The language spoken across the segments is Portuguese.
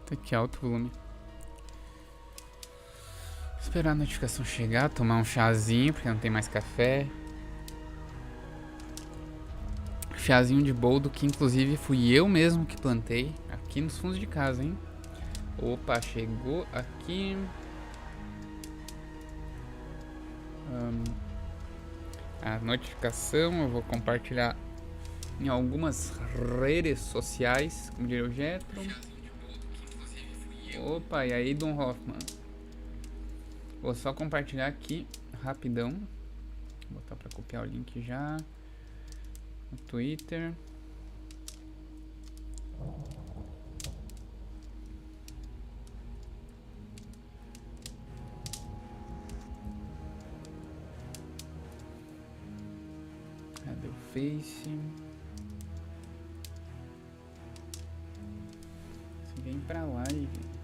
Tá aqui alto volume. Esperar a notificação chegar, tomar um chazinho, porque não tem mais café. Chazinho de boldo, que inclusive fui eu mesmo que plantei aqui nos fundos de casa, hein? Opa, chegou aqui. A notificação eu vou compartilhar em algumas redes sociais, como diria o Jetro. Opa, e aí, Dom Hoffman? Vou só compartilhar aqui rapidão. Vou botar para copiar o link já no Twitter. Cadê o Face? Você vem pra live.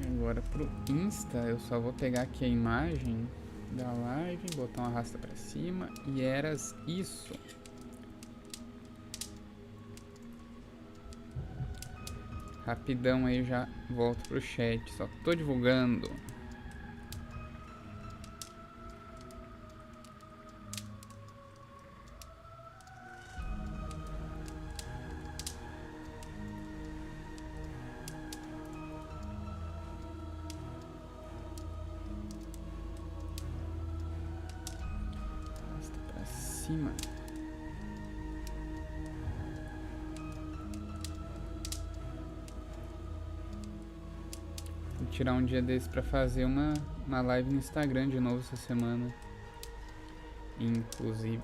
Agora pro Insta eu só vou pegar aqui a imagem da live, botar uma arrasta pra cima e eras isso. Rapidão aí, já volto pro chat, só tô divulgando. Arrasta pra cima. Vou tirar um dia desse pra fazer uma live no Instagram de novo essa semana. Inclusive.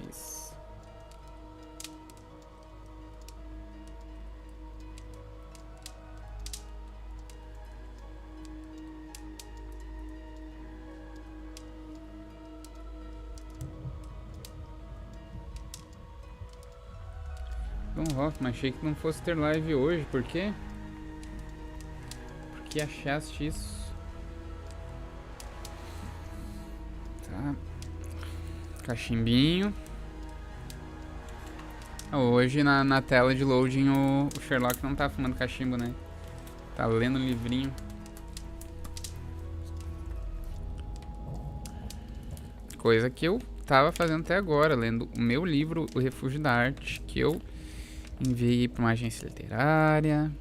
Dom Hoffman, achei que não fosse ter live hoje, por quê? Por que achaste isso? Tá. Cachimbinho. Hoje na tela de loading o Sherlock não tá fumando cachimbo, né? Tá lendo um livrinho. Coisa que eu tava fazendo até agora, lendo o meu livro, O Refúgio da Arte, que eu enviei pra uma agência literária.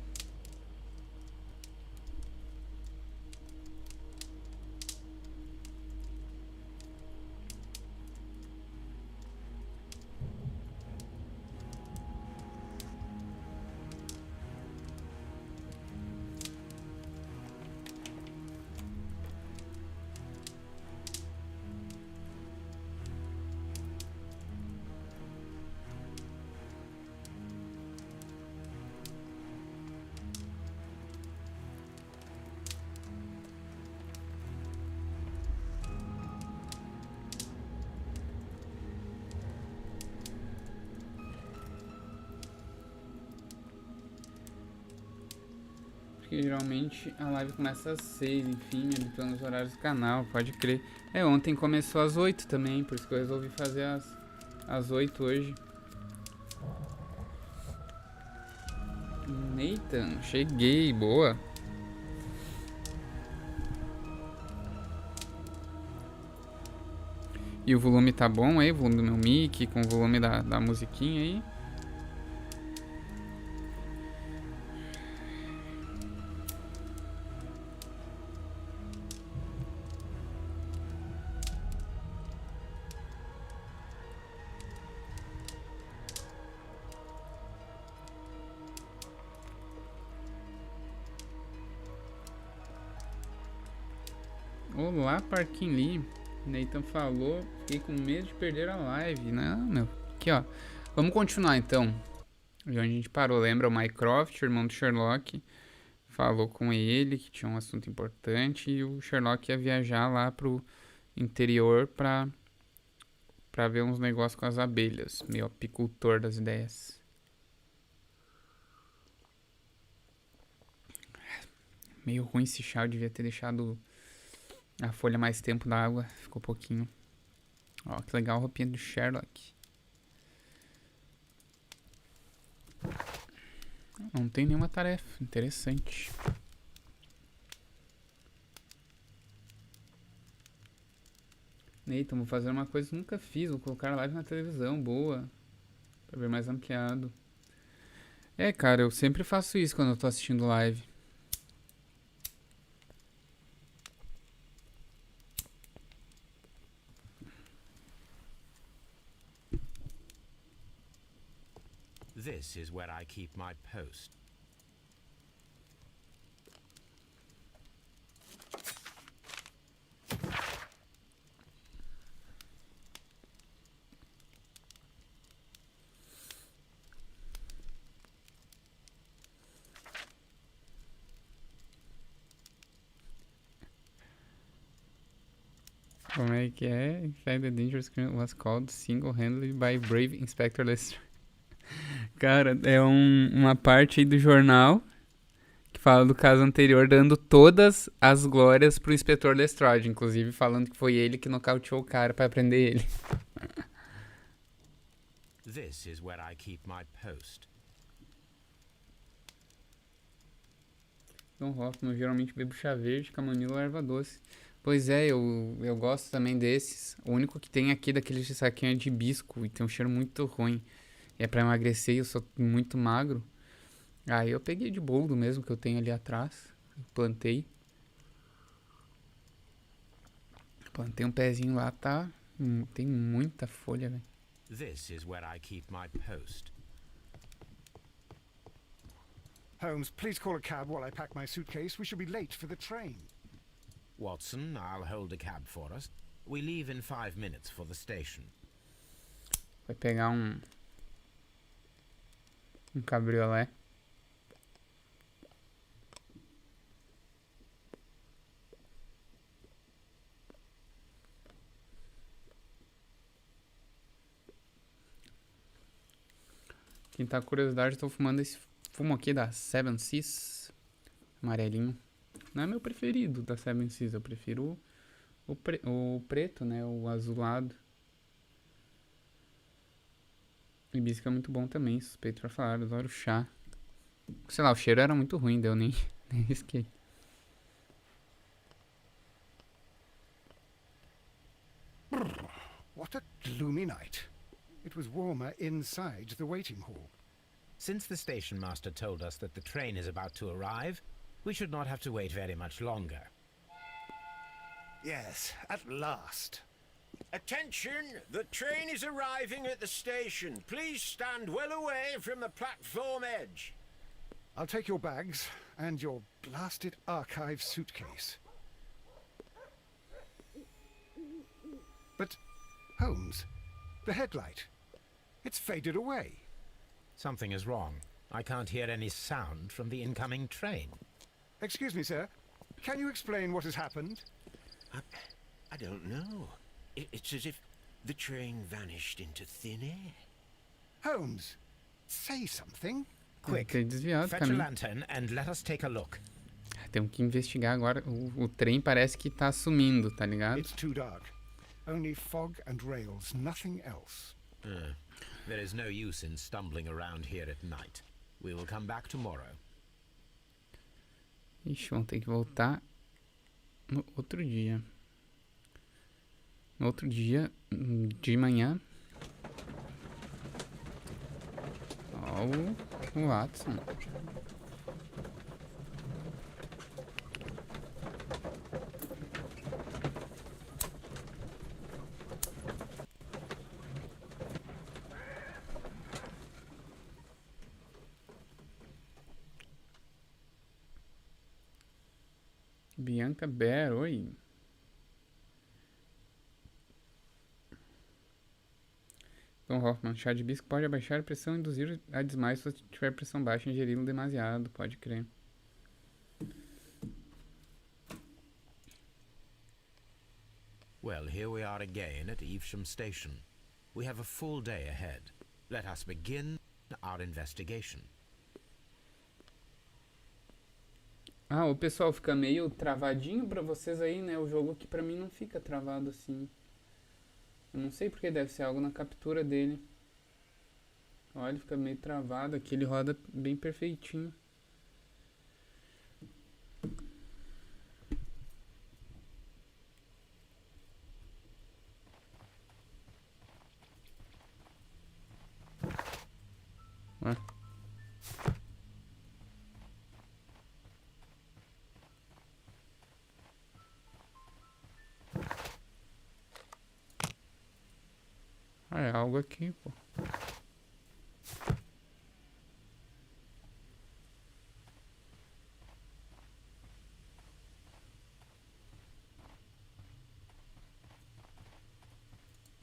Porque geralmente a live começa às 6, enfim, habituando os horários do canal, pode crer. Ontem começou às 8 também, por isso que eu resolvi fazer às 8 hoje. Nathan, cheguei, boa. E o volume tá bom aí, o volume do meu mic, com o volume da musiquinha aí. Olá, Parquinho Lee. Nathan falou, fiquei com medo de perder a live. Não, meu. Aqui, ó. Vamos continuar, então. De onde a gente parou. Lembra o Mycroft, irmão do Sherlock. Falou com ele que tinha um assunto importante. E o Sherlock ia viajar lá pro interior pra ver uns negócios com as abelhas. Meio apicultor das ideias. Meio ruim esse chá, eu devia ter deixado A folha mais tempo da água. Ficou pouquinho. Ó, que legal a roupinha do Sherlock. Não tem nenhuma tarefa. Interessante. Eita, vou fazer uma coisa que nunca fiz. Vou colocar live na televisão. Boa. Pra ver mais ampliado. É, cara, eu sempre faço isso quando eu tô assistindo live. This is where I keep my post. Como é que é? Inside the dangerous criminal was called single-handedly by brave Inspector Lester. Cara, é uma parte aí do jornal que fala do caso anterior, dando todas as glórias pro Inspetor Lestrade, inclusive falando que foi ele que nocauteou o cara pra prender ele. This is where I keep my post. John Hoffman, eu geralmente bebo chá verde, camomila ou erva doce. Pois é, eu gosto também desses. O único que tem aqui daqueles de saquinho é de hibisco e tem um cheiro muito ruim. E é pra emagrecer e eu sou muito magro. Aí eu peguei de boldo mesmo que eu tenho ali atrás. Plantei. Plantei um pezinho lá, tá? Tem muita folha, velho. This is where I keep my post. Holmes, please call a cab while I pack my suitcase. We shall be late for the train. Watson, I'll hold a cab for us. We leave in 5 minutes for the station. Vai pegar um cabriolé. Quem tá com curiosidade, eu tô fumando esse fumo aqui da Seven Seas. Amarelinho. Não é meu preferido da Seven Seas. Eu prefiro o preto, né? O azulado. Hibisco é muito bom também. Suspeito pra falar. Eu adoro chá. Sei lá, o cheiro era muito ruim. Deu nem risquei. What a gloomy night. It was warmer inside the waiting hall. Since the station master told us that the train is about to arrive, we should not have to wait very much longer. Yes, at last. Attention! The train is arriving at the station. Please stand well away from the platform edge. I'll take your bags and your blasted archive suitcase. But, Holmes, the headlight. It's faded away. Something is wrong. I can't hear any sound from the incoming train. Excuse me, sir. Can you explain what has happened? I don't know. It's as if the train vanished into thin air. Holmes, say something. Quick, Tem desviado o fetch a caminho. lantern and let us take a look. Temos que investigar agora. O trem parece que tá sumindo, tá ligado? It's too dark. Only fog and rails, nothing else. There is no use in stumbling around here at night. We will come back tomorrow. Ixi, vamos ter que voltar no outro dia. No outro dia, de manhã. Ó, o Watson. Bianca Bear, oi. Tom Hoffman, chá de hibisco pode abaixar a pressão e induzir a desmaio se você tiver pressão baixa e ingeri-lo demasiado, pode crer. Well, here we are again at Evesham Station. We have a full day ahead. Let us begin our investigation. Ah, o pessoal fica meio travadinho pra vocês aí, né? O jogo aqui pra mim não fica travado assim. Eu não sei porque, deve ser algo na captura dele. Olha, ele fica meio travado. Aqui ele roda bem perfeitinho. Ué. Ah, é algo aqui, pô.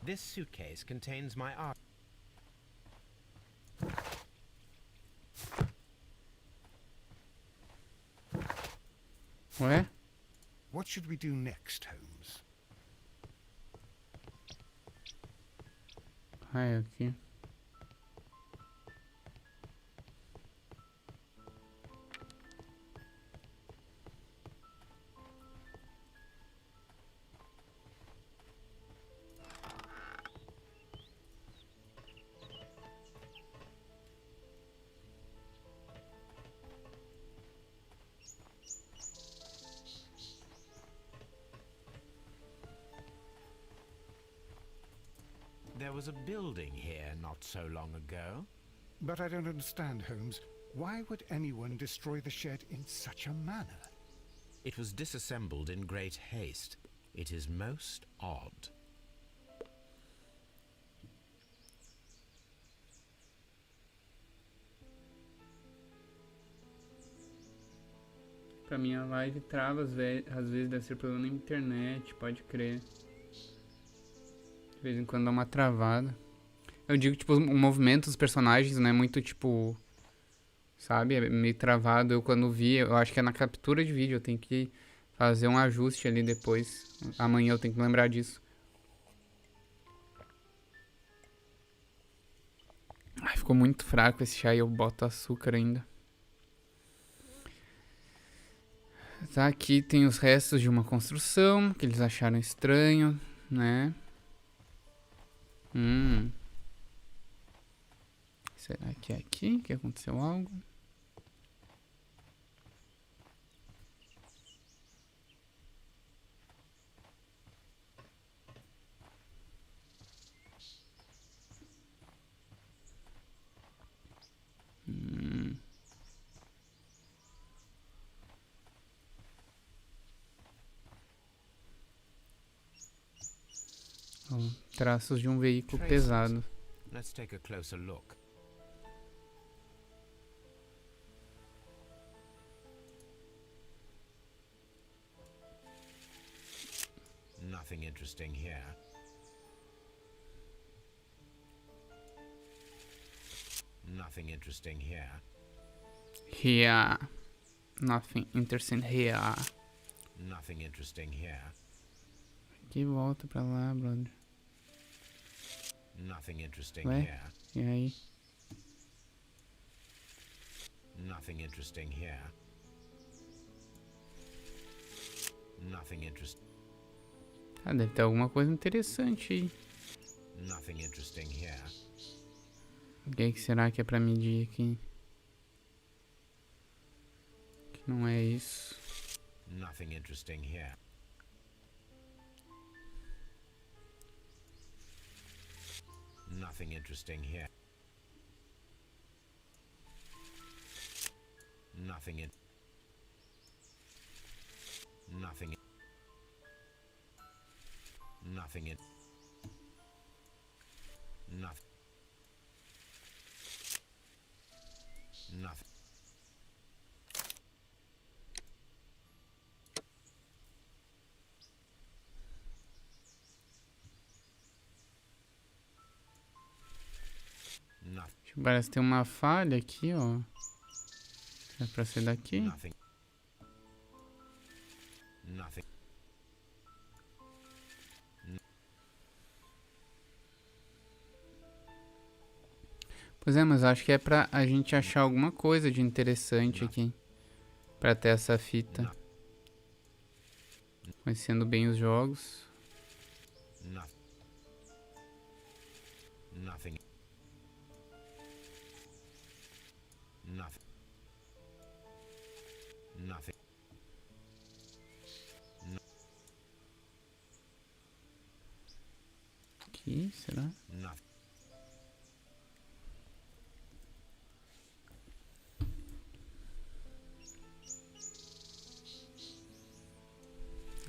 This suitcase contains my art. Ué? What should we do next, Holmes? Ah, é aqui. There was a building here not so long ago. But I don't understand, Holmes. Why would anyone destroy the shed in such a manner? It was disassembled in great haste. It is most odd. Pra mim a live trava às vezes, deve ser problema na internet, pode crer. De vez em quando dá uma travada. Eu digo, tipo, o movimento dos personagens não é muito, tipo... Sabe? É meio travado. Eu quando vi, eu acho que é na captura de vídeo. Eu tenho que fazer um ajuste ali depois. Amanhã eu tenho que me lembrar disso. Ai, ficou muito fraco esse chá e eu boto açúcar ainda. Tá, aqui tem os restos de uma construção que eles acharam estranho, né? Será que é aqui que aconteceu algo? Traços de um veículo pesado. Let's take a closer look. Nothing interesting here. Nothing interesting here. Here. Nothing interesting here. Nothing interesting here. Que volta pra lá, brother. Nothing interesting Ué? here. E aí? Nothing interesting here. Nothing interesting. Ah, deve ter alguma coisa interessante aí. Nothing interesting here. O que será que é pra medir aqui? Que não é isso. Nothing interesting here. Nothing interesting here. Nothing in. Nothing in. Nothing in. Nothing. Nothing. Nothing. Parece ter uma falha aqui, ó. É pra ser daqui? Nothing. Nothing. Pois é, mas acho que é pra a gente achar alguma coisa de interessante aqui. Pra ter essa fita. Conhecendo bem os jogos. Nothing. Nothing. Nothing. Aqui, será? Nothing.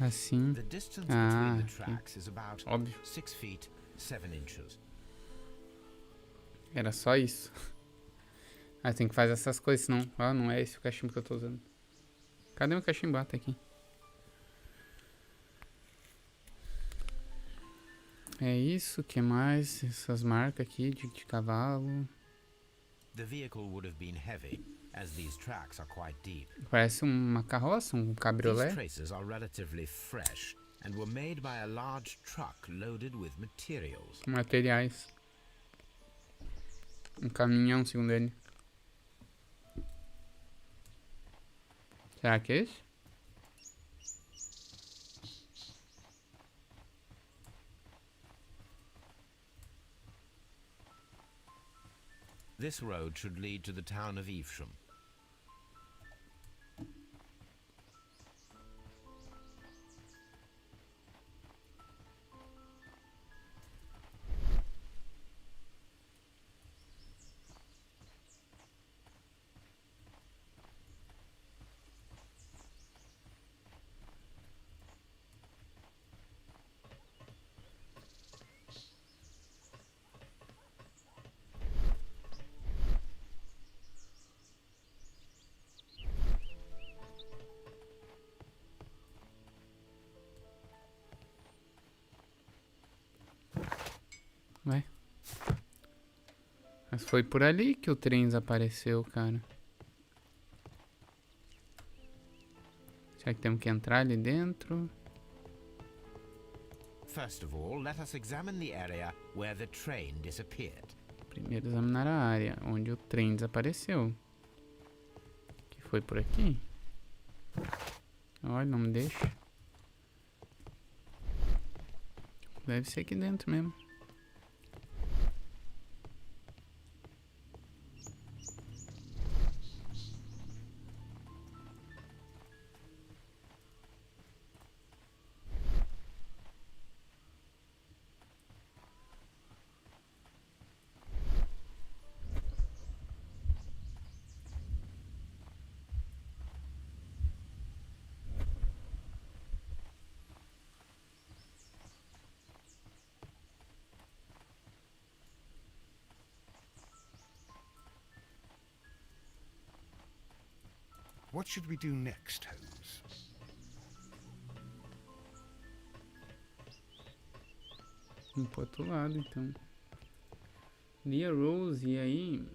Assim. The distance Ah, between the aqui. tracks is about Óbvio. 6 feet 7 inches. Era só isso. Ah, tem que fazer essas coisas, senão... Ah, não é esse o cachimbo que eu tô usando. Cadê o cachimbo? Ah, tá aqui. É isso, que mais? Essas marcas aqui de cavalo. The vehicle would have been heavy, as these tracks are quite deep. Parece uma carroça, um These cabriolé. traces are relatively fresh and were made by a large truck loaded with materials. Materiais. Um caminhão, segundo ele. Será que é esse? This road should lead to the town of Evesham. Ué. Mas foi por ali que o trem desapareceu, cara. Será que temos que entrar ali dentro? First of all, let us examine the area where the train disappeared. Primeiro examinar a área onde o trem desapareceu. Que foi por aqui? Olha, não me deixa. Deve ser aqui dentro mesmo. What should we do next, Holmes? Vamos pro outro lado, então. Lia Rose, e aí?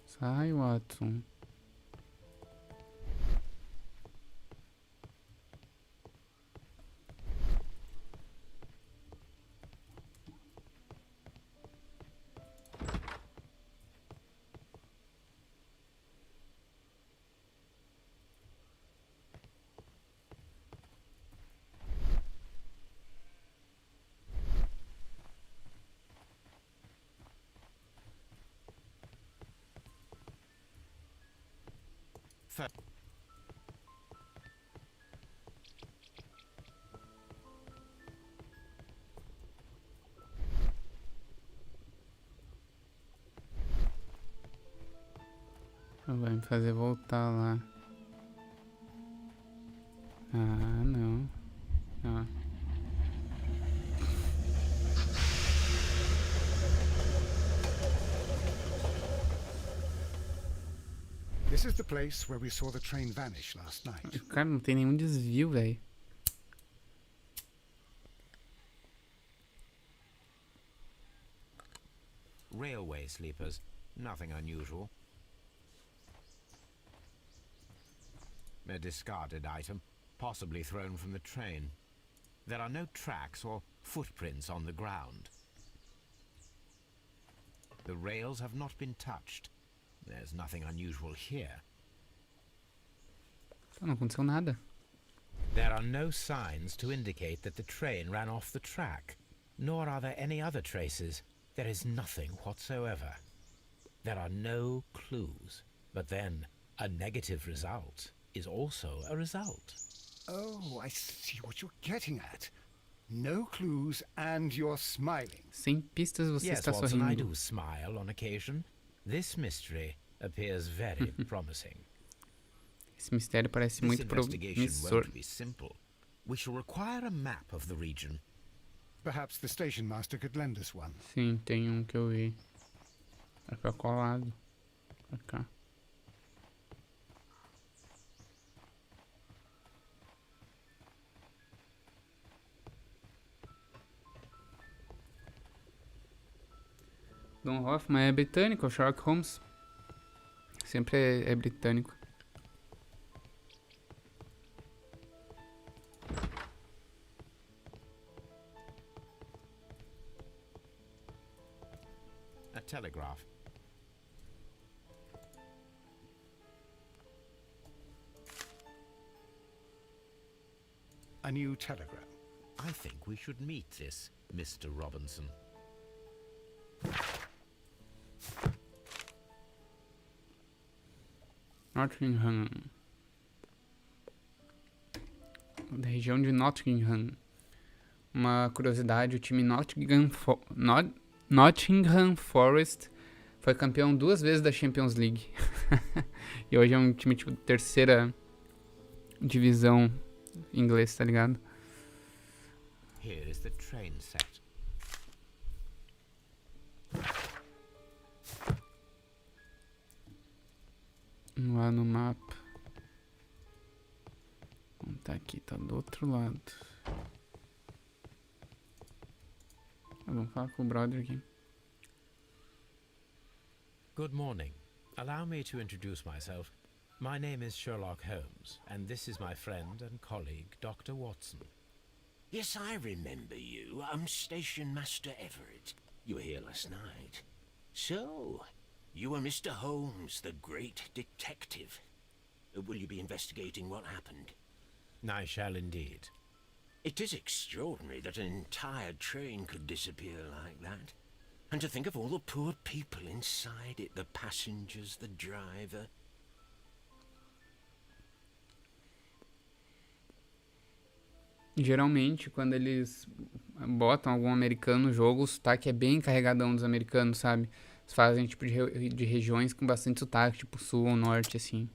Sai, Watson. Vai me fazer voltar lá. Ah, não. Ah. This is the place where we saw the train vanish last night. Cara, não tem nenhum desvio, velho. Railway sleepers, nothing unusual. A discarded item, possibly thrown from the train. There are no tracks or footprints on the ground. The rails have not been touched. There's nothing unusual here. Não aconteceu nada. There are no signs to indicate that the train ran off the track, nor are there any other traces. There is nothing whatsoever. There are no clues. But then, a negative result is also a result. Oh, I see what you're getting at. No clues and you're smiling. Sem pistas você Yes, está Watson, I sorrindo. do smile on occasion. This mystery appears very promising. Esse mistério parece This muito investigation promissor. won't be simple. We shall require a map of the region. Perhaps the station master could lend us one. Sim, tem um que eu vi. Vai ficar colado. Pra cá. Don Hoffman é britânico, o Sherlock Holmes. Sempre é britânico. A telegraph. A new telegram. I think we should meet this Mr. Robinson. Nottingham. Da região de Nottingham. Uma curiosidade, o time Nottingham Forest foi campeão 2 vezes da Champions League. E hoje é um time tipo terceira divisão inglês, tá ligado? Here is the train set. Lá no mapa. Não tá aqui, tá do outro lado. Vamos falar com o brother aqui. Good morning. Allow me to introduce myself. My name is Sherlock Holmes, and this is my friend and colleague, Dr. Watson. Yes, I remember you. I'm Station Master Everett. You were here last night. So, you are Mr. Holmes, the great detective. Will you be investigating what happened? I shall indeed. It is extraordinary that an entire train could disappear like that. And to think of all the poor people inside it, the passengers, the driver. Geralmente, quando eles botam algum americano no jogo, o sotaque é bem carregadão dos americanos, sabe? Eles fazem tipo de regiões com bastante sotaque, tipo sul ou norte, assim.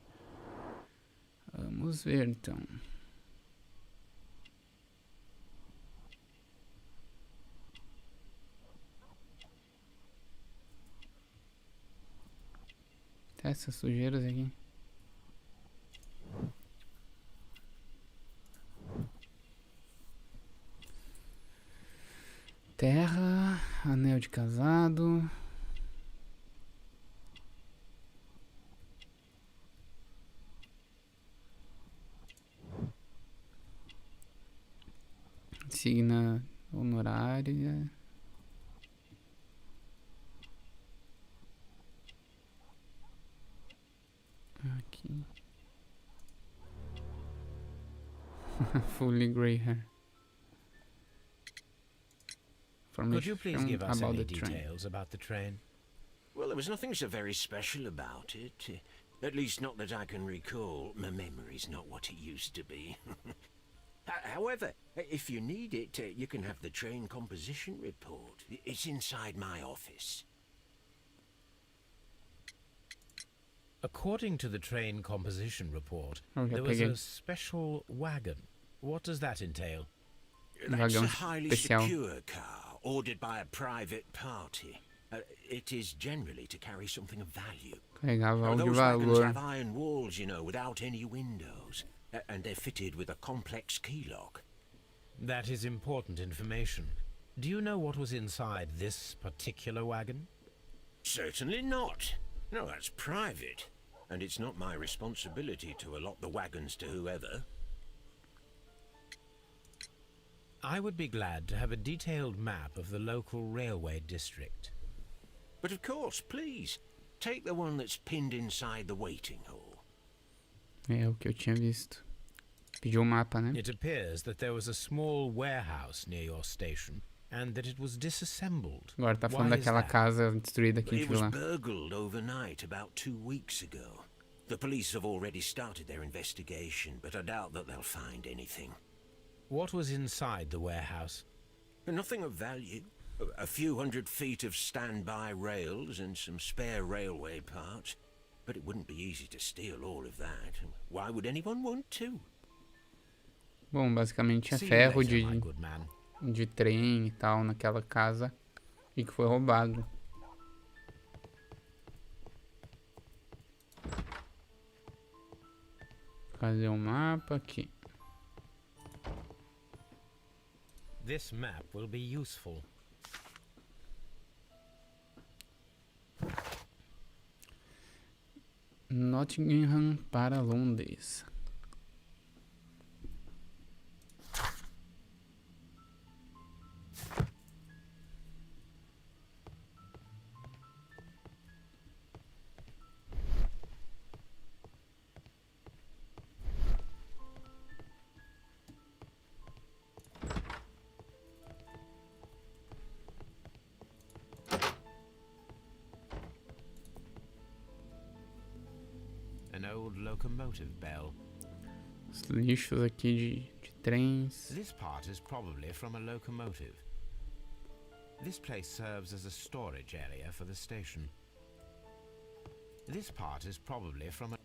Vamos ver, então. Tá essas sujeiras aqui. Terra, anel de casado. Signa honorária. Aqui. Fully gray hair. Could you please give us about any the train. details about the train? Well, there was nothing so very special about it. At least not that I can recall. My memory's not what it used to be. However, if you need it, you can have the train composition report. It's inside my office. According to the train composition report, Oh, yeah, there was peguei. a special wagon. What does that entail? That's a Vagão highly especial. secure car, ordered by a private party. It is generally to carry something of value. Carregava algo de Those wagons valor. have iron walls, you know, without any windows. And they're fitted with a complex key lock. That is important information. Do you know what was inside this particular wagon? Certainly not. No, that's private. and it's not my responsibility to allot the wagons to whoever. I would be glad to have a detailed map of the local railway district. But of course, please, take the one that's pinned inside the waiting hall. É o que eu tinha visto. Pediu o mapa, né? It appears that there was a small warehouse near your station, and that it was disassembled. Agora tá falando Why is daquela that? casa destruída que a It gente viu was lá. burgled overnight about 2 weeks ago. The police have already started their investigation, but I doubt that they'll find anything. What was inside the warehouse? Nothing of value. A few hundred feet of standby rails and some spare railway parts. But it wouldn't be easy to steal all of that. Why would anyone want to? Bom, basicamente é See you ferro later, my good man. de trem e tal naquela casa e que foi roubado. Cadê o mapa? Aqui. This map will be useful. Nottingham para Londres. An old locomotive bell. Os lixos aqui de trens. This part is probably from a locomotive. This place serves as a storage area for the station. This part is probably from a...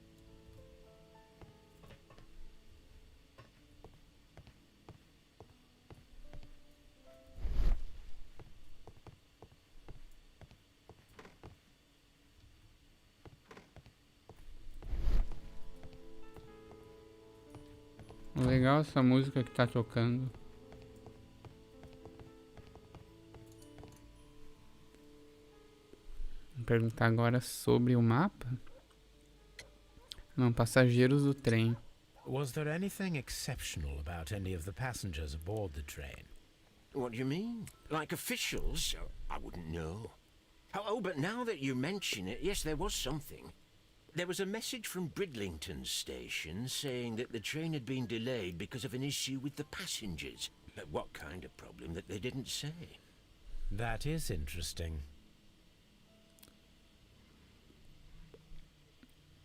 Legal essa música que tá tocando. Vou perguntar agora sobre o mapa. Não, passageiros do trem. Was there anything exceptional about any of the passengers aboard the train? What do you mean? Like officials? I wouldn't know. Oh, but now that you mention it, yes, there was something. There was a message from Bridlington station saying that the train had been delayed because of an issue with the passengers. But what kind of problem that they didn't say? That is interesting.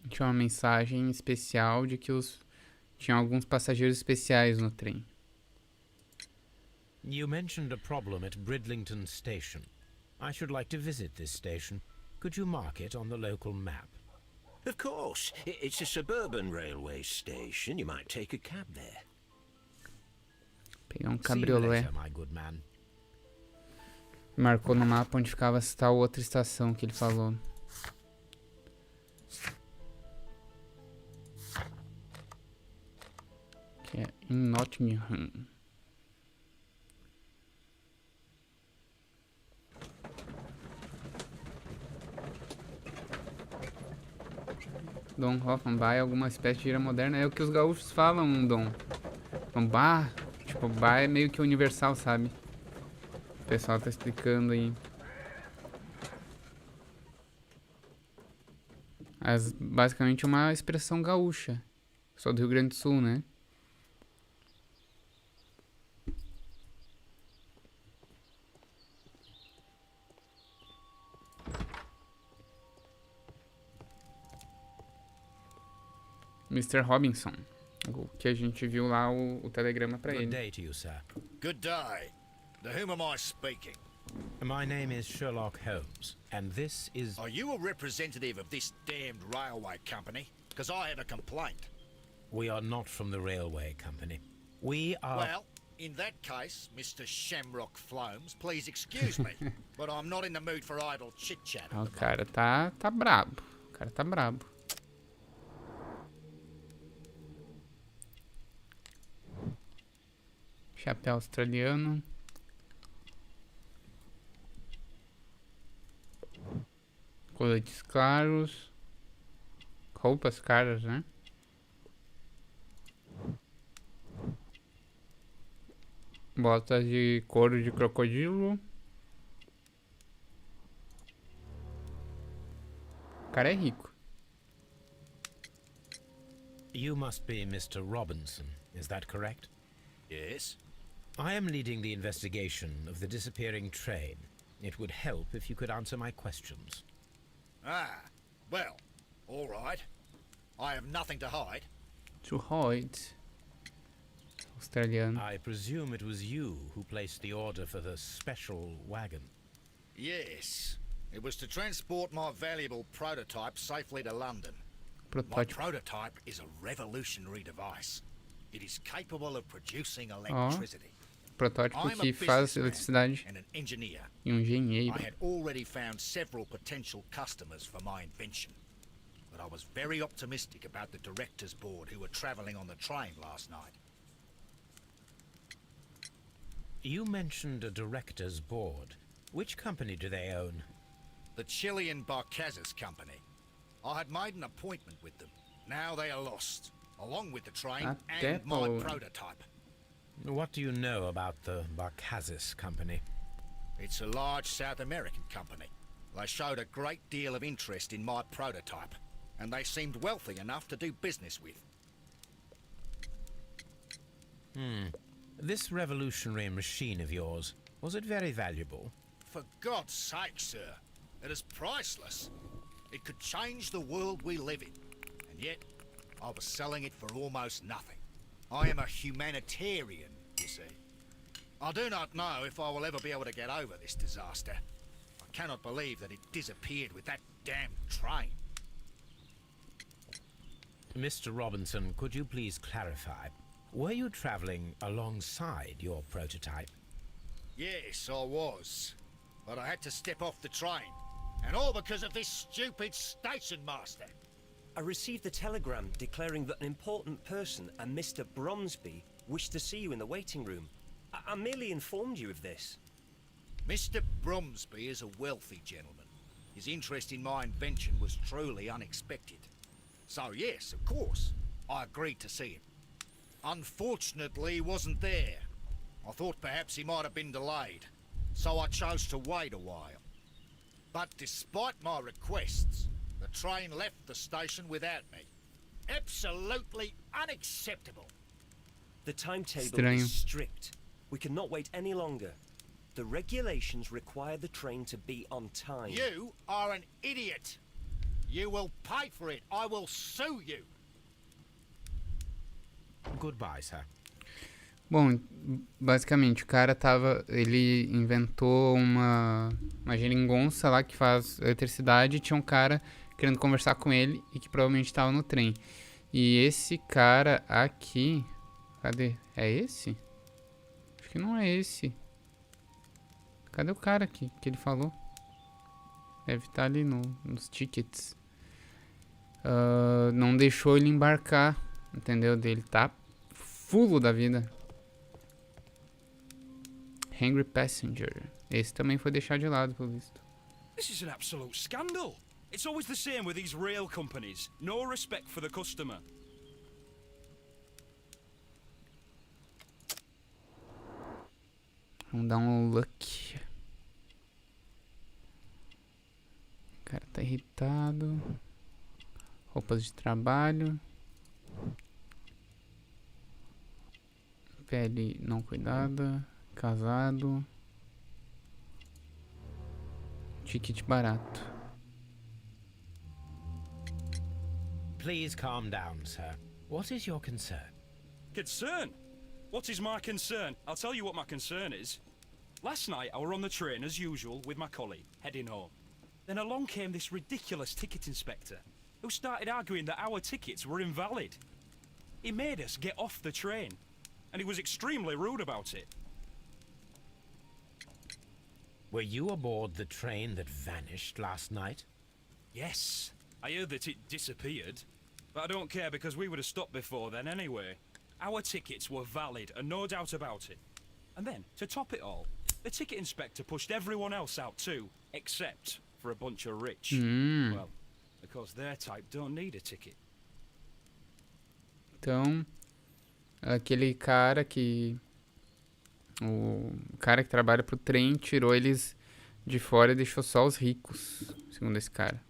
Tinha uma mensagem especial de que tinha alguns passageiros especiais no trem. You mentioned a problem at Bridlington station. I should like to visit this station. Could you mark it on the local map? Of course. It's a suburban railway station. You might take a cab there. Pegar um See you cabriolé. later, my good man. Marcou no mapa onde ficava tal outra estação que ele falou. Que é em Nottingham. Dom Hoffenbach é alguma espécie de gíria moderna. É o que os gaúchos falam, Dom. Um bar, tipo, bar é meio que universal, sabe? O pessoal tá explicando aí. Mas basicamente é uma expressão gaúcha. Só do Rio Grande do Sul, né? Mr. Robinson. O que a gente viu lá, o telegrama pra Good ele. day to you, sir. Good day. To whom am I speaking? My name is Sherlock Holmes, and this is... Are you a representative of this damned railway company? Because I have a complaint. We are not from the railway company. We are... Well, in that case, Mr. Shamrock Flomes, please excuse me, but I'm not in the mood for idle chit-chat. Ah, o cara tá brabo. O cara tá brabo. Chapéu australiano. Coletes claros. roupas caras, né? Botas de couro de crocodilo. O cara é rico. You must be Mr. Robinson, is that correct? Yes? I am leading the investigation of the disappearing train. It would help if you could answer my questions. Ah, well, all right. I have nothing to hide. To hide. Australiano. I presume it was you who placed the order for the special wagon. Yes. It was to transport my valuable prototype safely to London. My Protótipo. prototype is a revolutionary device. It is capable of producing electricity. Protótipo I'm a que faz businessman eletricidade and an engineer. e um engenheiro. I had already found several potential customers for my invention. But I was very optimistic about the directors' board who were travelling on the train last night. You mentioned a director's board. Which company do they own? The Chilean Barcazas Company. I had made an appointment with them. Now they are lost, along with the train and my Até prototype. What do you know about the Barcazas company? It's a large South American company. They showed a great deal of interest in my prototype, and they seemed wealthy enough to do business with. This revolutionary machine of yours, was it very valuable? For God's sake, sir, it is priceless. It could change the world we live in, and yet I was selling it for almost nothing. I am a humanitarian, you see. I do not know if I will ever be able to get over this disaster. I cannot believe that it disappeared with that damn train. Mr. Robinson, could you please clarify? Were you traveling alongside your prototype? Yes, I was. But I had to step off the train. And all because of this stupid station master. I received a telegram declaring that an important person, a Mr. Bromsby, wished to see you in the waiting room. I merely informed you of this. Mr. Bromsby is a wealthy gentleman. His interest in my invention was truly unexpected. So yes, of course, I agreed to see him. Unfortunately, he wasn't there. I thought perhaps he might have been delayed, so I chose to wait a while. But despite my requests, the train left the station without me. Absolutely unacceptable. The timetable Estranho. is strict. We cannot wait any longer. The regulations require the train to be on time. You are an idiot. You will pay for it. I will sue you. Goodbye, sir. Bom, basicamente o cara ele inventou uma geringonça lá que faz eletricidade e tinha um cara querendo conversar com ele e que provavelmente estava no trem. E esse cara aqui, cadê? É esse? Acho que não é esse. Cadê o cara aqui que ele falou? Deve estar ali nos tickets. Não deixou ele embarcar, entendeu? Ele tá fulo da vida. Angry Passenger. Esse também foi deixado de lado, pelo visto. This is an absolute scandal. It's always the same with these rail companies. No respect for the customer. Vamos dar um look. O cara tá irritado. Roupas de trabalho. Pele não cuidada. Casado. Ticket barato. Please calm down, sir. What is your concern? Concern? What is my concern? I'll tell you what my concern is. Last night I were on the train as usual with my colleague, heading home. Then along came this ridiculous ticket inspector, who started arguing that our tickets were invalid. He made us get off the train, and he was extremely rude about it. Were you aboard the train that vanished last night? Yes, I heard that it disappeared, but I don't care because we would have stopped before then anyway. Our tickets were valid and no doubt about it. And then, to top it all, the ticket inspector pushed everyone else out too, except for a bunch of rich, well, because their type don't need a ticket. Então, aquele cara que... O cara que trabalha pro trem tirou eles de fora e deixou só os ricos, segundo esse cara.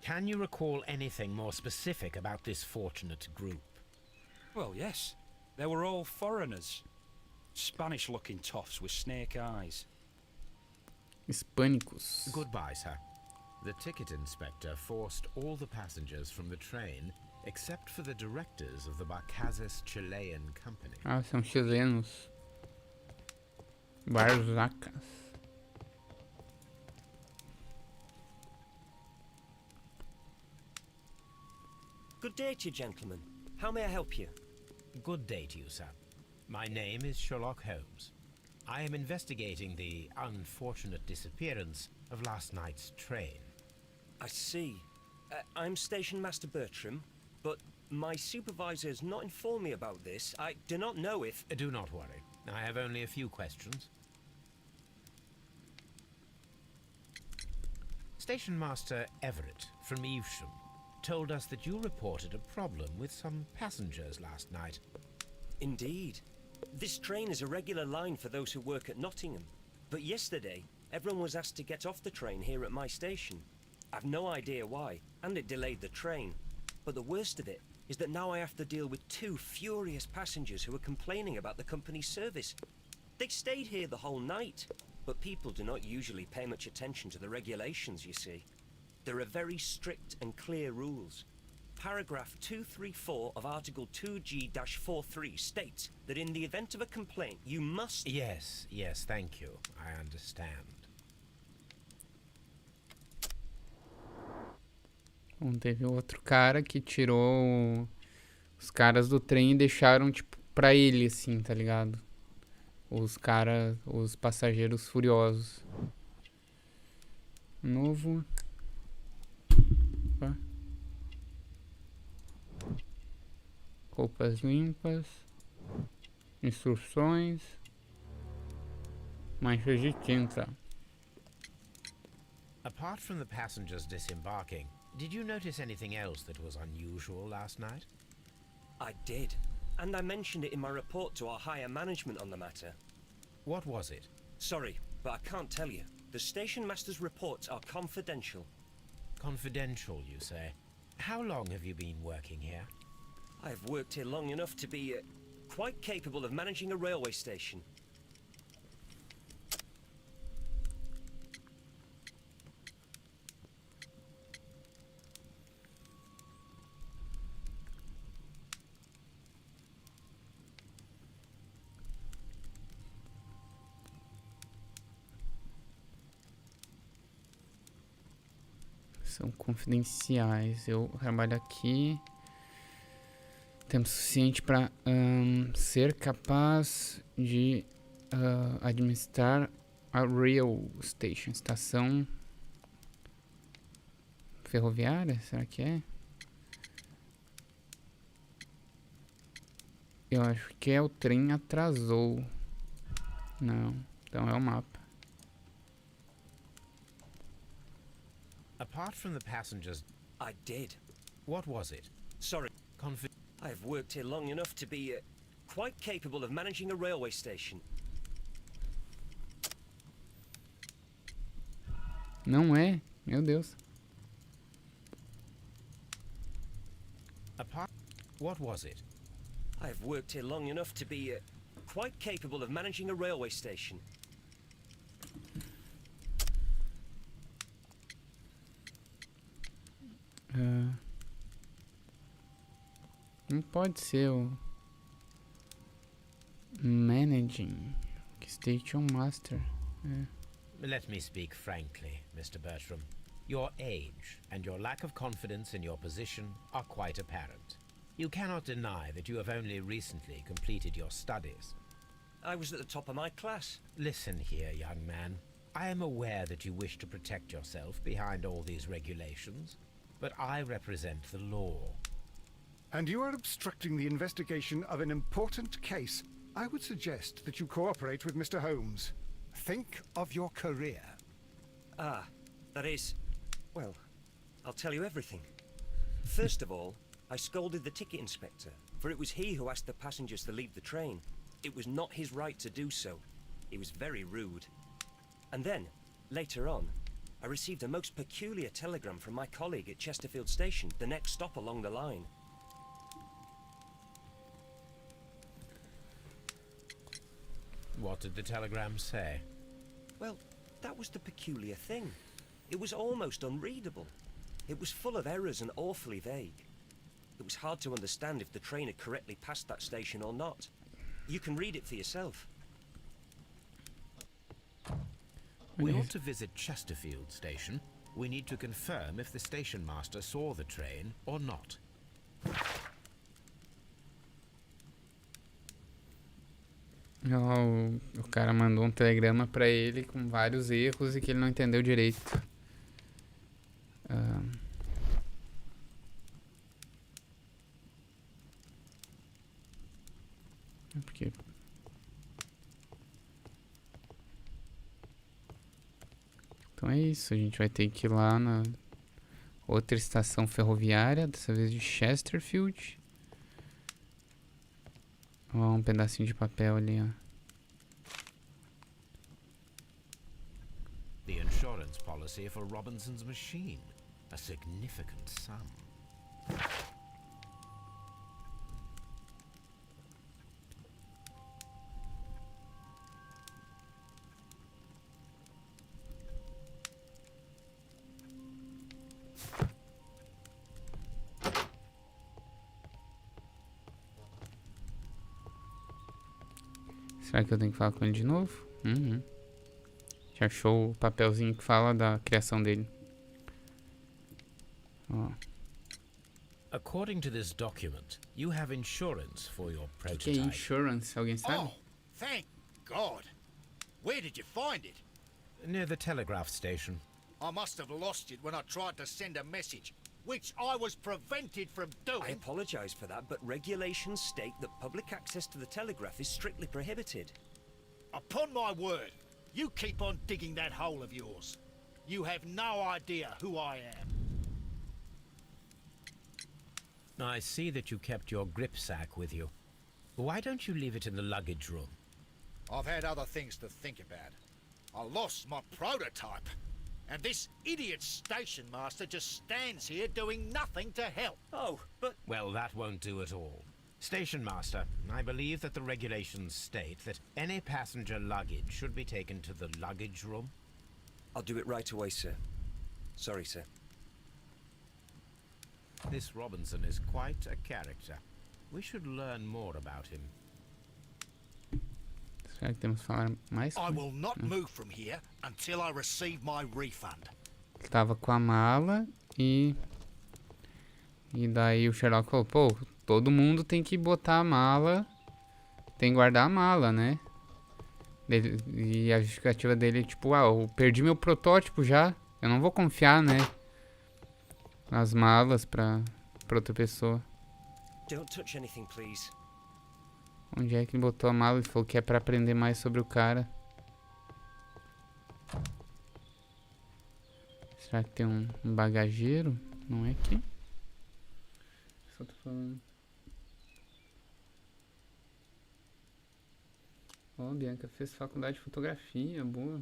Can you recall anything more specific about this fortunate group? Well, yes. They were all foreigners. Spanish-looking toffs with snake eyes. Hispânicos. Goodbye, sir. The ticket inspector forced all the passengers from the train except for the directors of the Barcazes Chilean Company. Ah, são chilenos. Barzacas. Good day to you, gentlemen. How may I help you? Good day to you, sir. My name is Sherlock Holmes. I am investigating the unfortunate disappearance of last night's train. I see. I'm Station Master Bertram, but my supervisor has not informed me about this. I do not know if... Do not worry. I have only a few questions. Station Master Everett from Evesham told us that you reported a problem with some passengers last night. Indeed. This train is a regular line for those who work at Nottingham. But yesterday, everyone was asked to get off the train here at my station. I've no idea why, and it delayed the train. But the worst of it is that now I have to deal with 2 furious passengers who are complaining about the company's service. They stayed here the whole night, but people do not usually pay much attention to the regulations, you see. There are very strict and clear rules. Paragraph 234 of Article 2G-43 states that in the event of a complaint, you must... Yes, thank you. I understand. Bom, teve outro cara que tirou os caras do trem e deixaram, tipo, pra ele, assim, tá ligado? Os passageiros furiosos. Novo. Opa. Roupas limpas. Instruções. Manchas de tinta. Apart from the passengers disembarking, did you notice anything else that was unusual last night? I did. And I mentioned it in my report to our higher management on the matter. What was it? Sorry, but I can't tell you. The station master's reports are confidential. Confidential, you say? How long have you been working here? I have worked here long enough to be quite capable of managing a railway station. São confidenciais. Eu trabalho aqui. Tempo suficiente para ser capaz de administrar a rail station, estação ferroviária, será que é? Eu acho que é o trem atrasou. Não, então é o mapa. Apart from the passengers, I did. what was it? Sorry, I have worked here long enough to be quite capable of managing a railway station. Não é? Meu Deus. What was it? I have worked here long enough to be quite capable of managing a railway station. Não pode ser o managing station master. Let me speak frankly, Mr. Bertram. Your age and your lack of confidence in your position are quite apparent. You cannot deny that you have only recently completed your studies. I was at the top of my class. Listen here, young man. I am aware that you wish to protect yourself behind all these regulations, but I represent the law. And you are obstructing the investigation of an important case. I would suggest that you cooperate with Mr. Holmes. Think of your career. Ah, that is... Well, I'll tell you everything. First of all, I scolded the ticket inspector, for it was he who asked the passengers to leave the train. It was not his right to do so. He was very rude. And then, later on, I received a most peculiar telegram from my colleague at Chesterfield Station, the next stop along the line. What did the telegram say? Well, that was the peculiar thing. It was almost unreadable. It was full of errors and awfully vague. It was hard to understand if the train had correctly passed that station or not. You can read it for yourself. We ought to visit Chesterfield Station. We need to confirm if the station master saw the train or not. O cara mandou um telegrama pra ele com vários erros e que ele não entendeu direito. Porque... Então é isso, a gente vai ter que ir lá na outra estação ferroviária, dessa vez de Chesterfield. Ó, um pedacinho de papel ali, ó. The insurance policy for Robinson's machine. A significant sum. Será que eu tenho que falar com ele de novo? Já achou o papelzinho que fala da criação dele. Ó. According to this document, you have insurance for your O que é prototype. insurance? Alguém sabe? Oh, thank God. Where did you find it? Near the telegraph station. I must have lost it when I tried to send a message, which I was prevented from I doing. apologize for that, but regulations state that public access to the telegraph is strictly prohibited. Upon my word, you keep on digging that hole of yours. You have no idea who I am. I see that you kept your gripsack with you. Why don't you leave it in the luggage room? I've had other things to think about. I lost my prototype. And this idiot station master just stands here doing nothing to help. Oh, but... Well, that won't do at all. Station master, I believe that the regulations state that any passenger luggage should be taken to the luggage room. I'll do it right away, sir. Sorry, sir. This Robinson is quite a character. We should learn more about him. Será que temos que falar mais? I will not move from here until I receive my refund. Ele tava com a mala e daí o Sherlock falou, pô, todo mundo tem que botar a mala, tem que guardar a mala, né? E a justificativa dele é tipo, eu perdi meu protótipo já, eu não vou confiar, né, nas malas pra outra pessoa. Don't touch anything, please. Onde é que ele botou a mala? Ele falou que é pra aprender mais sobre o cara. Será que tem um bagageiro? Não é aqui? Só tô falando. Ó, Bianca fez faculdade de fotografia, boa.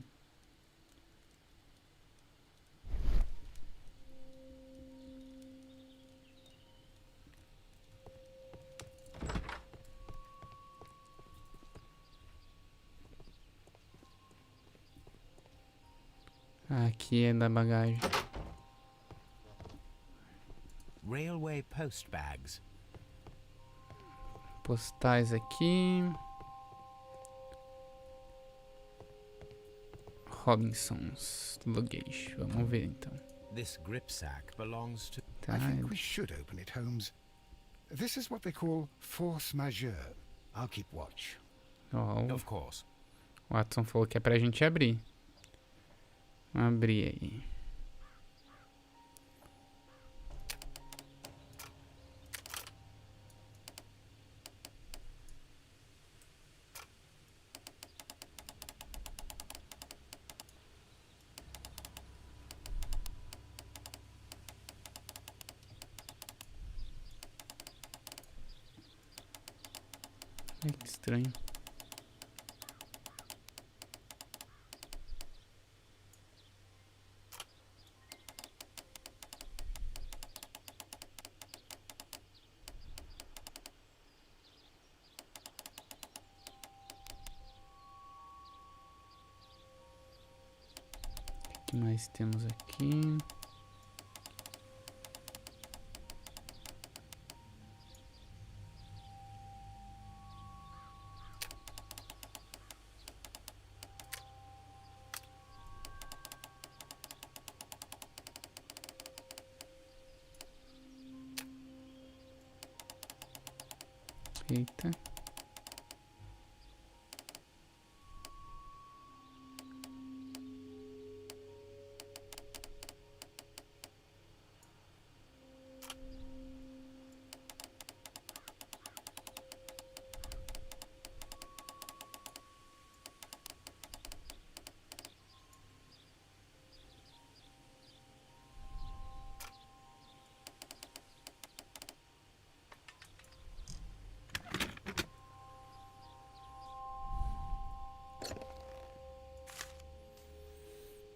Aqui é da bagagem. Railway post bags. Postais aqui. Robinson's luggage. Vamos ver então. This gripsack belongs to... Tá, I think we should open it, Holmes. This is what they call force majeure. I'll keep watch. ó, Of course. o Watson falou que é pra gente abrir. Vamos abrir aí. Ai, que estranho. O que mais temos aqui? Eita.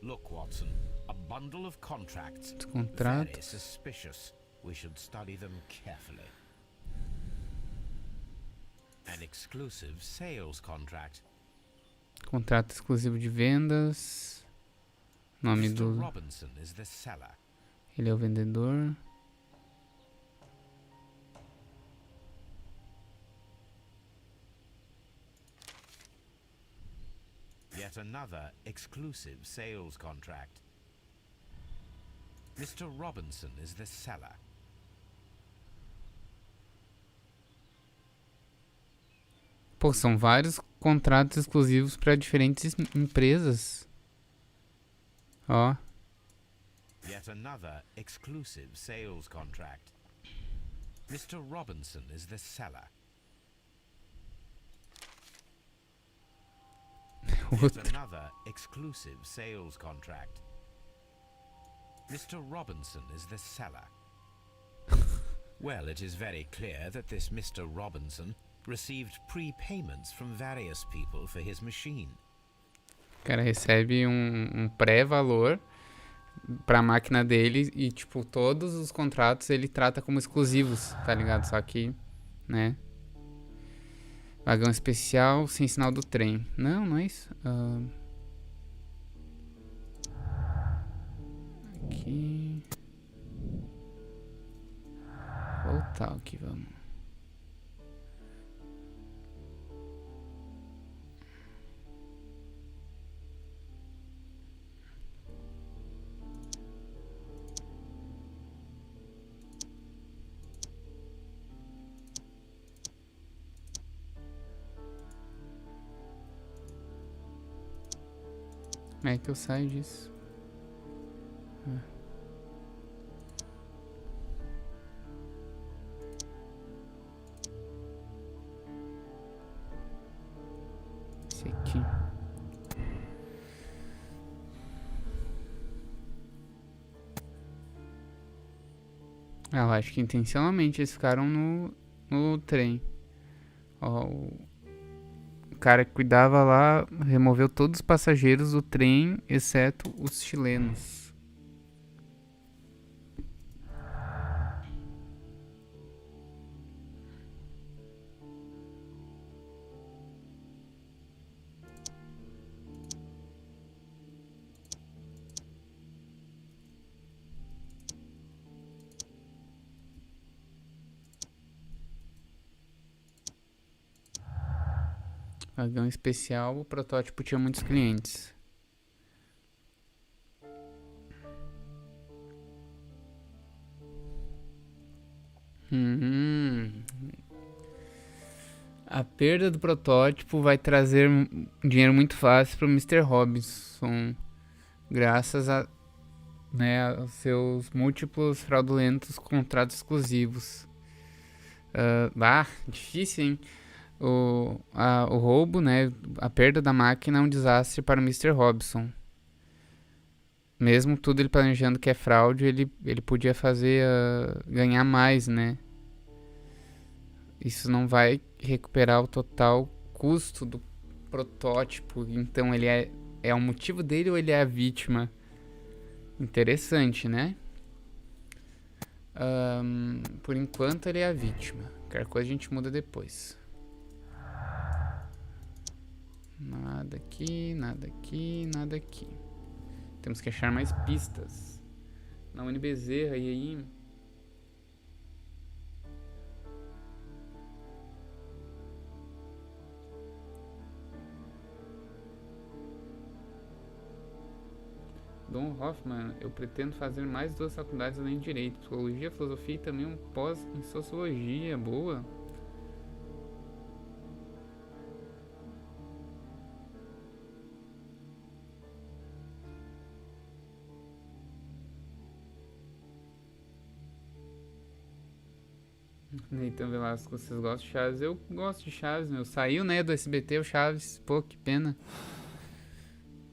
Look, Watson, a bundle of contracts. Os Very contratos. suspicious. We should study them carefully. An exclusive sales contract. Contrato exclusivo de vendas. Nome Mr. do... Robinson is the seller. Ele é o vendedor. Yet another exclusive sales contract. Mr. Robinson is the seller. Pô, são vários contratos exclusivos para diferentes empresas. Ó. Yet another exclusive sales contract. Mr. Robinson is the seller. Yet Outro. another exclusive sales contract. Mr. Robinson is the seller. Well, it is very clear that this Mr. Robinson received prepayments from various people for his machine. O cara recebe um pré-valor pra máquina dele e, tipo, todos os contratos ele trata como exclusivos, tá ligado? Só que, né? Vagão especial sem sinal do trem. Não, não é isso. Aqui. Voltar aqui, vamos. Como é que eu saio disso? Esse aqui. Eu acho que intencionalmente eles ficaram no trem. Ó, o cara que cuidava lá removeu todos os passageiros do trem, exceto os chilenos. Vagão especial, o protótipo tinha muitos clientes. A perda do protótipo vai trazer dinheiro muito fácil para o Mr. Robinson, graças a, né, aos seus múltiplos fraudulentos contratos exclusivos. Difícil, hein? O roubo, né, a perda da máquina é um desastre para o Mr. Robinson. Mesmo tudo ele planejando que é fraude, ele podia fazer ganhar mais, né? isso não vai recuperar o total custo do protótipo. Então ele é o motivo dele ou ele é a vítima? Interessante, né? Por enquanto ele é a vítima. Qualquer coisa a gente muda depois. Nada aqui, nada aqui, nada aqui. Temos que achar mais pistas. Na Bezerra e aí... Dom Hoffman, eu pretendo fazer mais 2 faculdades além de Direito, Psicologia, Filosofia e também um pós em Sociologia. Boa. Então, Velasco, vocês gostam de Chaves? Eu gosto de Chaves, meu. Saiu, né, do SBT o Chaves. Pô, que pena.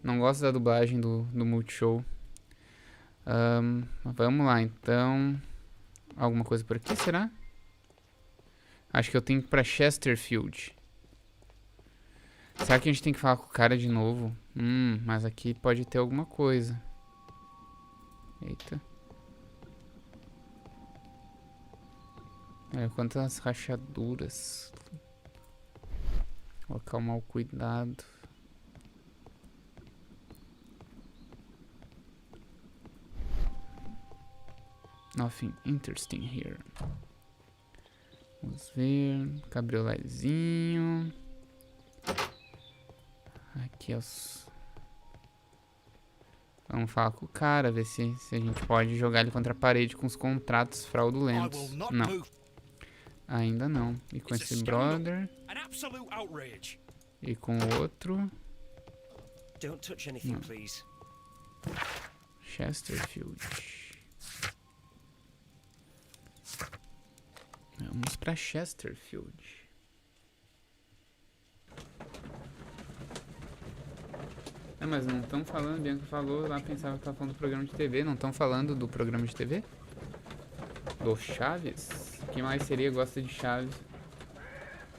Não gosto da dublagem do Multishow. Vamos lá, então. Alguma coisa por aqui, será? Acho que eu tenho que ir pra Chesterfield. Será que a gente tem que falar com o cara de novo? Mas aqui pode ter alguma coisa. Eita. Olha quantas rachaduras. Colocar um mau cuidado. Nothing interesting here. Vamos ver. Cabriolezinho. Aqui é os... Vamos falar com o cara, ver se a gente pode jogar ele contra a parede com os contratos fraudulentos. Não. Ainda não. E com esse brother. E com o outro. Não. Chesterfield. Vamos pra Chesterfield. Mas não estão falando, Bianca falou lá, pensava que estava falando do programa de TV. Não estão falando do programa de TV? Do Chaves? Quem mais seria gosta de Chaves?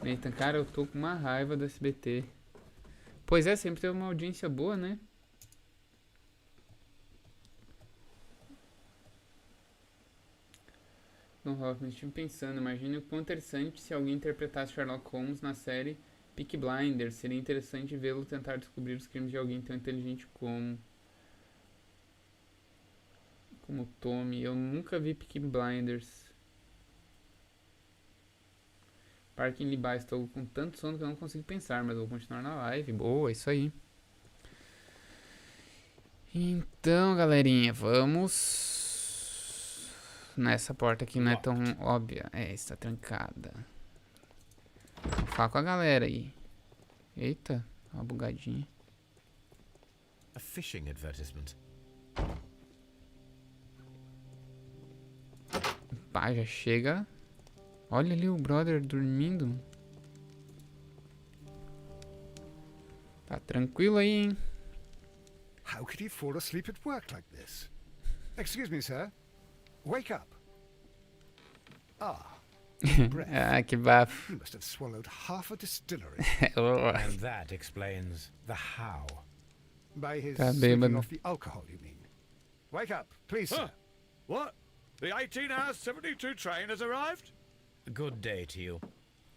Nathan, cara, eu tô com uma raiva do SBT. Pois é, sempre teve uma audiência boa, né? Don Hoffman, estive pensando, imagine o quão interessante se alguém interpretasse Sherlock Holmes na série Peaky Blinders. Seria interessante vê-lo tentar descobrir os crimes de alguém tão inteligente como Tommy. Eu nunca vi Peaky Blinders. Parque em Libar, estou com tanto sono que eu não consigo pensar, mas vou continuar na live. Boa, isso aí. Então, galerinha, vamos nessa porta aqui, não é tão óbvia. Está trancada. Vou falar com a galera aí. Eita, uma bugadinha. A fishing advertisement. Pá, já chega. Olha ali o brother dormindo. Tá tranquilo aí, hein? How could he fall asleep at work like this? Excuse me, sir. Wake up. Ah, que bafo. You must have swallowed half a distillery. And that explains the how. By his Tá sleeping bêbado. off the alcohol, you mean? Wake up, please, sir. What? The 18 hours 72 train has arrived? Good day to you.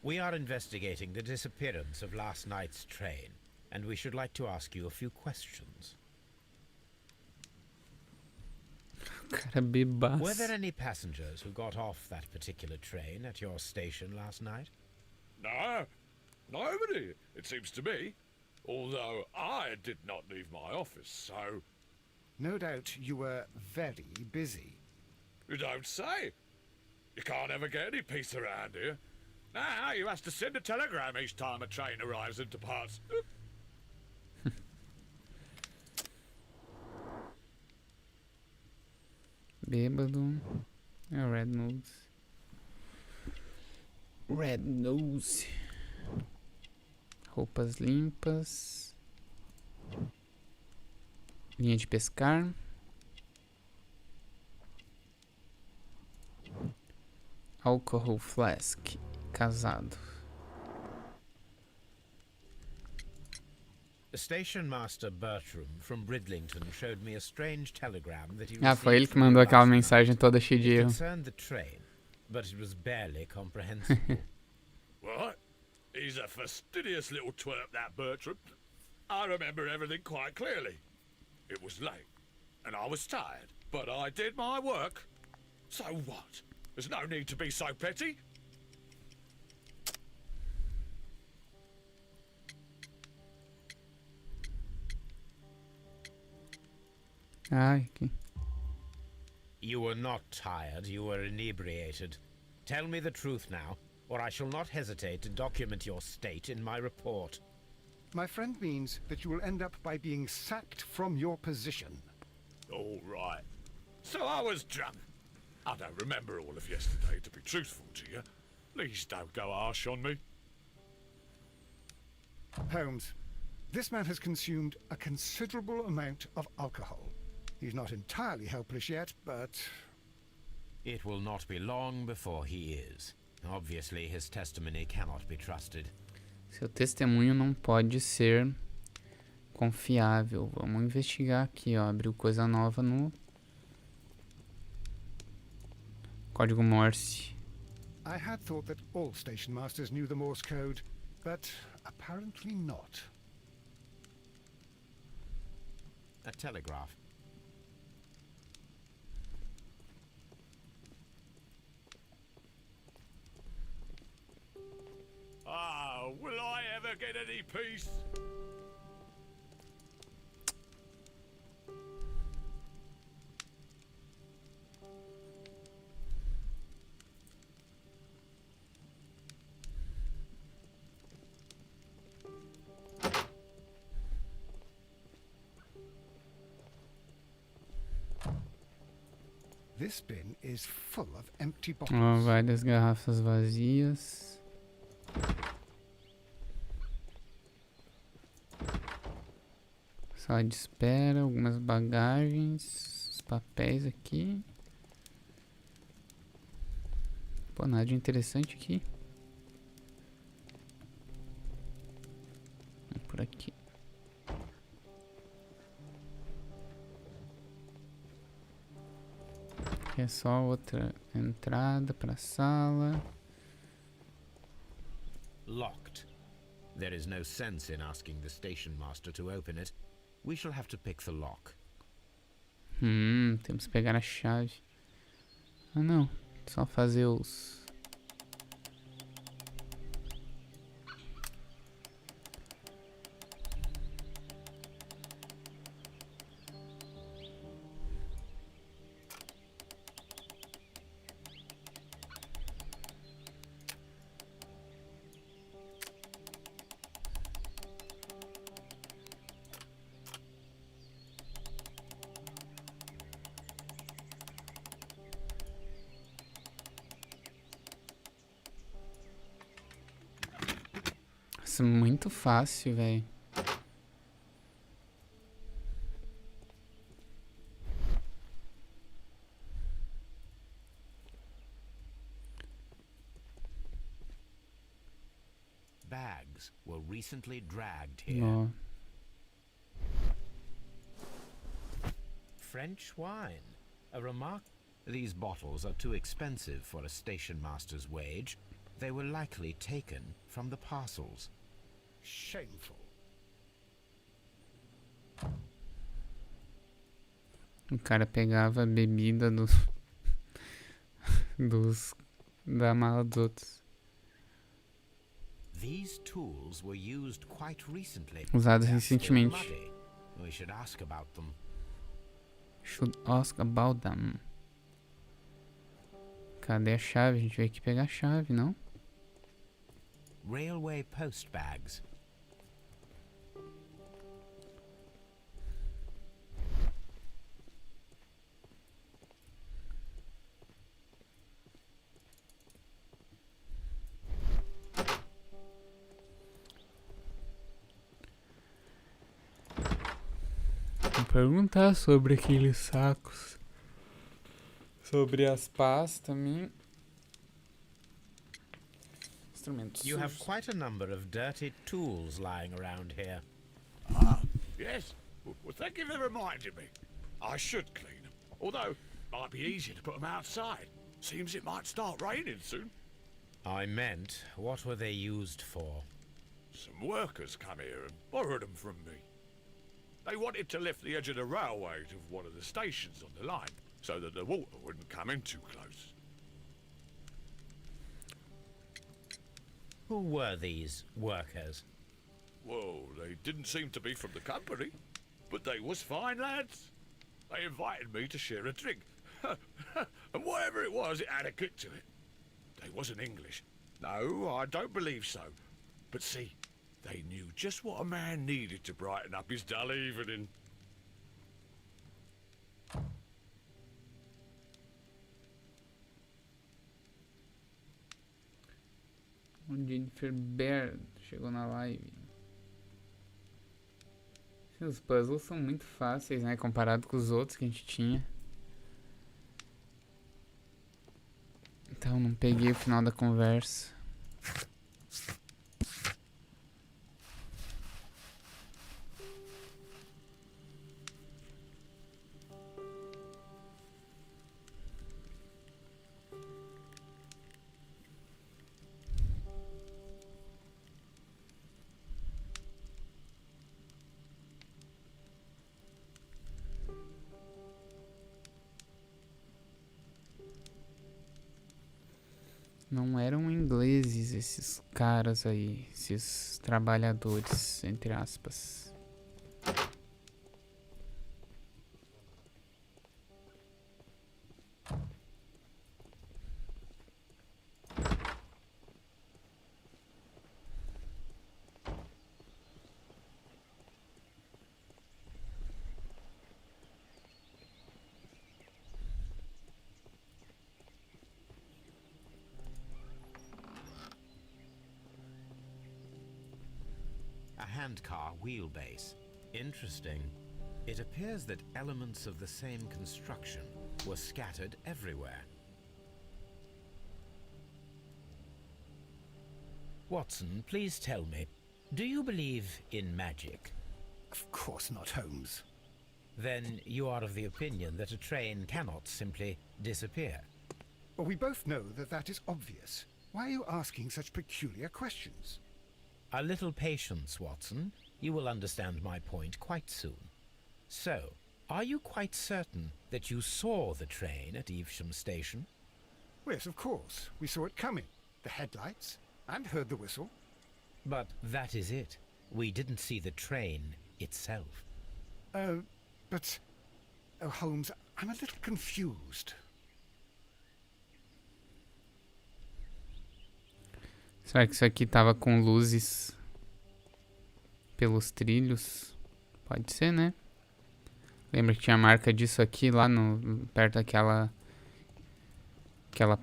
We are investigating the disappearance of last night's train, and we should like to ask you a few questions. Cara bebaço. Were there any passengers who got off that particular train at your station last night? No, nobody, it seems to me. Although I did not leave my office, so... No doubt you were very busy. You don't say. You can't ever get any peace around here. Now you have to send a telegram each time a train arrives and departs. Bêbado. É o Red Nose. Red Nose. Roupas limpas. Linha de pescar. Alcohol flask. casado. The station master Bertram from Bridlington showed me a strange telegram that he Ah, foi ele received que from you mandou aquela last night. mensagem toda cheia de It erro. concerned the train, but it was barely comprehensible. What? He's a fastidious little twerp, that Bertram. I remember everything quite clearly. It was late, and I was tired, but I did my work. So what? There's no need to be so petty. Ai, que... You were not tired, you were inebriated. Tell me the truth now, or I shall not hesitate to document your state in my report. My friend means that you will end up by being sacked from your position. All right. So I was drunk. I don't remember all of yesterday, to be truthful to you. Please don't go harsh on me. Holmes, this man has consumed a considerable amount of alcohol. He's not entirely helpless yet, but... It will not be long before he is. Obviously, his testimony cannot be trusted. Seu testemunho não pode ser confiável. Vamos investigar aqui, ó. Abriu coisa nova no código Morse. I had thought that all station masters knew the Morse code, but apparently not. A telegraph. Ah, will I ever get any peace? This bin is full of empty Ó, bottles. várias garrafas vazias. Sala de espera, algumas bagagens, os papéis aqui. Pô, nada de interessante aqui. Por aqui. Aqui é só outra entrada para a sala. Locked. There is no sense in asking the station master to open it. We shall have to pick the lock. Temos que pegar a chave. Ah, não. Só fazer os... Nossa, muito fácil, velho. Bags were recently dragged here. Ó. French wine. A remark. These bottles are too expensive for a station master's wage. They were likely taken from the parcels. Shameful. O cara pegava a bebida dos... da mala dos outros. These tools were used quite recently. Usados They're still recentemente. bloody. We should ask about them. Should ask about them. Cadê a chave? A gente veio aqui pegar a chave, não? Railway post bags. Vou perguntar sobre aqueles sacos. Sobre as pás também. instrumentos You have sujos. quite a number of dirty tools lying around here. Ah, yes. Well, thank you for reminding me. I should clean them. Although, it might be easier to put them outside. Seems it might start raining soon. I meant, what were they used for? Some workers come here and borrowed them from me. They wanted to lift the edge of the railway to one of the stations on the line, so that the water wouldn't come in too close. Who were these workers? Well, they didn't seem to be from the company, but they was fine lads. They invited me to share a drink. And whatever it was, it had a kick to it. They wasn't English. No, I don't believe so. But see, they knew just what a man needed to brighten up his dull evening. O Jennifer Baird chegou na live. Os puzzles são muito fáceis, né? Comparado com os outros que a gente tinha. Então não peguei o final da conversa. Não eram ingleses esses caras aí, esses trabalhadores, entre aspas. A handcar wheelbase. Interesting. It appears that elements of the same construction were scattered everywhere. Watson, please tell me, do you believe in magic? Of course not, Holmes. Then you are of the opinion that a train cannot simply disappear. Well, we both know that that is obvious. Why are you asking such peculiar questions? A little patience, Watson. You will understand my point quite soon. So, are you quite certain that you saw the train at Evesham Station? Yes, of course. We saw it coming. The headlights, and heard the whistle. But that is it. We didn't see the train itself. But... Oh, Holmes, I'm a little confused. Será que isso aqui tava com luzes pelos trilhos? Pode ser, né? Lembra que tinha a marca disso aqui lá no perto daquela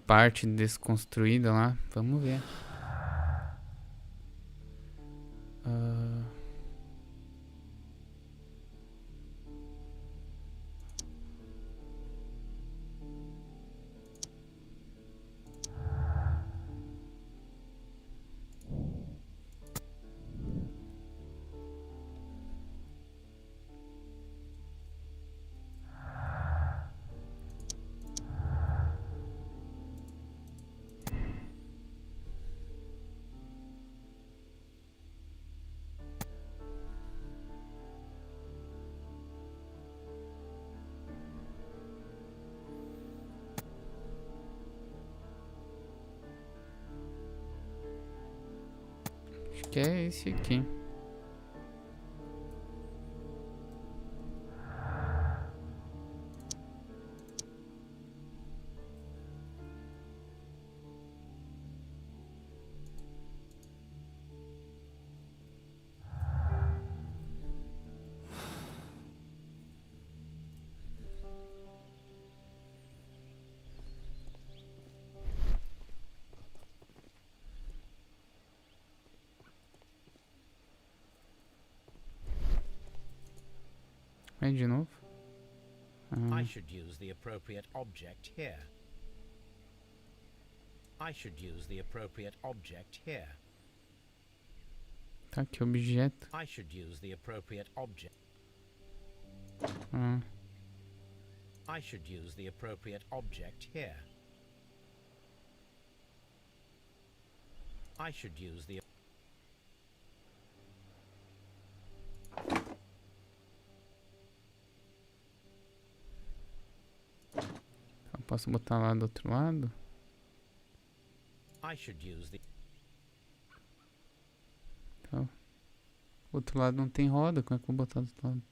parte desconstruída lá? Vamos ver. Acho que é esse aqui. Vai de novo. I should use the appropriate object here. I should use the appropriate object here. Tá, que objeto. I should use the appropriate object. Ah, I should use the appropriate object here. I should use the... eu posso botar lá do outro lado? I should use the... Então, o outro lado não tem roda, como é que eu vou botar do outro lado?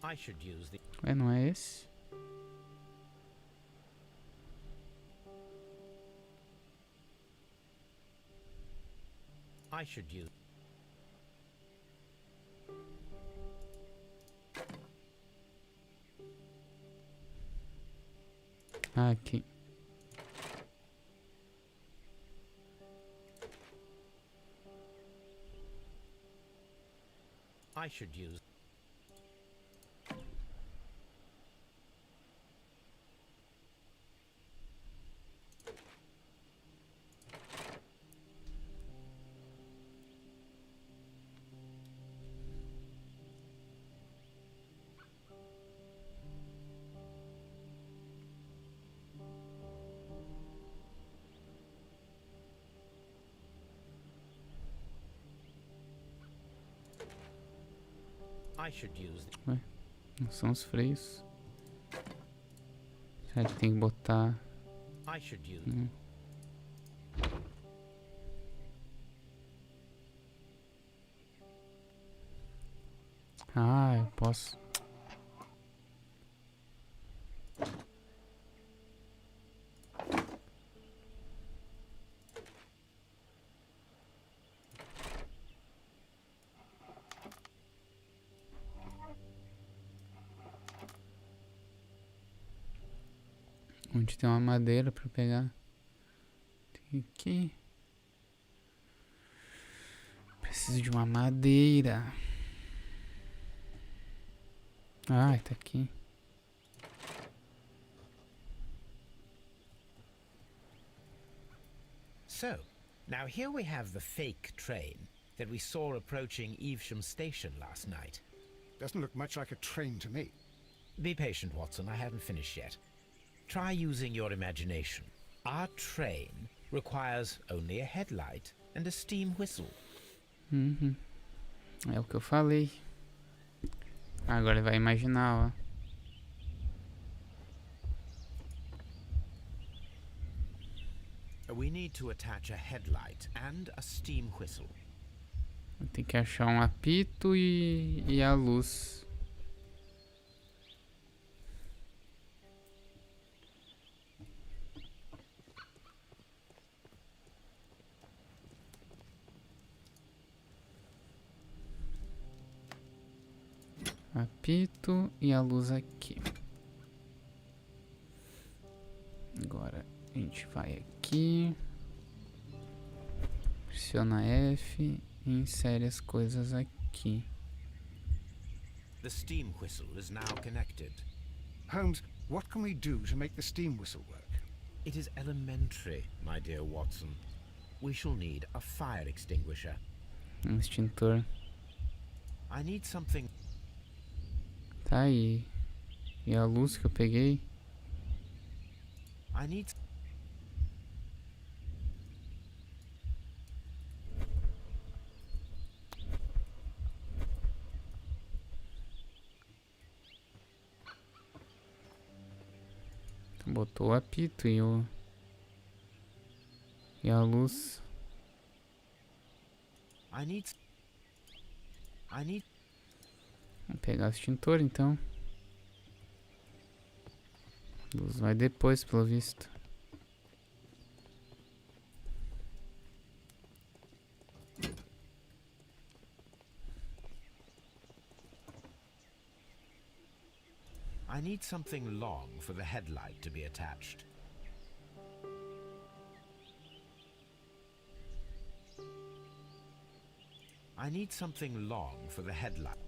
I should use the... É, não é esse? I should use... Ah, aqui. I should use... I should use the... Não são os freios. A gente tem que botar... I should use... Ah, eu posso... Onde tem uma madeira pra pegar? Tem aqui. Preciso de uma madeira. Ah, tá aqui. So, now here we have the fake train that we saw approaching Evesham Station last night. Doesn't look much like a train to me. Be patient, Watson, I haven't finished yet. Try using your imagination. Our train requires only a headlight and a steam whistle. Uhum. É o que eu falei. Agora ele vai imaginar, ó. We need to attach a headlight and a steam whistle. Tem que achar um apito e a luz. Apito e a luz aqui. Agora a gente vai aqui. Pressiona F e insere as coisas aqui. The steam whistle is now connected. Holmes, what can we do to make the steam whistle work? It is elementary, my dear Watson. We shall need a fire extinguisher. Extintor. I need something... Tá aí. E a luz que eu peguei? I need... Botou o apito e a luz. I need... Vou pegar o extintor então. A luz vai depois, pelo visto. I need something long for the headlight to be attached. I need something long for the headlight.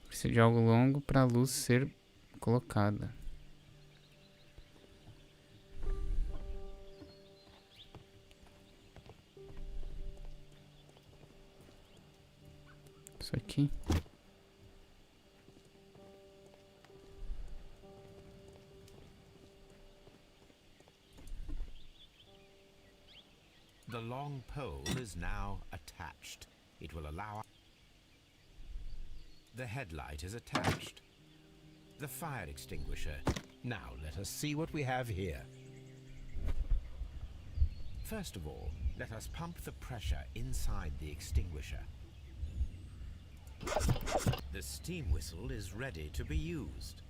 Preciso de algo longo para a luz ser colocada. Isso aqui. The long pole is now attached. It will allow... The headlight is attached. The fire extinguisher. Now let us see what we have here. First of all, let us pump the pressure inside the extinguisher. The steam whistle is ready to be used.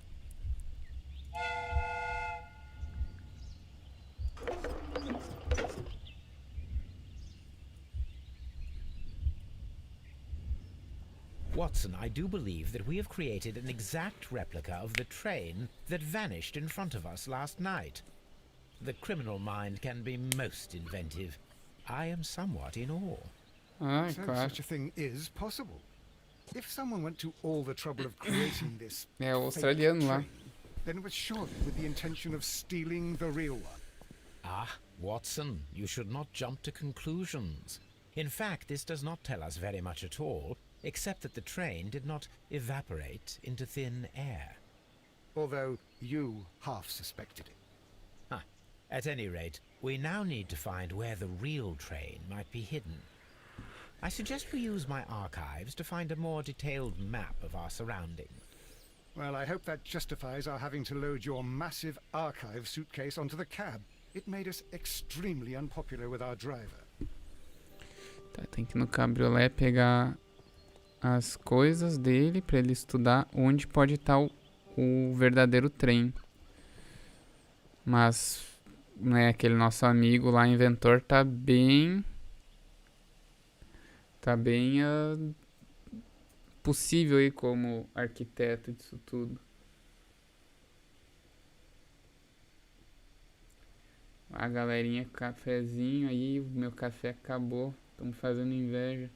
Watson, I do believe that we have created an exact replica of the train that vanished in front of us last night. The criminal mind can be most inventive. I am somewhat in awe. Ai, So claro. such a thing is possible. If someone went to all the trouble of creating this É o fake australiano lá. train, then it was surely with the intention of stealing the real one. Ah, Watson, you should not jump to conclusions. In fact, this does not tell us very much at all, except that the train did not evaporate into thin air. Although you half suspected it. Huh. At any rate, we now need to find where the real train might be hidden. I suggest we use my archives to find a more detailed map of our surroundings. Well, I hope that justifies our having to load your massive archive suitcase onto the cab. It made us extremely unpopular with our driver. Tá, tem que ir no cabriolé pegar as coisas dele pra ele estudar onde pode estar o verdadeiro trem. Mas, né, aquele nosso amigo lá, inventor, tá bem possível aí como arquiteto disso tudo. A galerinha, cafezinho, aí o meu café acabou. Estamos fazendo inveja.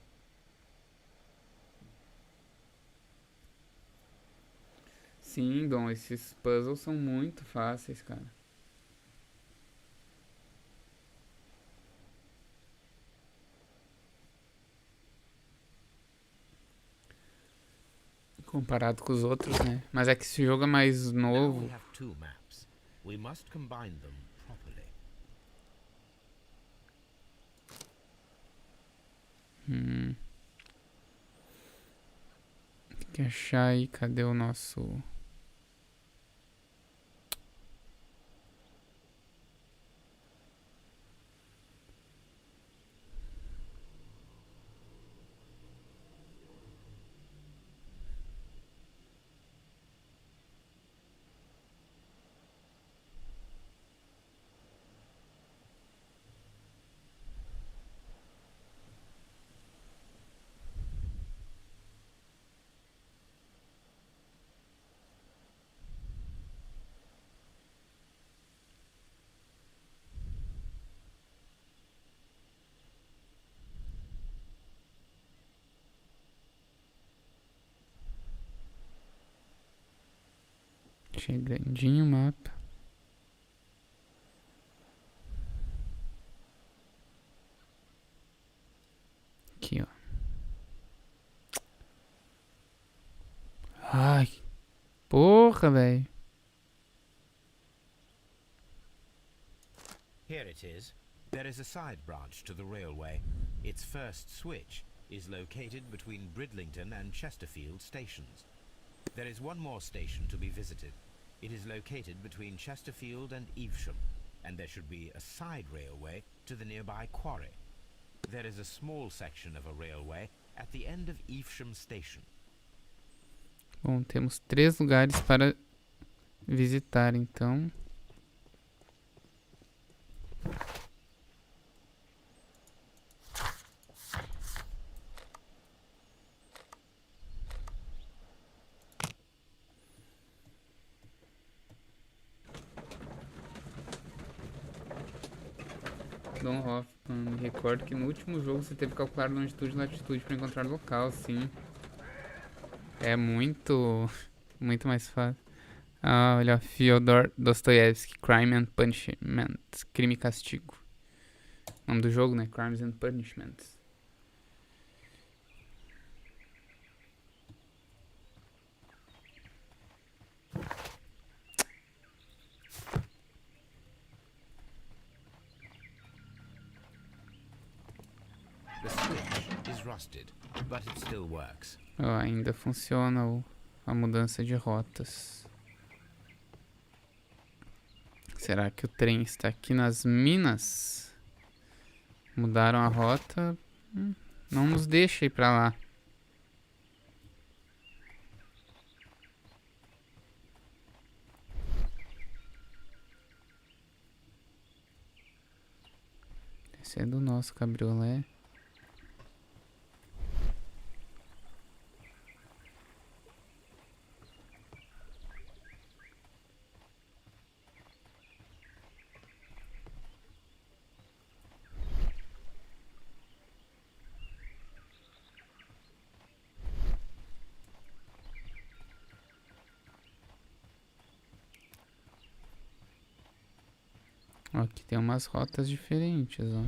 Sim, Dom, esses puzzles são muito fáceis, cara. Comparado com os outros, né? Mas é que esse jogo é mais Now we novo. have two maps. We must combine them properly. Tem que achar aí, cadê o nosso... Achei grandinho o mapa. Aqui, ó. Ai, porra, velho. Here it is. There is a side branch to the railway. Its first switch is located between Bridlington and Chesterfield stations. There is one more station to be visited. It is located between Chesterfield and Evesham, and there should be a side railway to the nearby quarry. There is a small section of a railway at the end of Evesham station. Bom, temos 3 lugares para visitar, então. Don Hoffman, me recordo que no último jogo você teve que calcular longitude e latitude para encontrar local, sim. É muito mais fácil. Ah, olha, Fyodor Dostoevsky, Crime and Punishment, Crime e Castigo. Nome do jogo, né? Crimes and Punishments. The switch is rusted, but it still works. Ó, ainda funciona a mudança de rotas. Será que o trem está aqui nas minas? Mudaram a rota. Não nos deixa ir pra lá. Esse é do nosso cabriolé. Ó, aqui tem umas rotas diferentes, ó.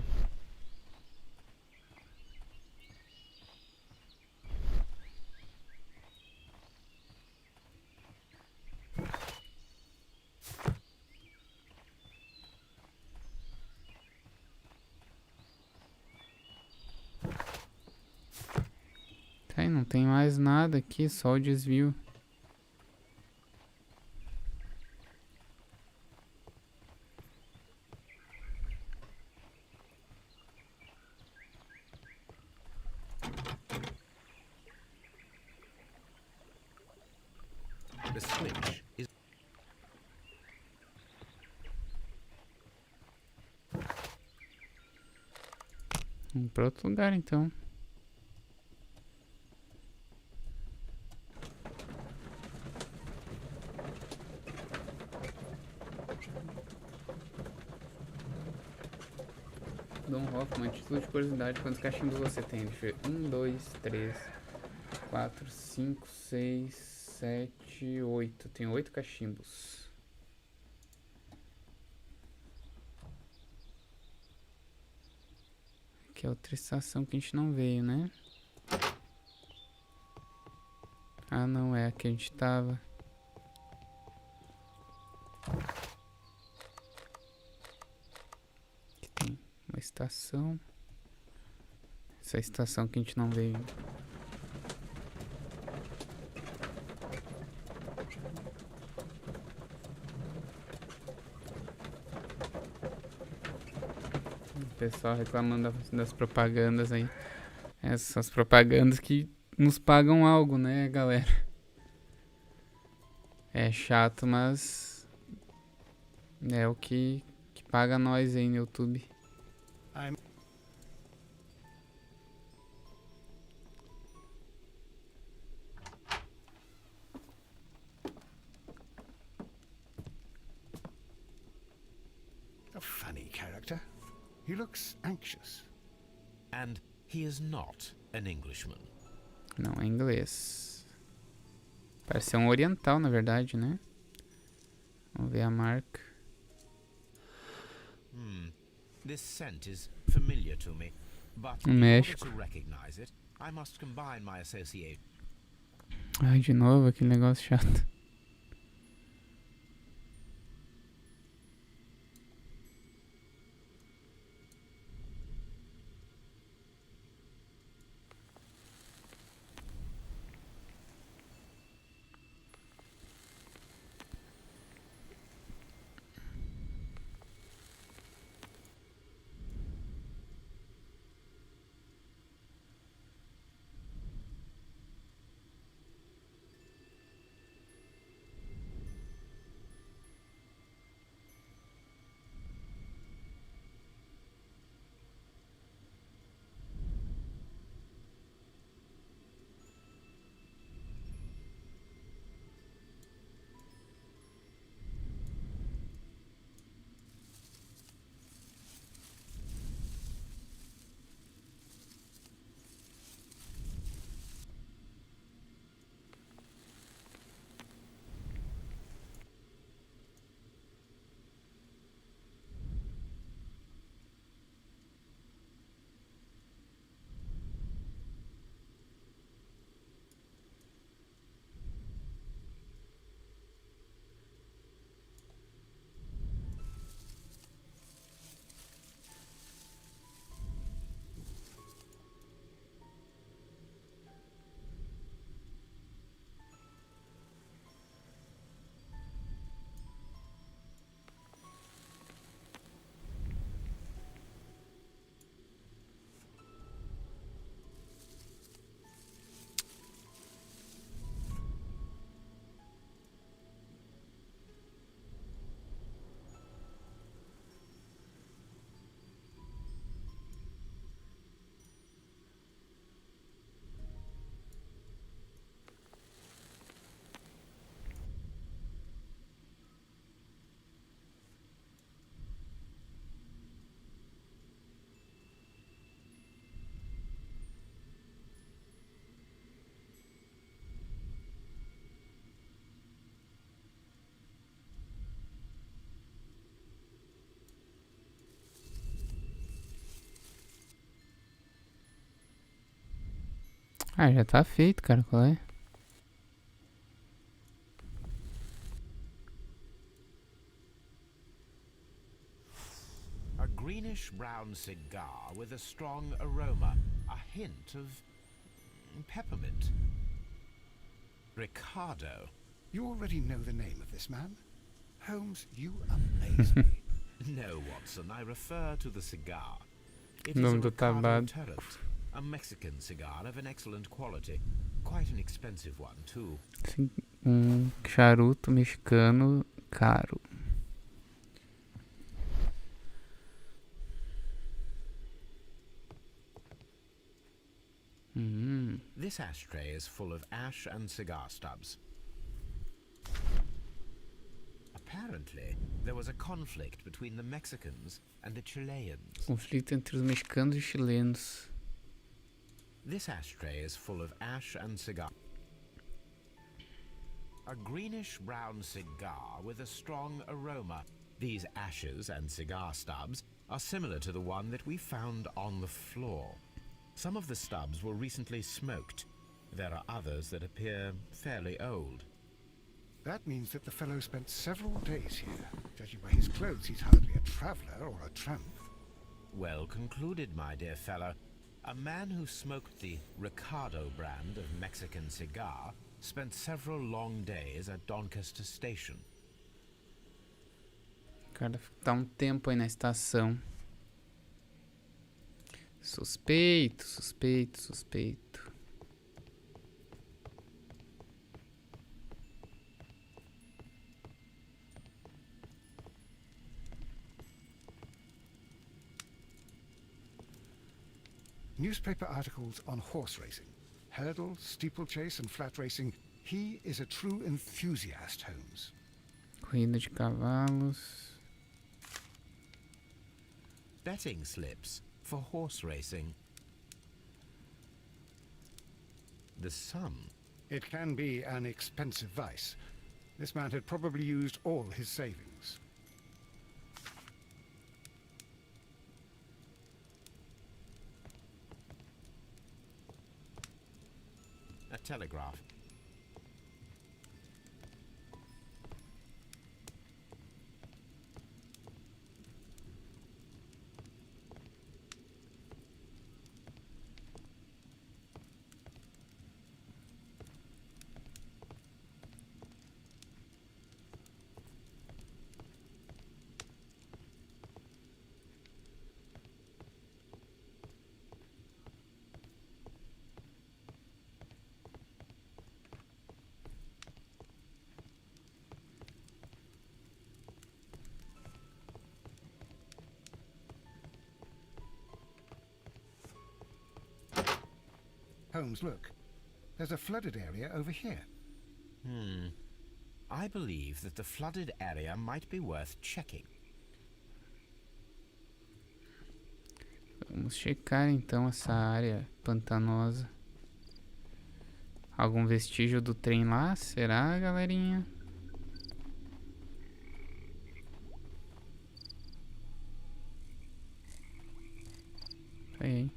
Tá, e não tem mais nada aqui, só o desvio. The switch is... Vamos pra outro lugar, então. Dom Hoffman, título de curiosidade, quantos cachimbos você tem? Deixa eu ver. 1, 2, 3, 4, 5, 6, 7, 8. Tenho 8 cachimbos. Aqui é outra estação que a gente não veio, né? Ah, não, é a que a gente tava. Aqui tem uma estação. Essa é a estação que a gente não veio. O pessoal reclamando das propagandas aí. Essas propagandas que nos pagam algo, né, galera? É chato, mas é o que paga nós aí no YouTube. A funny character. He looks anxious. And he is not an Englishman. Não, é inglês. Parece ser um oriental, na verdade, né? Vamos ver a marca. This scent is familiar to me, but in order México. to recognize it, I must combine my association. Ai, de novo, aquele negócio chato. Ah, já tá feito, cara. Qual é? A greenish-brown cigar with a strong aroma, a hint of peppermint. Ricardo. You already know the name of this man? Holmes, you amaze me. No, Watson, I refer to the cigar. It is Nome a do Ricardo tabaco. Turret, a Mexican cigar of an excellent quality. Quite an expensive one, too. Charuto mexicano caro. This ashtray is full of ash and cigar stubs. Apparently, there was a conflict between the Mexicans and the Chileans. Conflito entre os mexicanos e chilenos. This ashtray is full of ash and cigar. A greenish-brown cigar with a strong aroma. These ashes and cigar stubs are similar to the one that we found on the floor. Some of the stubs were recently smoked. There are others that appear fairly old. That means that the fellow spent several days here. Judging by his clothes, he's hardly a traveller or a tramp. Well concluded, my dear fellow. A man who smoked the Ricardo brand of Mexican cigar spent several long days at Doncaster Station. O cara tá um tempo aí na estação. Suspeito, suspeito, suspeito. Newspaper articles on horse racing. Hurdle, steeplechase and flat racing. He is a true enthusiast, Holmes. Corrida de cavalos. Betting slips for horse racing. The sum. It can be an expensive vice. This man had probably used all his savings. A telegraph. Holmes, look. There's a flooded area over here. I believe that the flooded area might be worth checking. Vamos checar então essa área pantanosa. Algum vestígio do trem lá? Será, galerinha? Aí.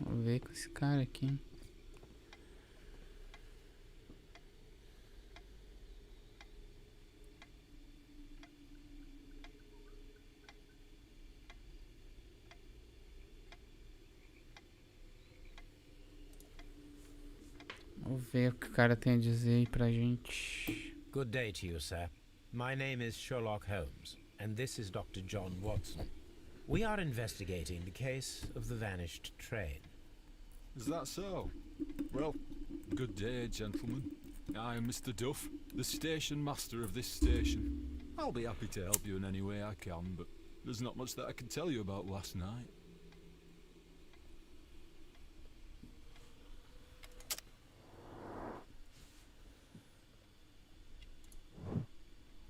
Vou ver com esse cara aqui. Vou ver o que o cara tem a dizer aí pra gente. Good day to you, sir. My name is Sherlock Holmes, and this is Dr. John Watson. We are investigating the case of the vanished train. Is that so? Well, good day, gentlemen. I am Mr. Duff, the station master of this station. I'll be happy to help you in any way I can, but there's not much that I can tell you about last night.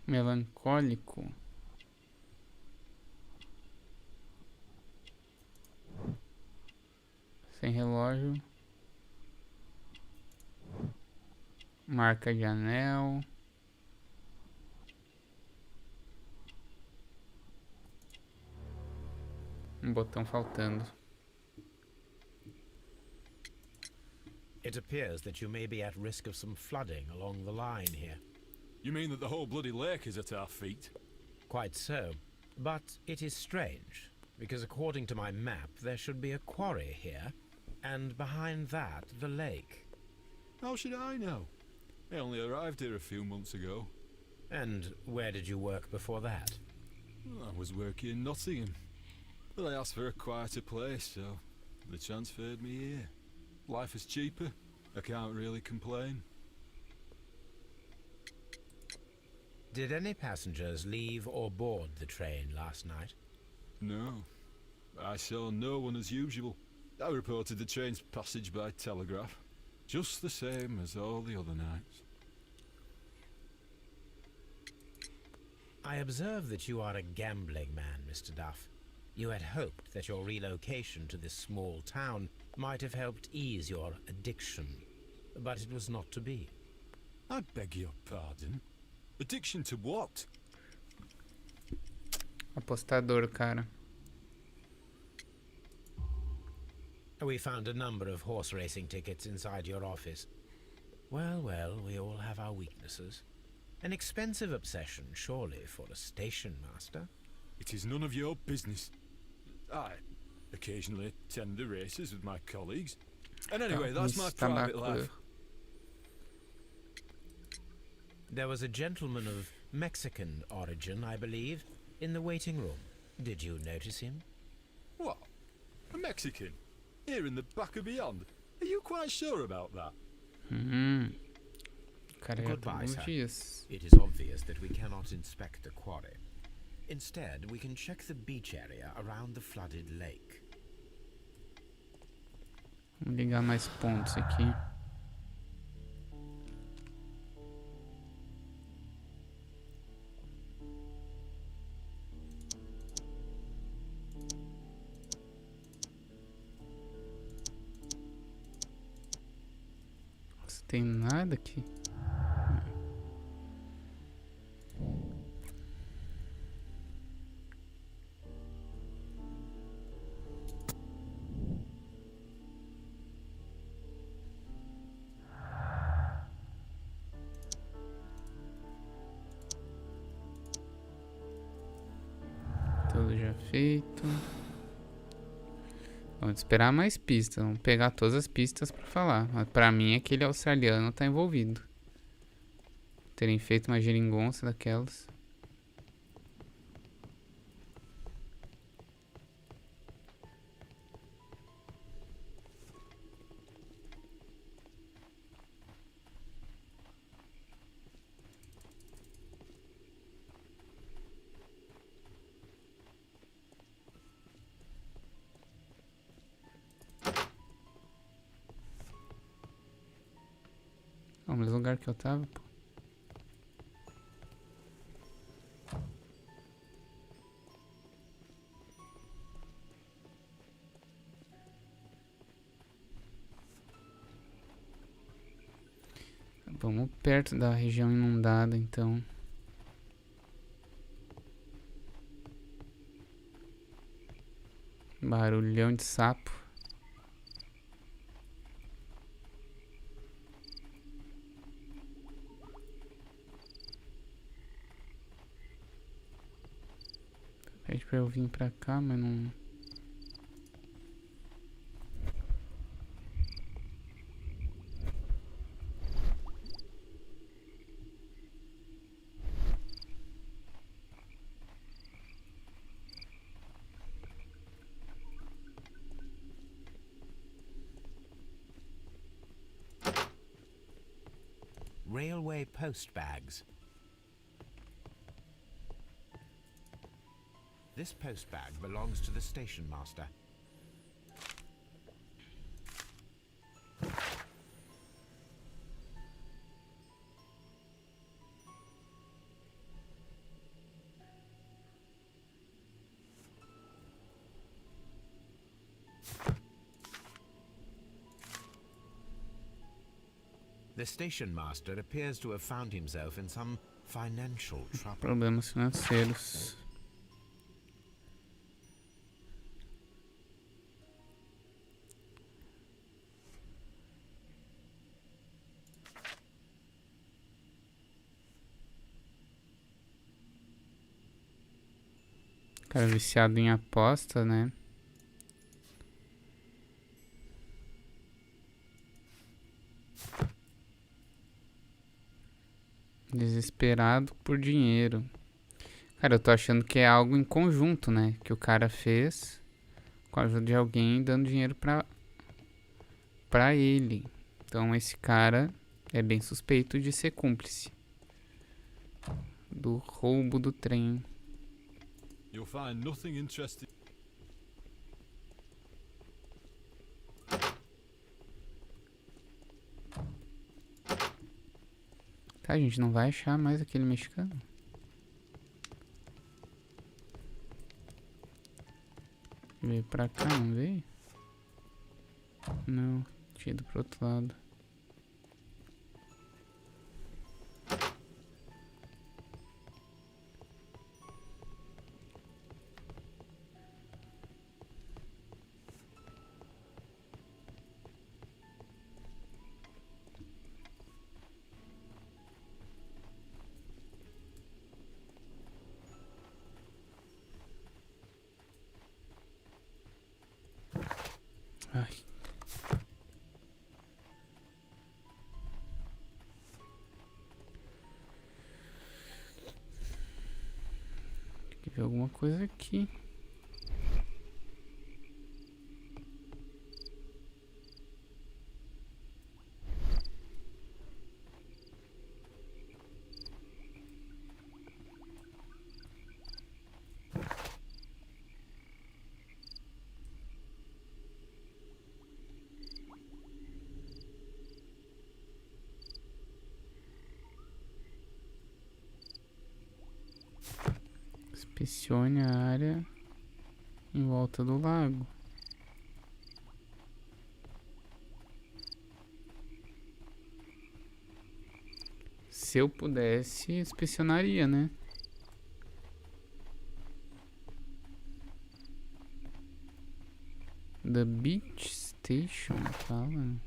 Melancólico. Sem relógio. Marca de anel. Um botão faltando. It appears that you may be at risk of some flooding along the line here. You mean that the whole bloody lake is at our feet? Quite so. But it is strange, because according to my map, there should be a quarry here, and behind that, the lake. How should I know? I only arrived here a few months ago. And where did you work before that? I was working in Nottingham, but I asked for a quieter place, so they transferred me here. Life is cheaper. I can't really complain. Did any passengers leave or board the train last night? No. I saw no one as usual. I reported the train's passage by telegraph, just the same as all the other nights. I observe that you are a gambling man, Mr. Duff. You had hoped that your relocation to this small town might have helped ease your addiction, but it was not to be. I beg your pardon? Addiction to what? Apostador, cara. We found a number of horse racing tickets inside your office. Well, well, we all have our weaknesses. An expensive obsession, surely, for a station master. It is none of your business. I occasionally attend the races with my colleagues. And anyway, that's my private life. There was a gentleman of Mexican origin, I believe, in the waiting room. Did you notice him? What? A Mexican? Here in the back of beyond? Are you quite sure about that? Cara, já Goodbye, tem sir. dias. It is obvious that we cannot inspect the quarry. Instead, we can check the beach area around the flooded lake. Vamos ligar mais pontos aqui. Nossa, tem nada aqui. Tudo já feito. Vamos esperar mais pistas. Vamos pegar todas as pistas pra falar. Mas pra mim, aquele australiano tá envolvido. Terem feito uma geringonça daquelas. O mesmo lugar que eu tava, pô. Vamos perto da região inundada, então. Barulhão de sapo. Pede pra eu vir pra cá, mas não... Railway post bags. This post bag belongs to the station master. The station master appears to have found himself in some financial trouble. Problemas financeiros. Cara viciado em aposta, né? Desesperado por dinheiro. Cara, eu tô achando que é algo em conjunto, né? Que o cara fez com a ajuda de alguém dando dinheiro pra ele. Então esse cara é bem suspeito de ser cúmplice do roubo do trem. You'll find nothing interesting. Tá, a gente não vai achar mais aquele mexicano. Veio pra cá, não veio? Não, tinha ido pro outro lado. Ai. Tem que ver alguma coisa aqui. Inspecione a área em volta do lago. Se eu pudesse, inspecionaria, né? The Beach Station, fala.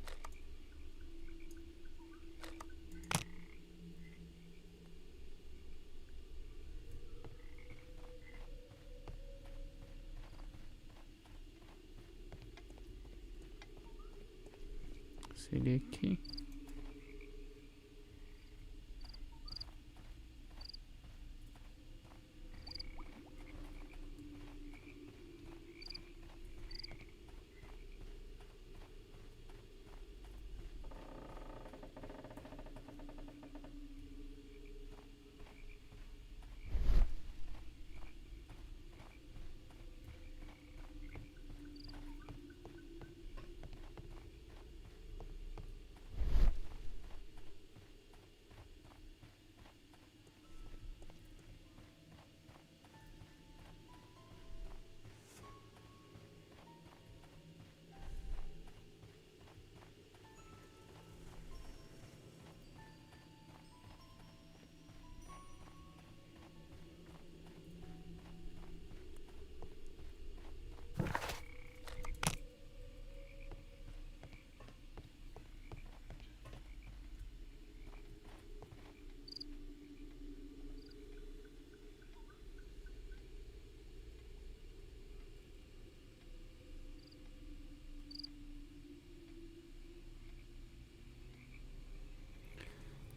Seria aqui.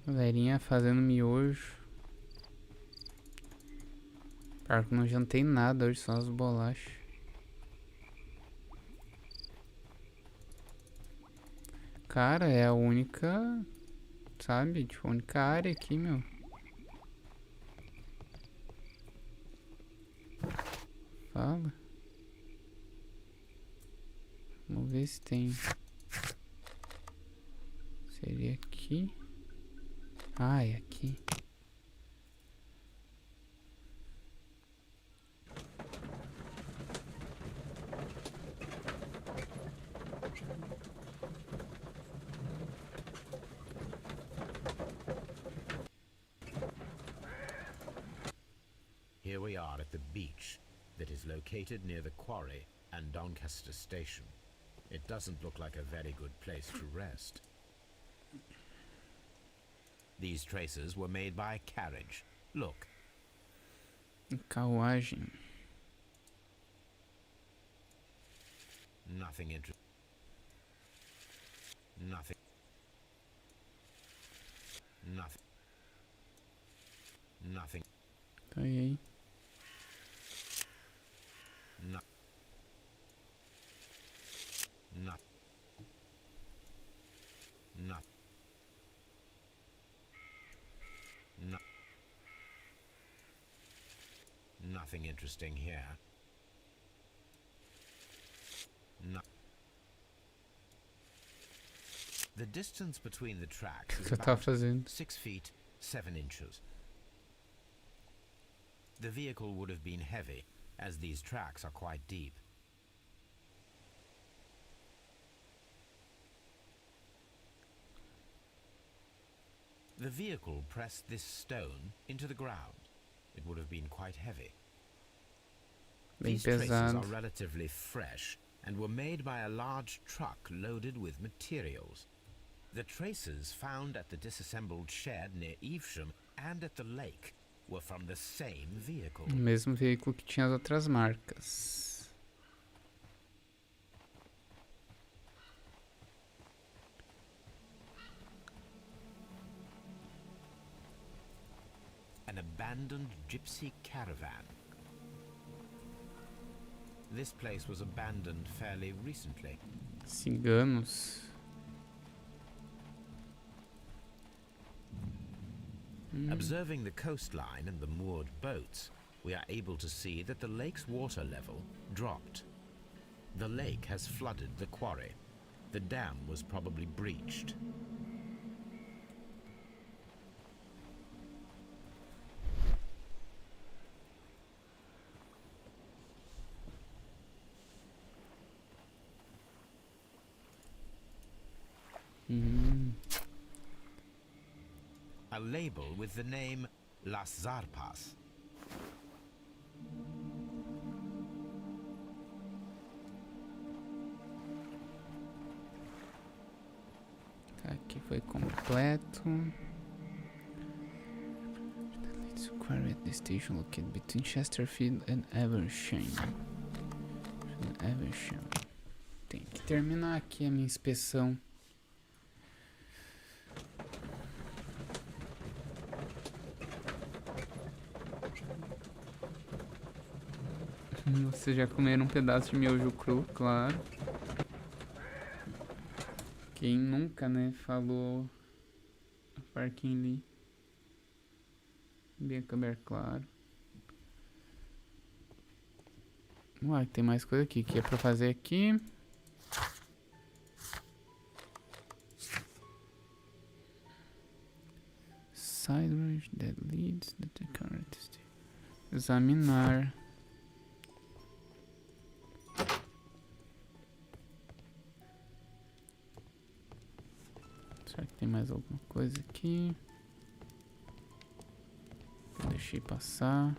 Galerinha fazendo miojo. Claro que não jantei nada hoje, só as bolachas. Cara, é a única, sabe? Tipo, a única área aqui, meu. Fala. Vamos ver se tem. Seria aqui. Ah, é aqui. Here we are at the beach that is located near the quarry and Doncaster station. It doesn't look like a very good place to rest. These traces were made by carriage. Look. Carruagem. Nothing interesting. Nothing. Nothing. Nothing. Tá aí. No. No. No. No. Nothing interesting here. No. The distance between the tracks O is que você tá about fazendo? 6 feet 7 inches. The vehicle would have been heavy, as these tracks are quite deep. The vehicle pressed this stone into the ground. It would have been quite heavy. Bem These traces pesado. are relatively fresh and were made by a large truck loaded with materials. The traces found at the disassembled shed near Evesham and at the lake were from the same vehicle. O mesmo veículo que tinha as outras marcas. An abandoned gypsy caravan. This place was abandoned fairly recently. Ciganos. Observing the coastline and the moored boats, we are able to see that the lake's water level dropped. The lake has flooded the quarry. The dam was probably breached. A label with the name Las Zarpas. Tá, aqui foi completo. Let's quarry at the station located between Chesterfield and Eversham. Eversham. Tem que terminar aqui a minha inspeção. Vocês já comeram um pedaço de miojo cru, claro. Quem nunca, né, falou a parquinho ali. Bem a câmera, claro. Uai, tem mais coisa aqui que é pra fazer aqui. Side road that leads to the current state. Examinar. Será que tem mais alguma coisa aqui? Eu deixei passar.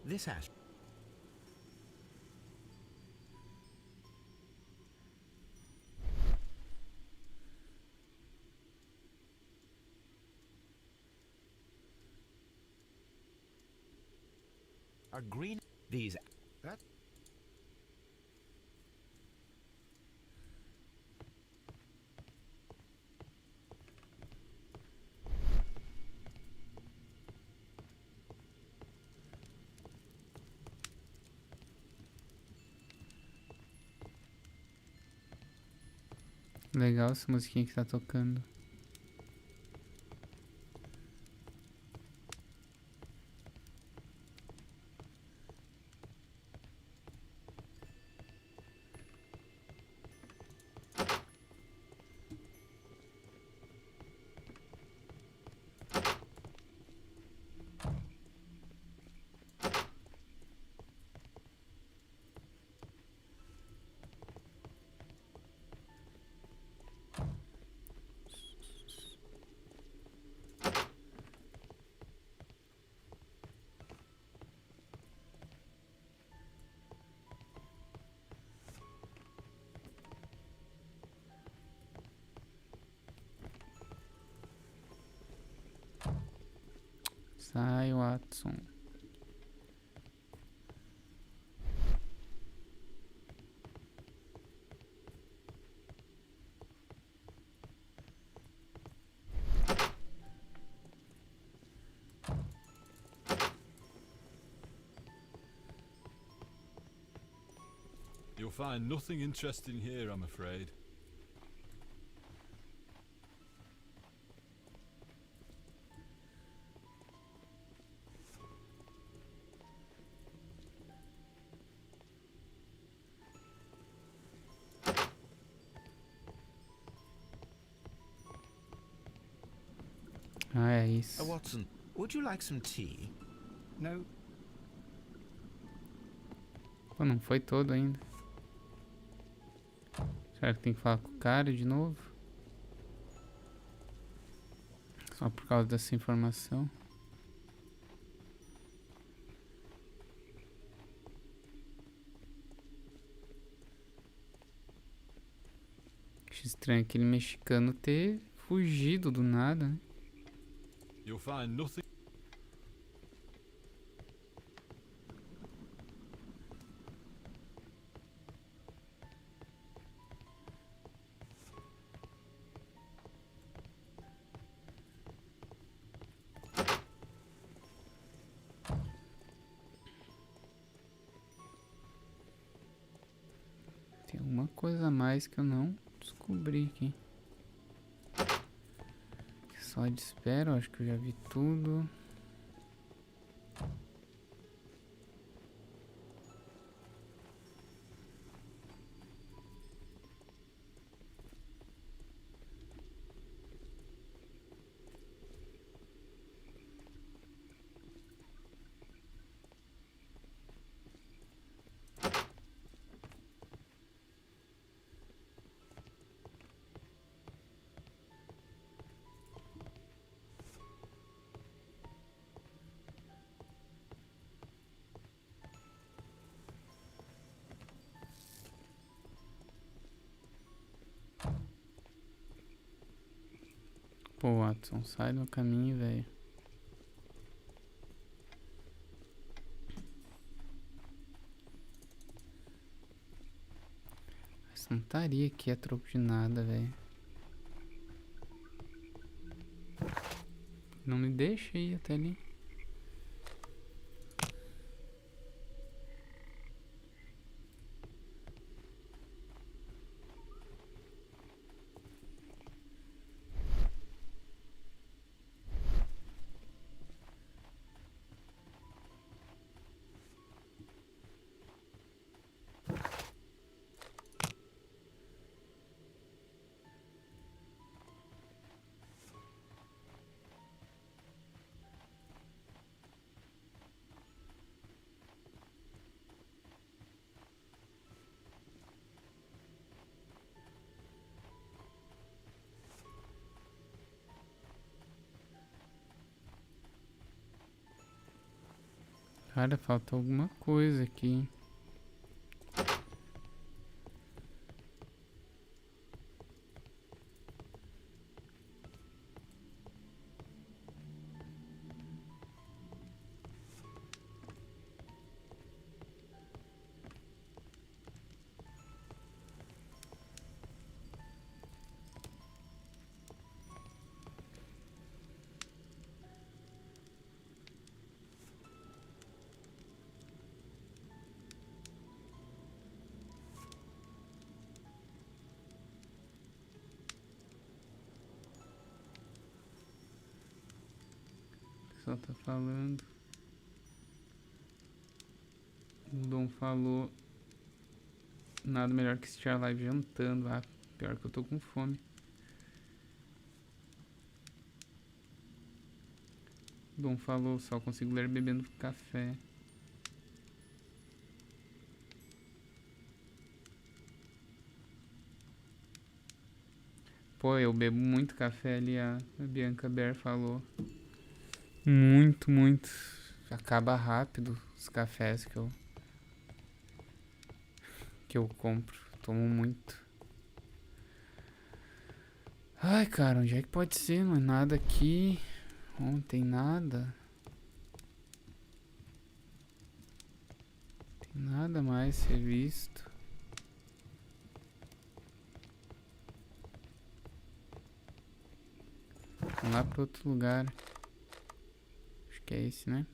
This ash. Are green these That Legal essa musiquinha que tá tocando. Sai, Watson. You'll find nothing interesting here, I'm afraid. Ah, é isso. Watson, would you like some tea? No, Pô, não foi todo ainda. Será que tem que falar com o cara de novo? Só por causa dessa informação. Acho estranho aquele mexicano ter fugido do nada, né? You'll find nothing. Tem alguma coisa a mais que eu não descobri aqui. Só de espera, eu acho que eu já vi tudo. Pô, Watson, sai do caminho, velho. Mas não estaria aqui a troco de nada, velho. Não me deixa ir até ali. Cara, falta alguma coisa aqui. Só tá falando. O Dom falou. Nada melhor que assistir a live jantando. Ah, pior que eu tô com fome. O Dom falou, só consigo ler bebendo café. Pô, eu bebo muito café ali, a Bianca Bear falou. Muito, muito. Acaba rápido os cafés que eu compro. Tomo muito. Ai, cara, onde é que pode ser? Não é nada aqui. Não tem nada. Nada mais ser visto. Vamos lá para outro lugar. Acho que é esse, né?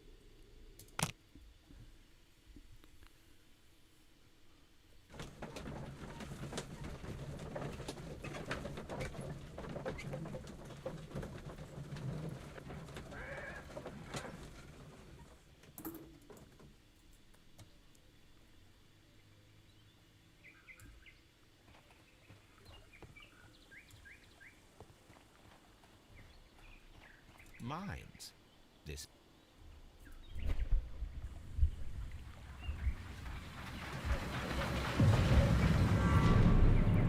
Mines. This.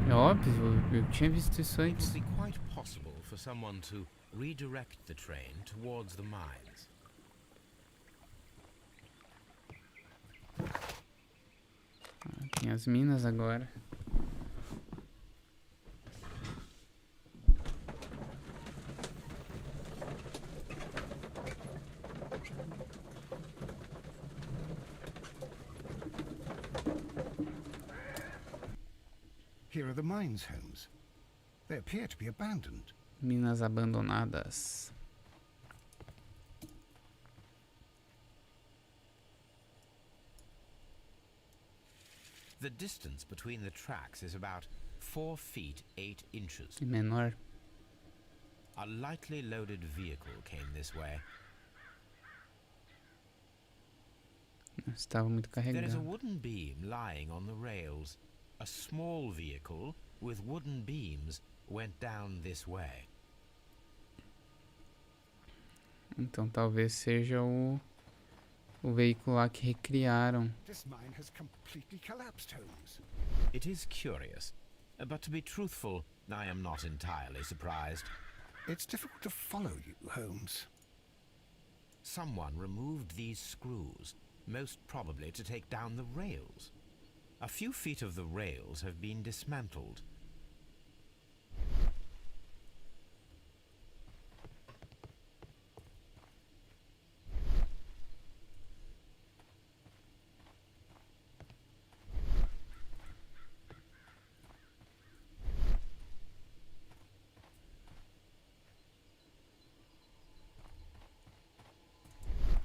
É óbvio, eu tinha visto isso It antes. would be quite possible for someone to redirect the train towards the mines. Tem as minas agora. Here are the mines, Holmes. They appear to be abandoned. Minas abandonadas. The distance between the tracks is about 4 feet 8 inches. E menor. A lightly loaded vehicle came this way. Estava muito There is a carregado. wooden beam lying on the rails. A small vehicle with wooden beams went down this way. Então talvez seja o veículo lá que recriaram. This mine has completely collapsed, Holmes. It is curious, but to be truthful, I am not entirely surprised. It's difficult to follow you, Holmes. Someone removed these screws, most probably to take down the rails. A few feet of the rails have been dismantled.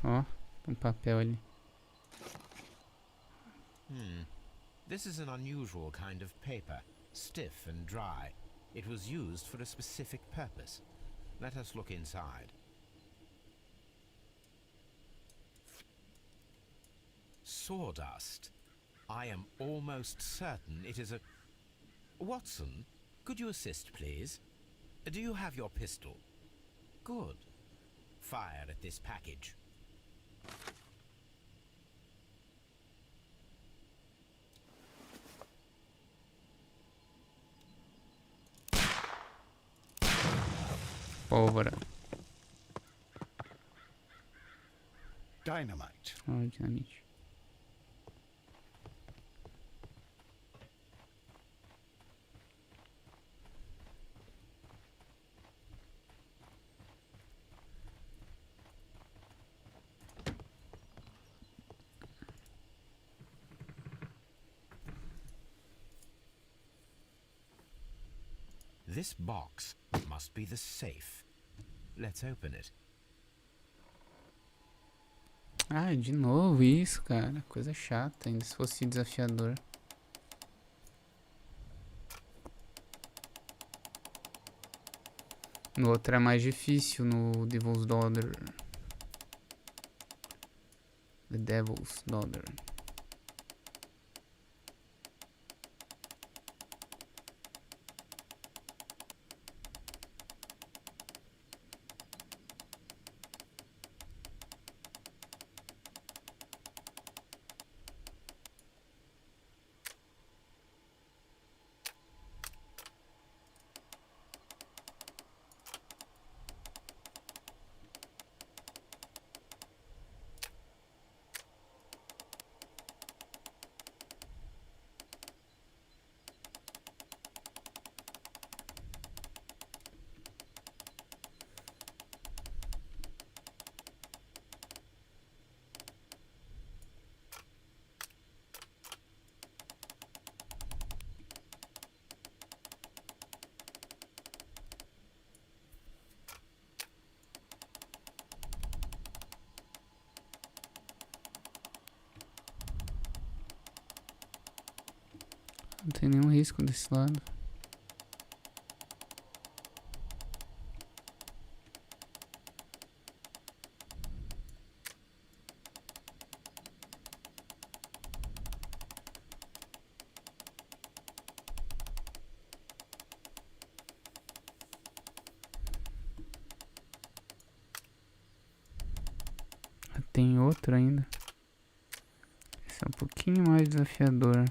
Ó, um papel ali. This is an unusual kind of paper, stiff and dry. It was used for a specific purpose. Let us look inside. Sawdust. I am almost certain it is a... Watson, could you assist, please? Do you have your pistol? Good. Fire at this package. Pólvora. Dynamite. Ó, dinamite. This box must be the safe. Let's open it. Ah, de novo isso, cara. Coisa chata, ainda se fosse desafiador. No outro é mais difícil, no Devil's Daughter. The Devil's Daughter. Não tem nenhum risco desse lado. Tem outro ainda. Esse é um pouquinho mais desafiador.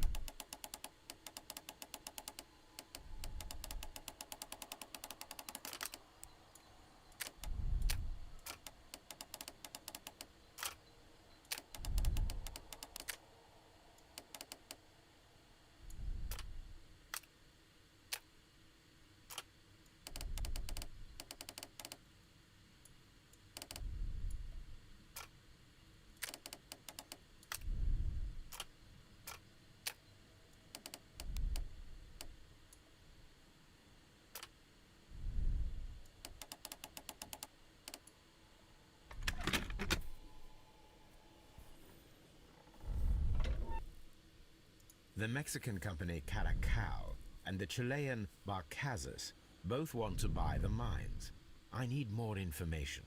The Mexican company Caracal and the Chilean Barcazas both want to buy the mines. I need more information.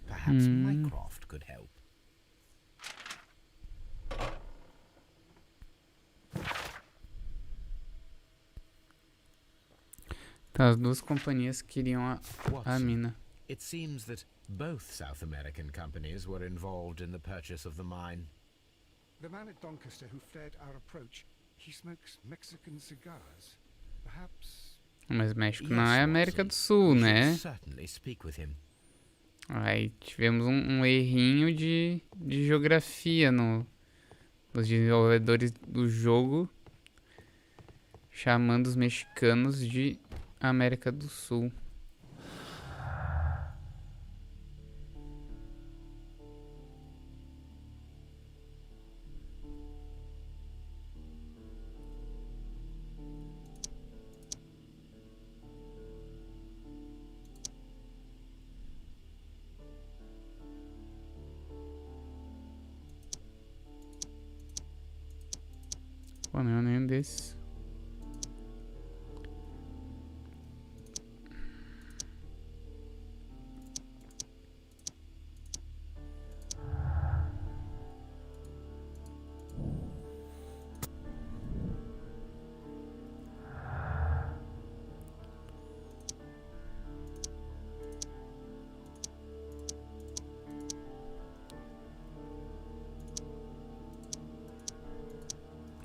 Perhaps Mycroft could help. Tá, as duas companhias queriam a Watson, mina. it seems that both South American companies were involved in the purchase of the mine. The man at Doncaster who fled our approach, he smokes Mexican cigars. Perhaps... Mas México Yes, não é América Watson. do Sul, We né? should certainly speak with him. Aí tivemos um errinho de geografia nos desenvolvedores do jogo, chamando os mexicanos de América do Sul. Pô, não é nenhum desses.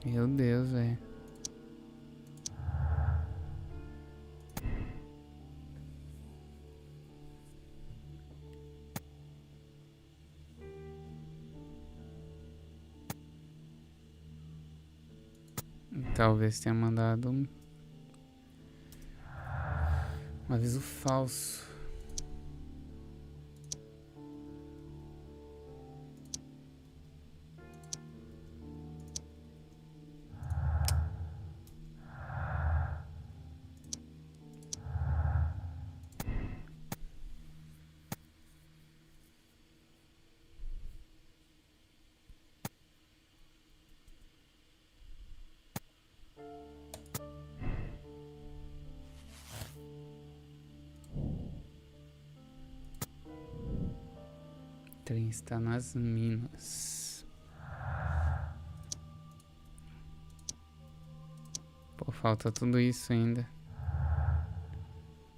Meu Deus, velho. Talvez tenha mandado um aviso falso. O trem está nas minas. Pô, falta tudo isso ainda.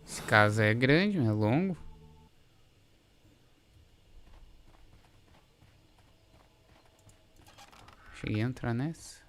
Esse caso é grande, é longo. Cheguei a entrar nessa.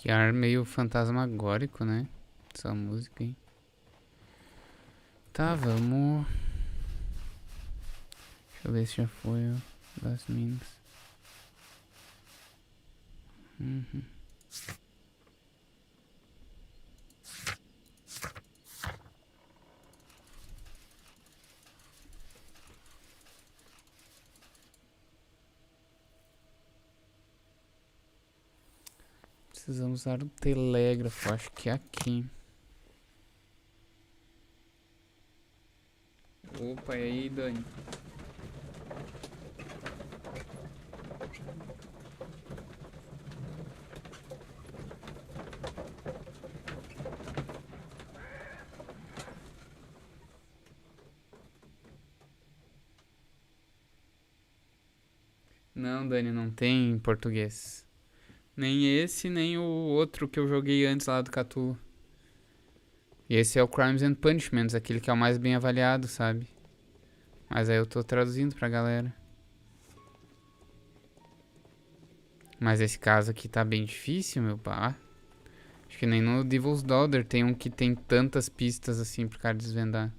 Que ar meio fantasmagórico, né? Essa música aí. Tá, vamos... Deixa eu ver se já foi o das minas. Precisamos usar o telégrafo, acho que é aqui. Opa, e aí, Dani? Não, Dani, não tem em português. Nem esse, nem o outro que eu joguei antes lá do Cthulhu. E esse é o Crimes and Punishments, aquele que é o mais bem avaliado, sabe? Mas aí eu tô traduzindo pra galera. Mas esse caso aqui tá bem difícil, meu pá. Acho que nem no Devil's Daughter tem um que tem tantas pistas assim pro cara desvendar.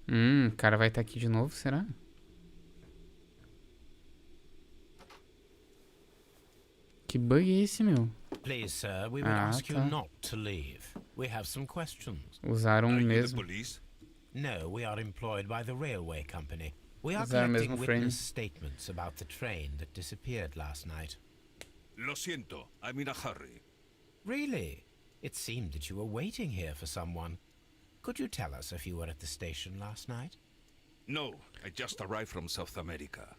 O cara vai estar aqui de novo, será? Que bug é esse, meu? Please, sir, we would ask you not to leave. We have some questions. Usaram o mesmo. No, we are employed by the railway company. We are Usaram o collecting mesmo witness frame. statements about the train that disappeared last night. Lo siento, I'm in a hurry. Really? It seemed that you were waiting here for someone. Could you tell us if you were at the station last night? No, I just arrived from South America.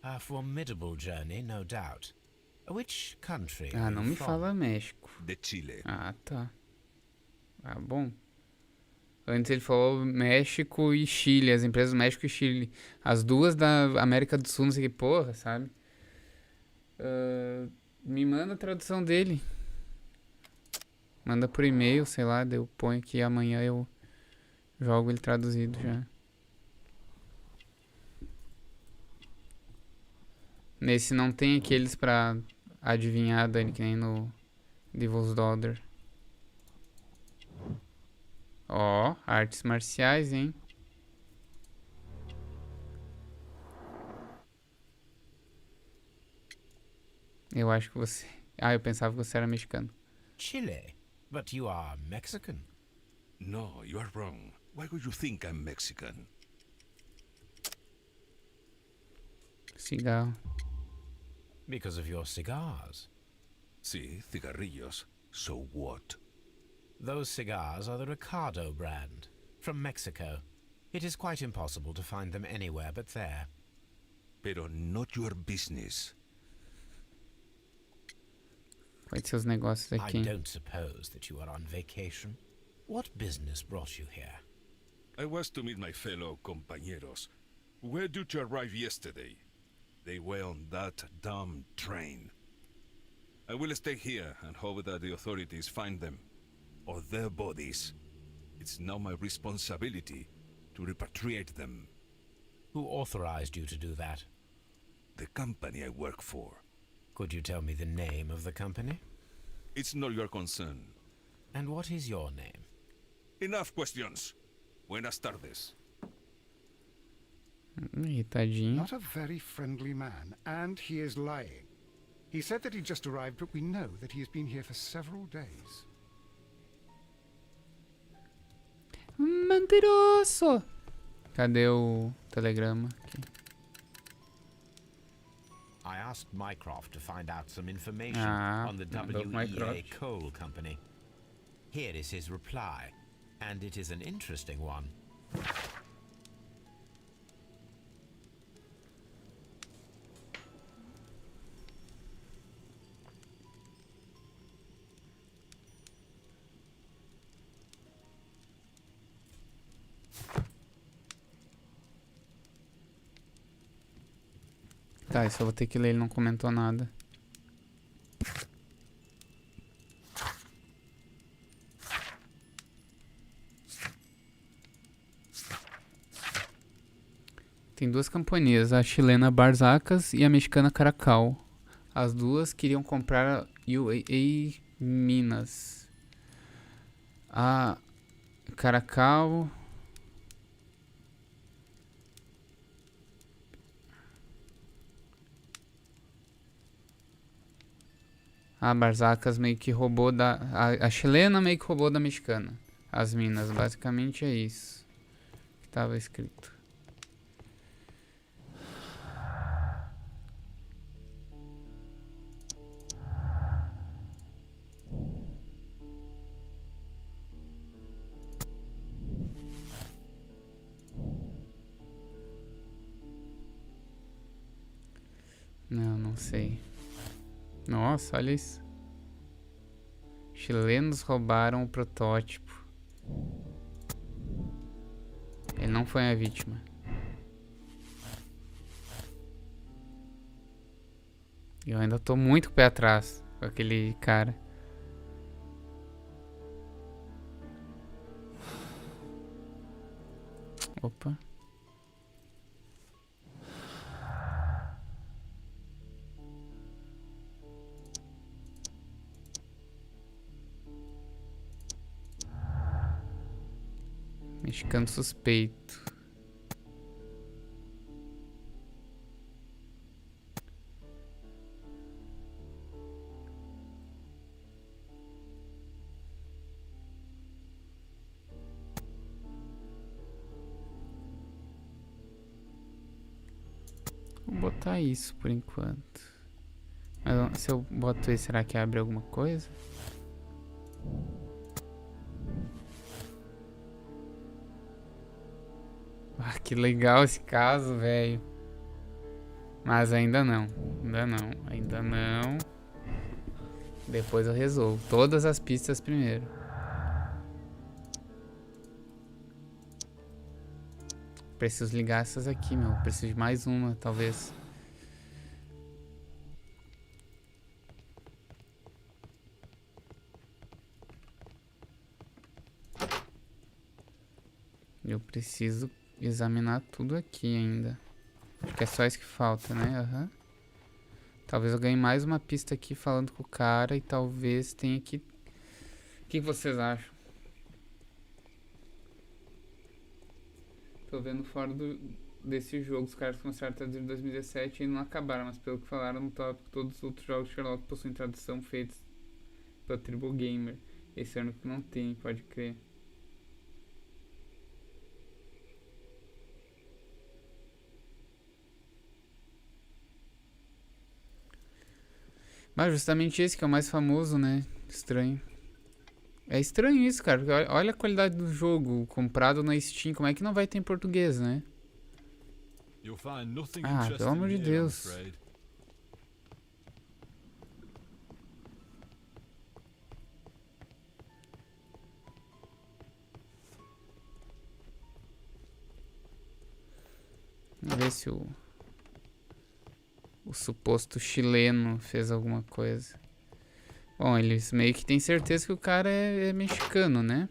A formidable journey, no doubt. Which country Ah, are não you me from? fala México. De Chile. Ah, tá. Ah, bom. Antes ele falou México e Chile, as empresas do México e Chile. As duas da América do Sul, não sei que porra, sabe? Me manda a tradução dele. Manda por e-mail, sei lá, eu ponho aqui amanhã eu jogo ele traduzido já. Nesse não tem aqueles pra adivinhar, Dani, que nem no Devil's Daughter. Ó, artes marciais, hein? Eu acho que você... Ah, eu pensava que você era mexicano. Chile? But you are Mexican. No, you are wrong. Why would you think I'm Mexican? Cigarro. Because of your cigars. Sí, cigarrillos. So what? Those cigars are the Ricardo brand, from Mexico. It is quite impossible to find them anywhere but there. Pero not your business. Pode ser os negócios I aqui. don't suppose that you are on vacation. What business brought you here? I was to meet my fellow compañeros, who were due to arrive yesterday. They were on that damn train. I will stay here and hope that the authorities find them, or their bodies. It's now my responsibility to repatriate them. Who authorized you to do that? The company I work for. Could you tell me the name of the company? It's not your concern. And what is your name? Enough questions. Buenas tardes. Irritadinho. Not a very friendly man, and he is lying. He said that he just arrived, but we know that he has been here for several days. Mentiroso! Cadê o telegrama? Aqui. I asked Mycroft to find out some information on the mandou WEA Mycroft. Coal Company. Here is his reply, and it is an interesting one. Tá, isso eu vou ter que ler, ele não comentou nada. Tem duas companhias, a chilena Barzacas e a mexicana Caracal. As duas queriam comprar UAA Minas. A Caracal. A Barzacas meio que roubou da... A chilena meio que roubou da mexicana. As minas, basicamente é isso que tava escrito. Não sei. Nossa, olha isso. Chilenos roubaram o protótipo. Ele não foi a vítima. Eu ainda tô muito com o pé atrás com aquele cara. Opa. Mexicano suspeito. Vou botar isso por enquanto. Mas se eu boto esse, será que abre alguma coisa? Ah, que legal esse caso, velho. Mas ainda não. Ainda não. Depois eu resolvo. Todas as pistas primeiro. Preciso ligar essas aqui, meu. Preciso de mais uma, talvez. Eu preciso examinar tudo aqui ainda. Acho que é só isso que falta, né? Aham. Talvez eu ganhe mais uma pista aqui falando com o cara e talvez tenha que... O que vocês acham? Tô vendo fora desse jogo, os caras começaram a traduzir em 2017 e não acabaram, mas pelo que falaram no tópico, todos os outros jogos de Sherlock possuem tradução feitas pela Triple Gamer. Esse ano que não tem, pode crer. Mas justamente esse que é o mais famoso, né? Estranho. É estranho isso, cara. Porque olha a qualidade do jogo comprado na Steam. Como é que não vai ter em português, né? Ah, pelo amor de Deus. Vamos ver se o suposto chileno fez alguma coisa. Bom, eles meio que têm certeza que o cara é mexicano, né?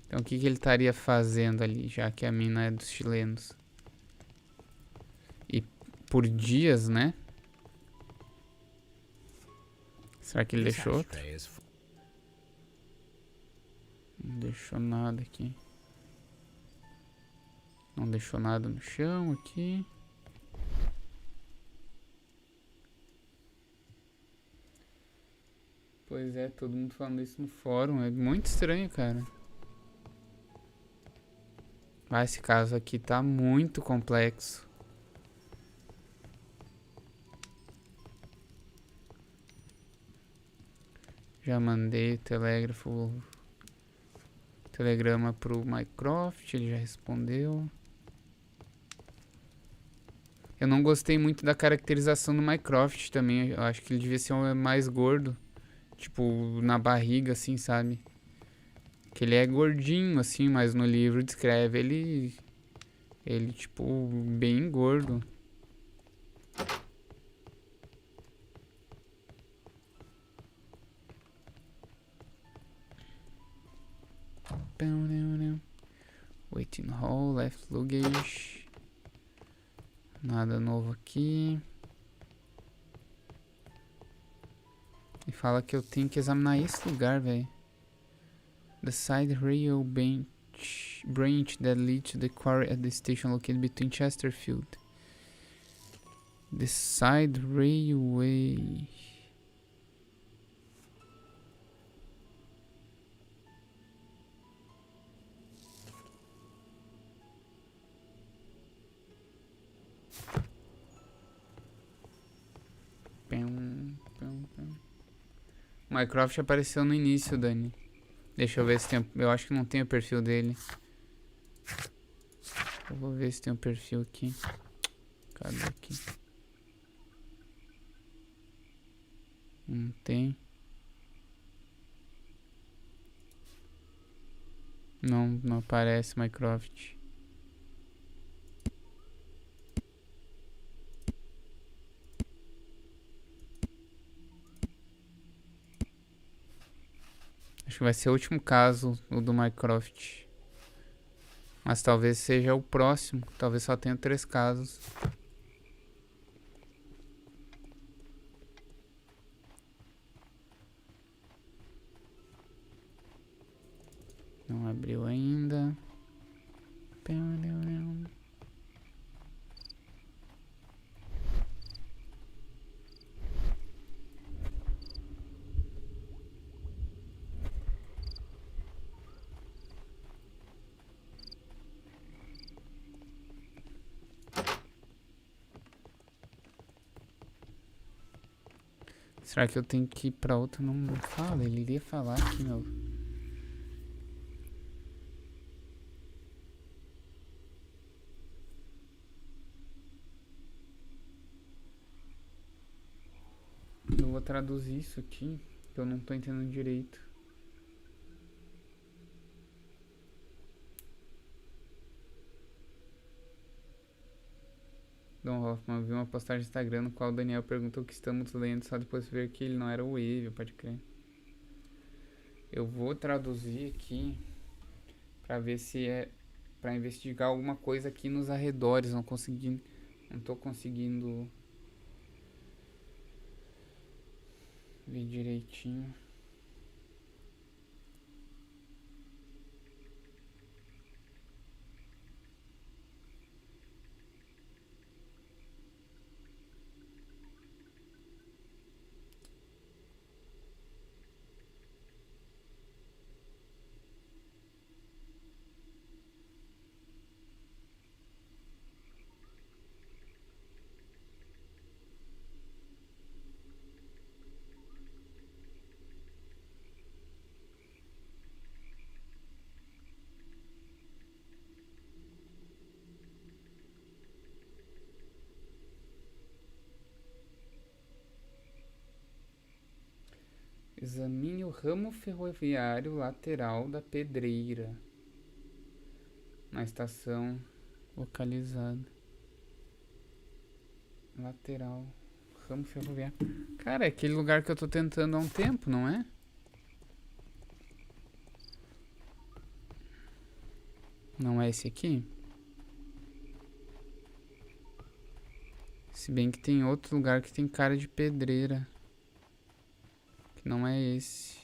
Então o que ele estaria fazendo ali, já que a mina é dos chilenos? E por dias, né? Será que ele deixou outro? Não deixou nada aqui. Não deixou nada no chão aqui. Pois é, todo mundo falando isso no fórum. É muito estranho, cara. Mas esse caso aqui tá muito complexo. Já mandei o telegrama pro Mycroft, ele já respondeu. Eu não gostei muito da caracterização do Mycroft também. Eu acho que ele devia ser mais gordo. Tipo, na barriga, assim, sabe? Que ele é gordinho, assim, mas no livro descreve ele, tipo, bem gordo. Waiting hall, left luggage. Nada novo aqui. Fala que eu tenho que examinar esse lugar, velho. The side rail branch that leads to the quarry at the station located between Chesterfield. The side railway. Mycroft apareceu no início, Dani. Deixa eu ver se tem... Eu acho que não tem o perfil dele. Eu vou ver se tem o perfil aqui. Cadê aqui? Não tem. Não aparece Mycroft. Acho que vai ser o último caso, o do Mycroft. Mas talvez seja o próximo. Talvez só tenha 3 casos. Não abriu ainda. Será que eu tenho que ir pra outro? Não fala, ele iria falar aqui, meu. Eu vou traduzir isso aqui, que eu não tô entendendo direito. Don Hoffman viu uma postagem no Instagram no qual o Daniel perguntou o que estamos lendo, só depois de ver que ele não era o Evil, pode crer. Eu vou traduzir aqui pra ver se é pra investigar alguma coisa aqui nos arredores. Não tô conseguindo ver direitinho. Examine o ramo ferroviário lateral da pedreira na estação localizada. Lateral, ramo ferroviário. Cara, é aquele lugar que eu tô tentando há um tempo, não é? Não é esse aqui? Se bem que tem outro lugar que tem cara de pedreira. Que não é esse.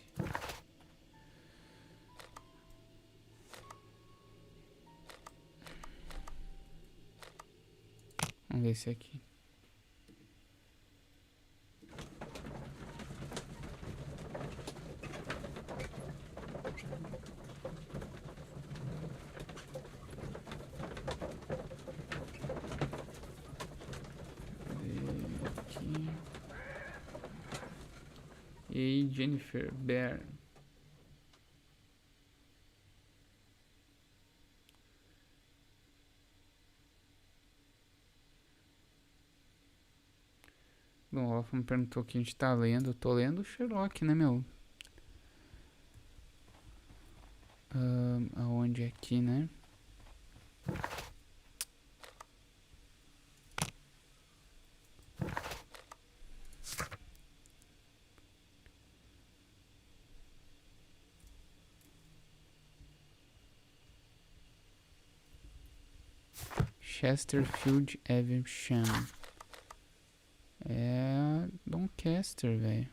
Vamos ver esse aqui. E Jennifer Bear. Bom, o Rafa me perguntou o que a gente tá lendo. Eu tô lendo Sherlock, né, meu? Aonde é aqui, né? Chesterfield Evesham. É Doncaster, velho.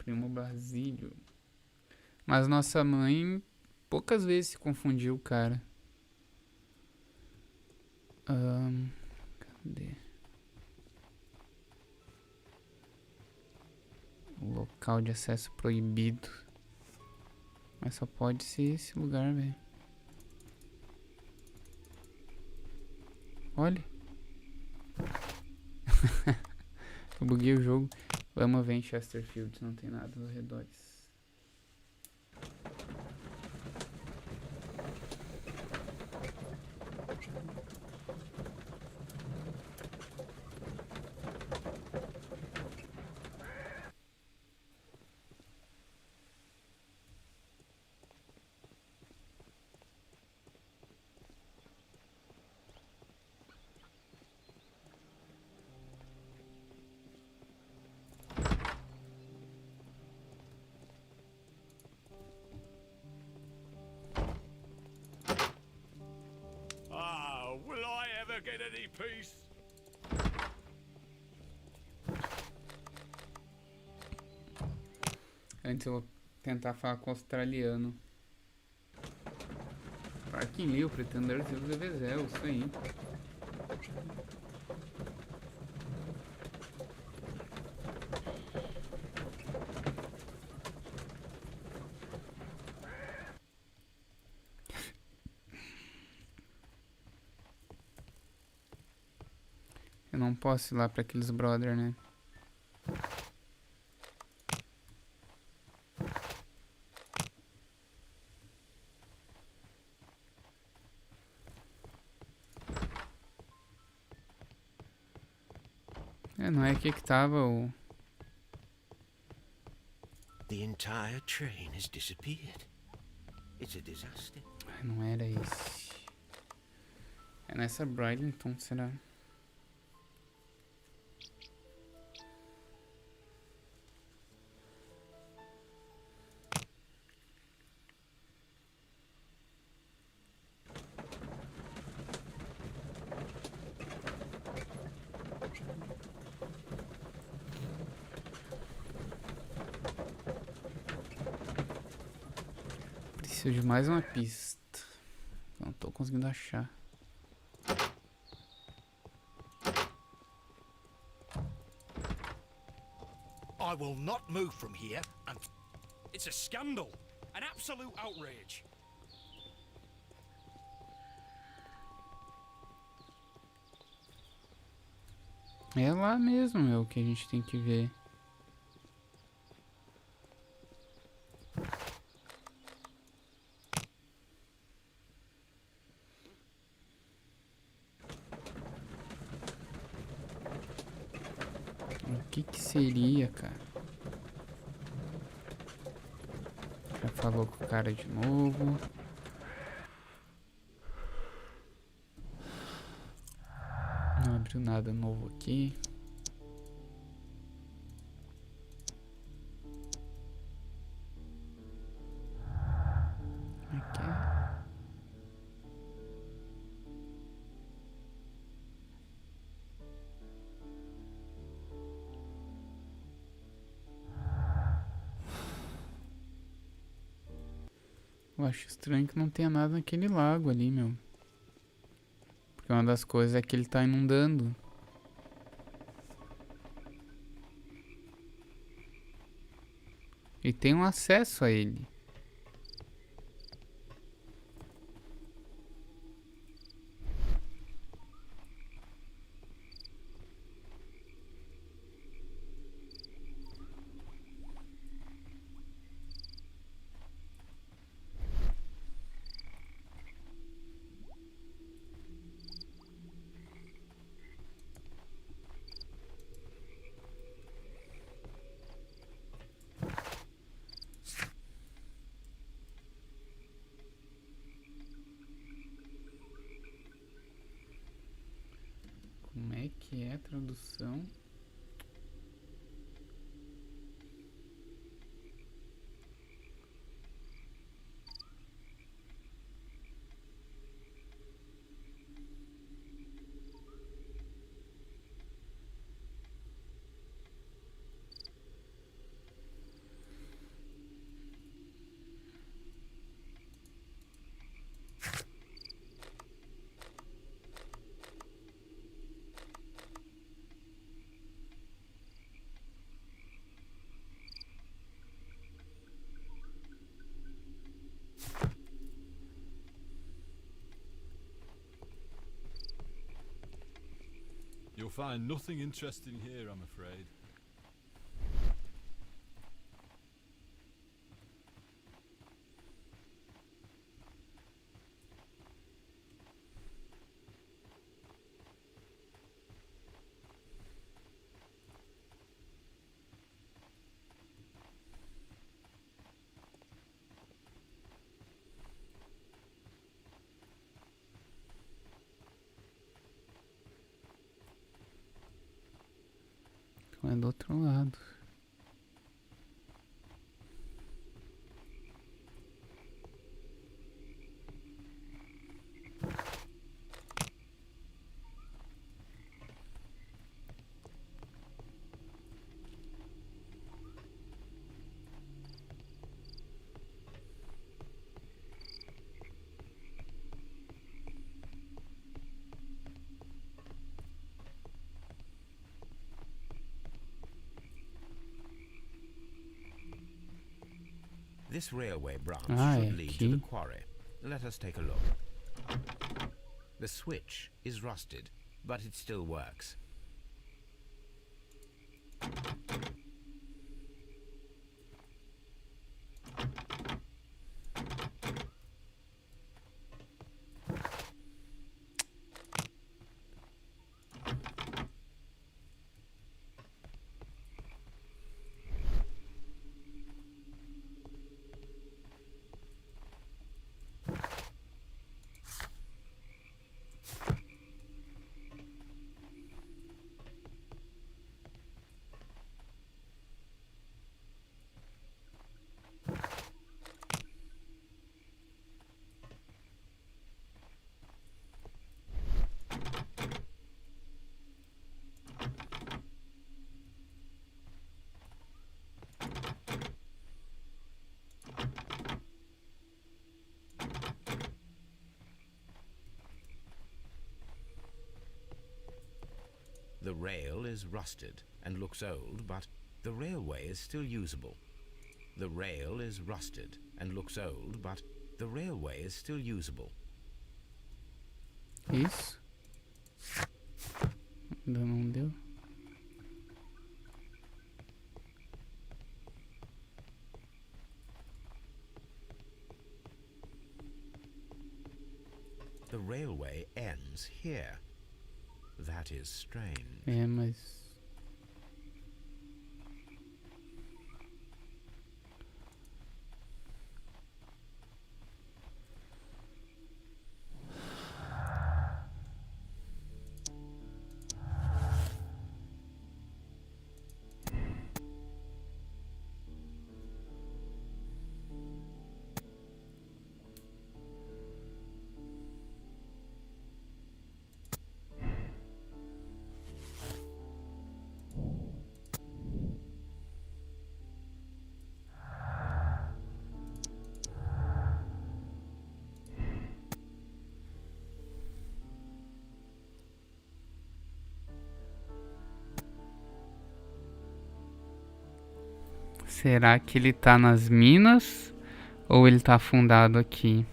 primo Basílio. Mas nossa mãe poucas vezes se confundiu, cara. Cadê? O local de acesso proibido. Mas só pode ser esse lugar, velho. Olha. Eu buguei o jogo. Vamos ver em Chesterfield, não tem nada nos redores. Ah, will I ever get any peace? Antes eu vou tentar falar com o australiano. Parking Lee, o pretendor de Zevezel, isso aí. Eu não posso ir lá pra aqueles brother, né? Não é aqui que tava o... The entire train has disappeared. It's a disaster. Não era esse. É nessa Bridlington, será? Preciso de mais uma pista. Não tô conseguindo achar. I will not move from here and It's a scandal. An absolute outrage. É lá mesmo, meu, que a gente tem que ver. O que seria, cara? Já falou com o cara de novo. Não abriu nada novo aqui. Aqui. Eu acho estranho que não tenha nada naquele lago ali, meu. Porque uma das coisas é que ele tá inundando. E tem um acesso a ele. Como é que é a tradução? find nothing interesting here, I'm afraid. É do outro lado. This railway branch Ah, should é lead to the aqui. quarry. Let us take a look. The switch is rusted, but it still works. The rail is rusted and looks old, but the railway is still usable. The rail is rusted and looks old, but the railway is still usable. Isso. Ainda não deu. The railway ends here. That is strange. É, mas... Será que ele tá nas minas ou ele tá afundado aqui?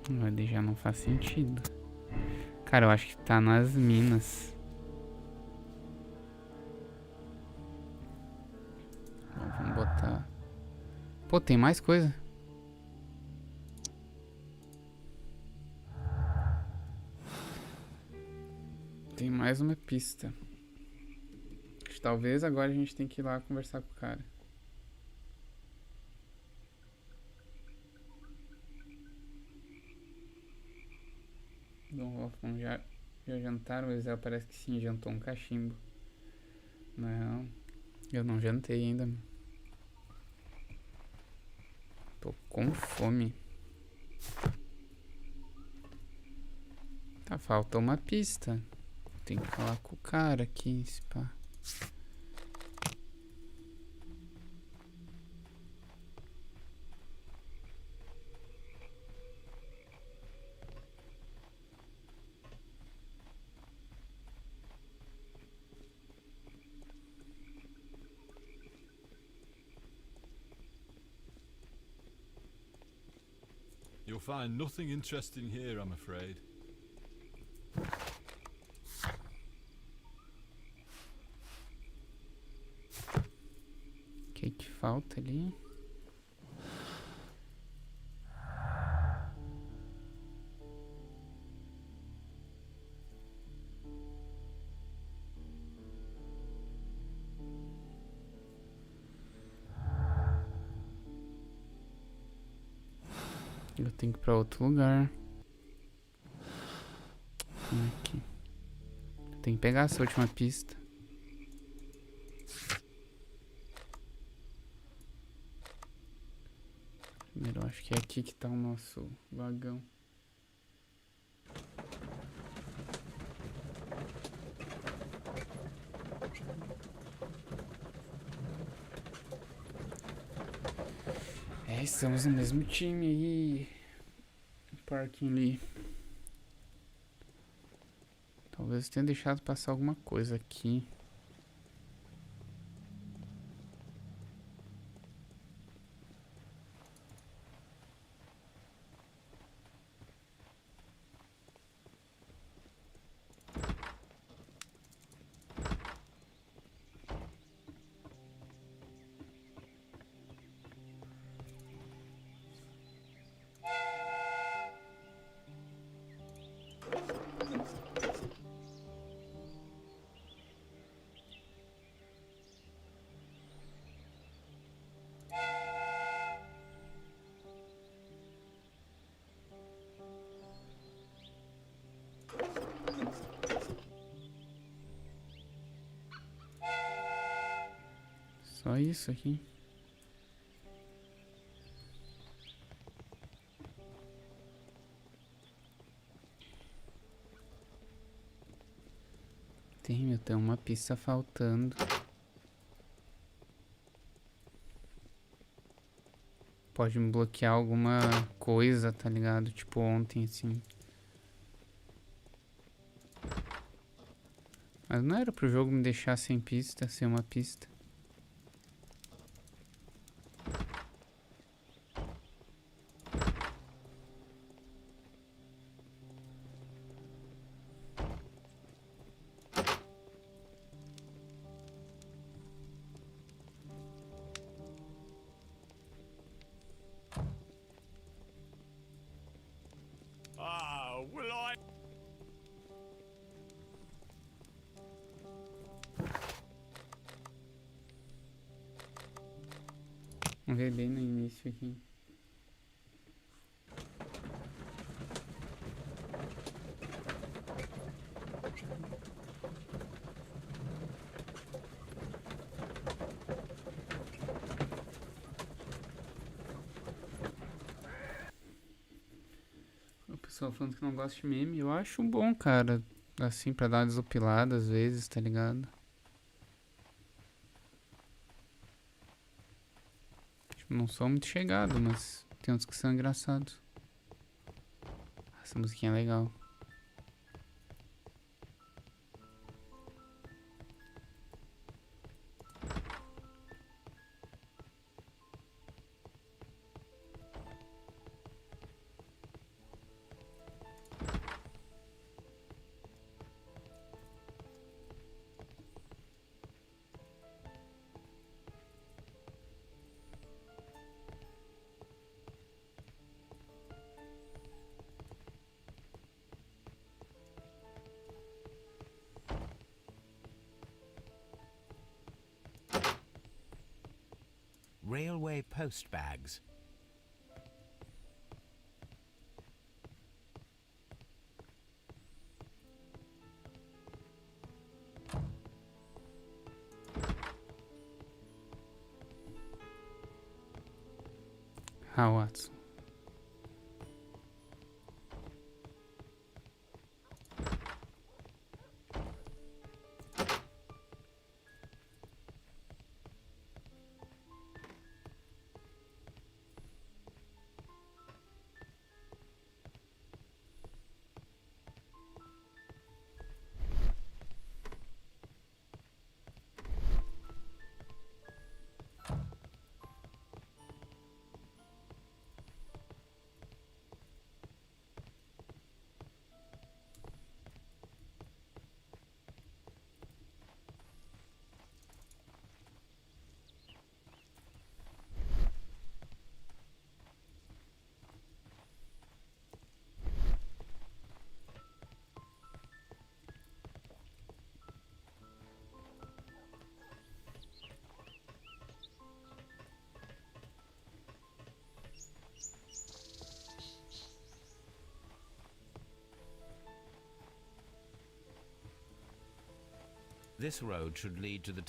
Ele já não faz sentido. Cara, eu acho que tá nas minas. Bom, vamos botar... Pô, tem mais coisa. Tem mais uma pista. Talvez agora a gente tenha que ir lá conversar com o cara. Bom, já jantaram? O Ezel parece que sim, jantou um cachimbo. Não, eu não jantei ainda. Tô com fome. Tá, falta uma pista. Tem que falar com o cara aqui, se pá. You'll find nothing interesting here, I'm afraid. falta ali. Eu tenho que ir pra outro lugar. Aqui. Tem que pegar essa última pista. Primeiro, eu acho que é aqui que tá o nosso vagão. É, estamos no mesmo time aí. Parking ali. Talvez eu tenha deixado passar alguma coisa aqui. Só isso aqui. Tem uma pista faltando. Pode me bloquear alguma coisa, tá ligado? Tipo ontem, assim. Mas não era pro jogo me deixar sem pista, sem uma pista. Ah, will I? Vamos ver bem no início aqui. O pessoal falando que não gosta de meme, eu acho bom, cara. Assim, pra dar uma desopilada às vezes, tá ligado? Tipo, não sou muito chegado, mas tem uns que são engraçados. Essa musiquinha é legal. Railway post bags. Ah, Watson. This road should lead to the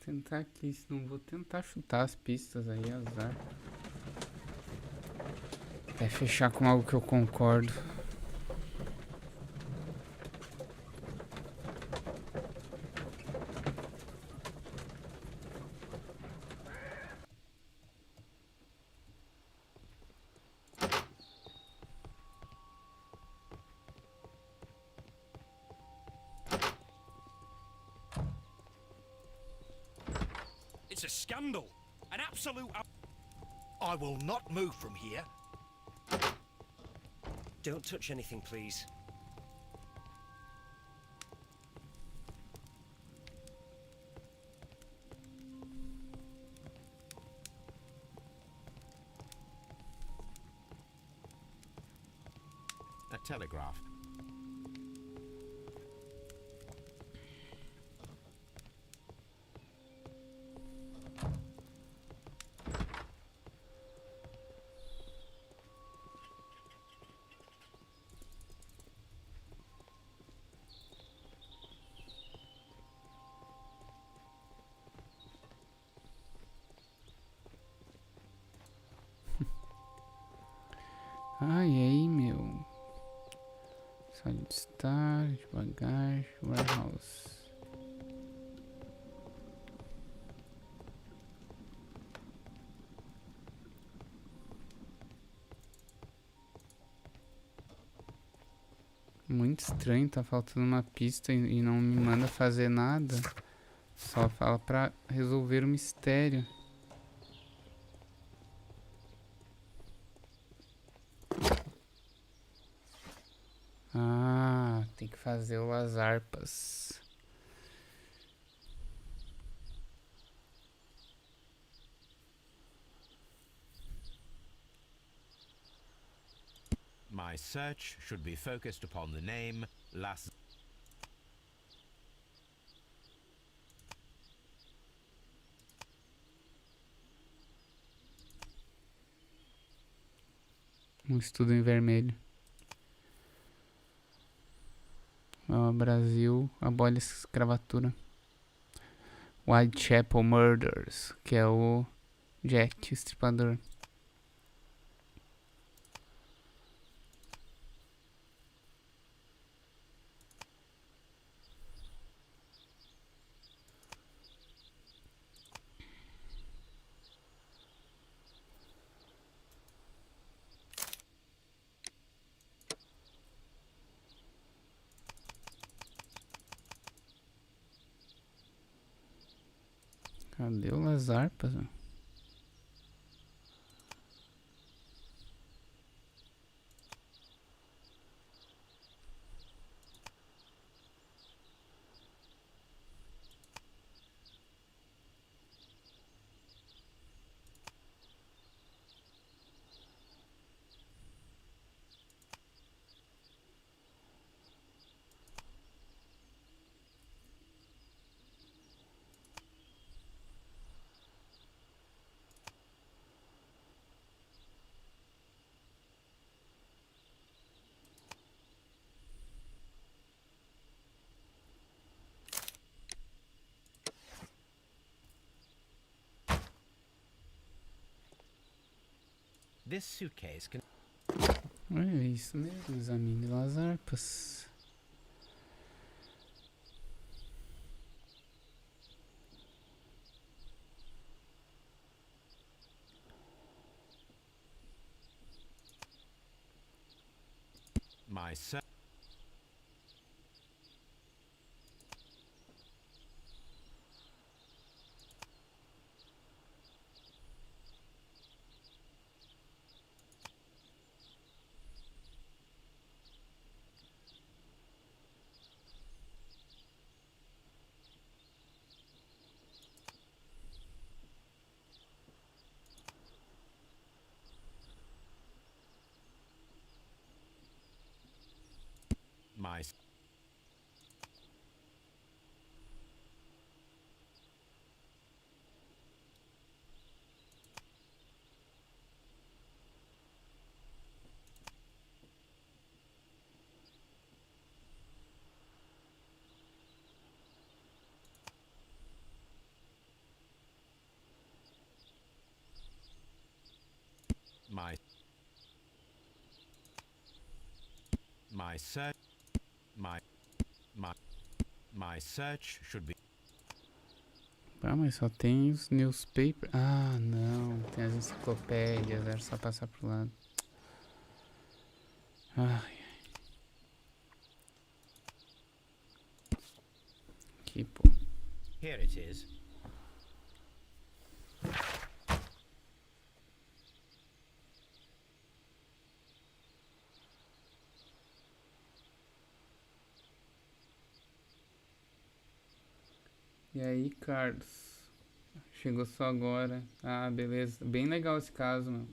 Tentar aqui, se não vou tentar chutar as pistas aí, azar. Até fechar com algo que eu concordo. It's a scandal. An absolute... I will not move from here. Don't touch anything, please. a telegraph. Ai, aí, meu. Sala de estar, devagar, warehouse. Muito estranho, tá faltando uma pista e não me manda fazer nada. Só fala pra resolver o mistério. Ah, tem que fazer as harpas. My search should be focused upon the name Las... Um estudo em vermelho. Ó, Brasil abole a escravatura. Whitechapel Murders, que é o Jack, o estripador. Cadê o Las Harpas? Ó? This suitcase can... É isso mesmo, examine Las Harpas. My search... My my my search my search should be. Ah, mas só tem os newspapers. Ah, não. Tem as enciclopédias. Era só passar pro lado. Ai. Aqui, pô. Here it is. E aí, Carlos? Chegou só agora. Ah, beleza. Bem legal esse caso, meu.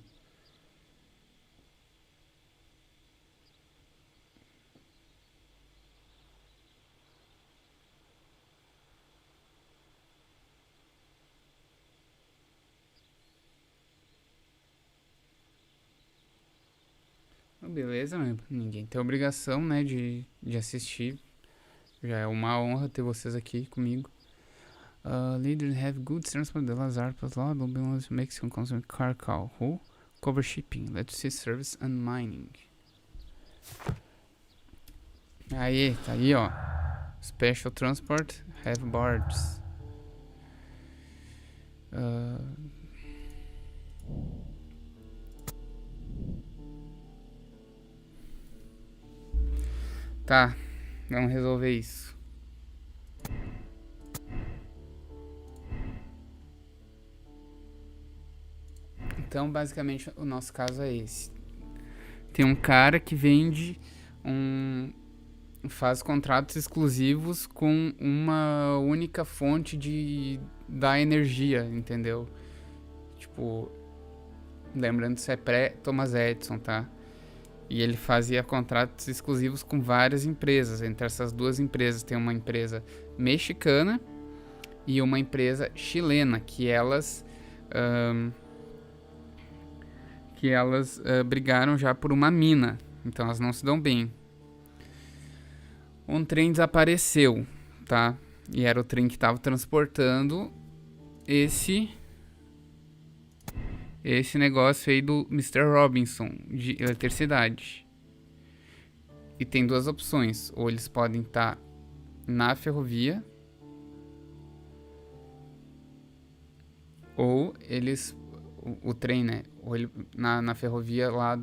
Ah, beleza, meu. Ninguém tem obrigação, né, de assistir. Já é uma honra ter vocês aqui comigo. Leaders have good transport de las arpas lá, Belgians Mexican consumer car call. Who? Cover shipping, electricity service and mining. Aí, tá aí, ó. Special transport have barges. Tá, vamos resolver isso. Então, basicamente, o nosso caso é esse. Tem um cara que vende faz contratos exclusivos com uma única fonte da energia, entendeu? Tipo, lembrando, isso é pré-Thomas Edison, tá? E ele fazia contratos exclusivos com várias empresas. Entre essas duas empresas tem uma empresa mexicana e uma empresa chilena, que elas brigaram já por uma mina. Então elas não se dão bem. Um trem desapareceu, tá? E era o trem que estava transportando esse negócio aí do Mr. Robinson de eletricidade. E tem duas opções. Ou eles podem estar na ferrovia, ou eles... O trem, né? Ou ele, na ferrovia lá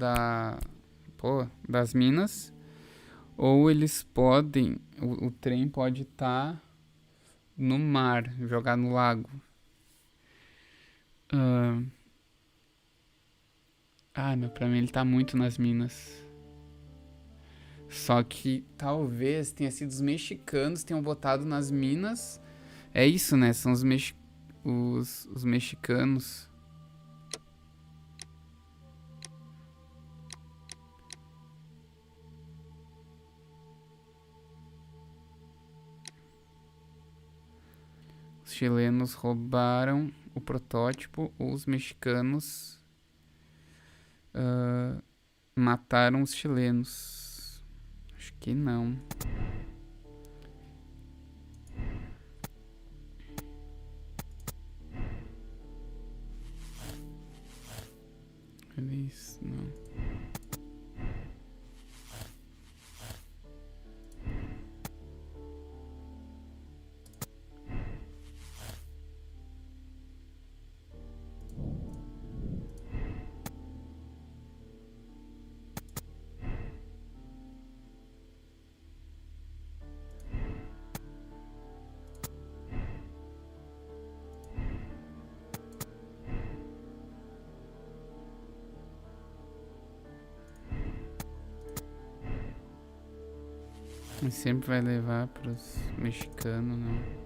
das minas. Ou eles podem... O trem pode estar no mar, jogar no lago. Meu, pra mim ele tá muito nas minas. Só que talvez tenha sido os mexicanos que tenham botado nas minas. É isso, né? São os mexicanos. Os chilenos roubaram o protótipo, ou os mexicanos mataram os chilenos. Acho que não. Eles não. E sempre vai levar pros mexicanos, não.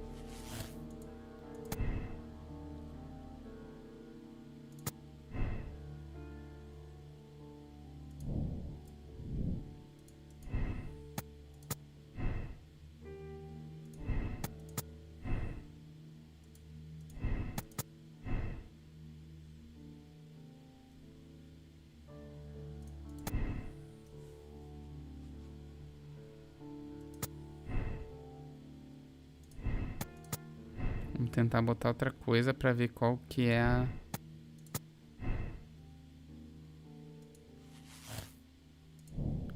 tentar botar outra coisa pra ver qual que é a...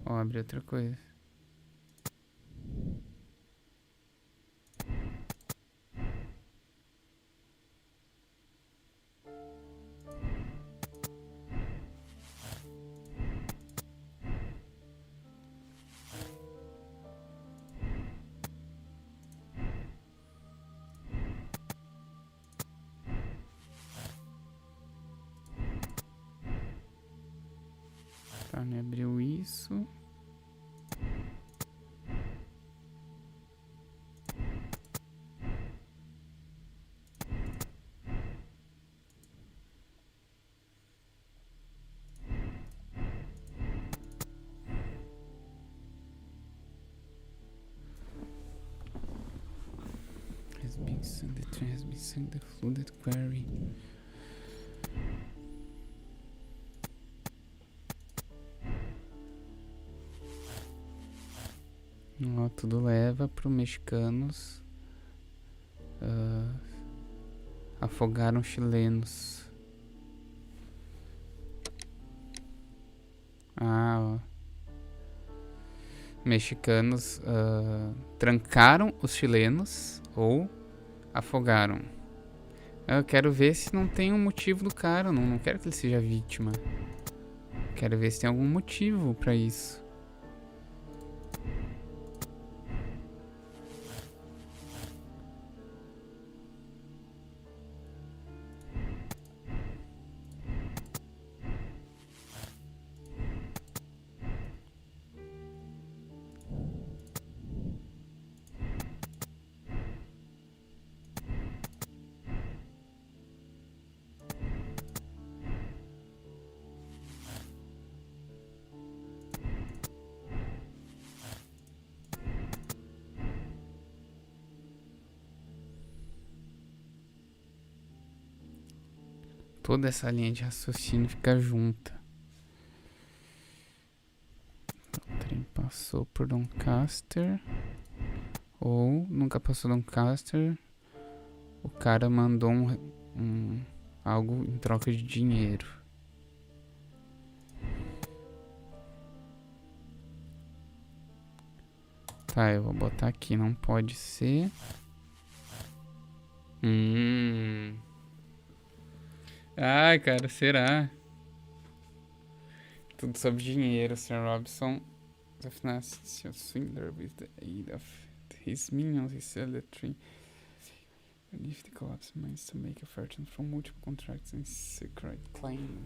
Ó, abri outra coisa. Tá, me abriu isso. Has been sent, the train has been sent, the flooded quarry. Ó, tudo leva pro mexicanos. Afogaram chilenos. Ah, ó. Mexicanos trancaram os chilenos ou afogaram. Eu quero ver se não tem um motivo do cara. Não quero que ele seja vítima. Quero ver se tem algum motivo pra isso. Toda essa linha de raciocínio fica junta. O trem passou por Doncaster. Ou nunca passou Doncaster. O cara mandou algo em troca de dinheiro. Tá, eu vou botar aqui. Não pode ser. Ai, cara, será? Tudo sobre dinheiro, Sir Robinson. Swindler with the aid of his minions, he sold the train. If the collapse means to make a fortune from multiple contracts and secret claim.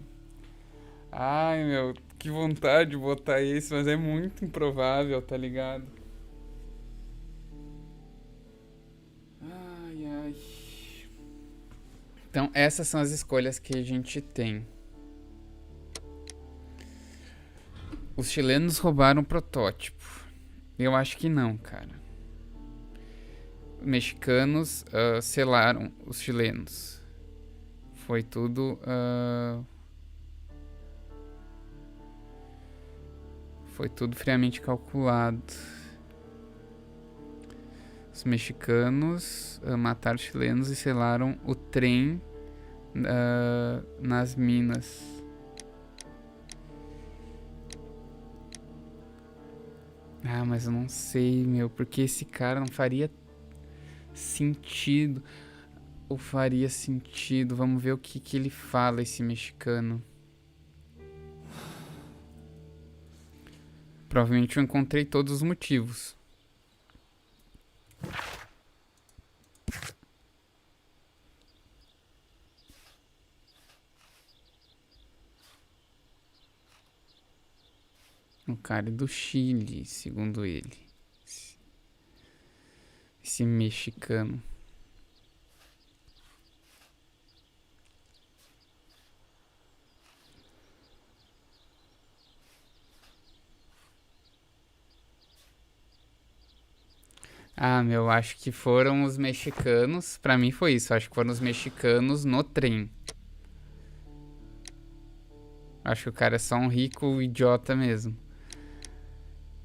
Ai, meu, que vontade de botar isso, mas é muito improvável, tá ligado? Ai, ai. Então, essas são as escolhas que a gente tem. Os chilenos roubaram o protótipo. Eu acho que não, cara. Os mexicanos selaram os chilenos. Foi tudo... foi tudo friamente calculado. Os mexicanos mataram os chilenos e selaram o trem nas minas. Ah, mas eu não sei, meu, porque esse cara não faria sentido. Ou faria sentido? Vamos ver o que ele fala, esse mexicano. Provavelmente eu encontrei todos os motivos. O cara é do Chile, segundo ele. Esse mexicano. Ah, meu, acho que foram os mexicanos. Pra mim foi isso. Acho que foram os mexicanos no trem. Acho que o cara é só um rico idiota mesmo.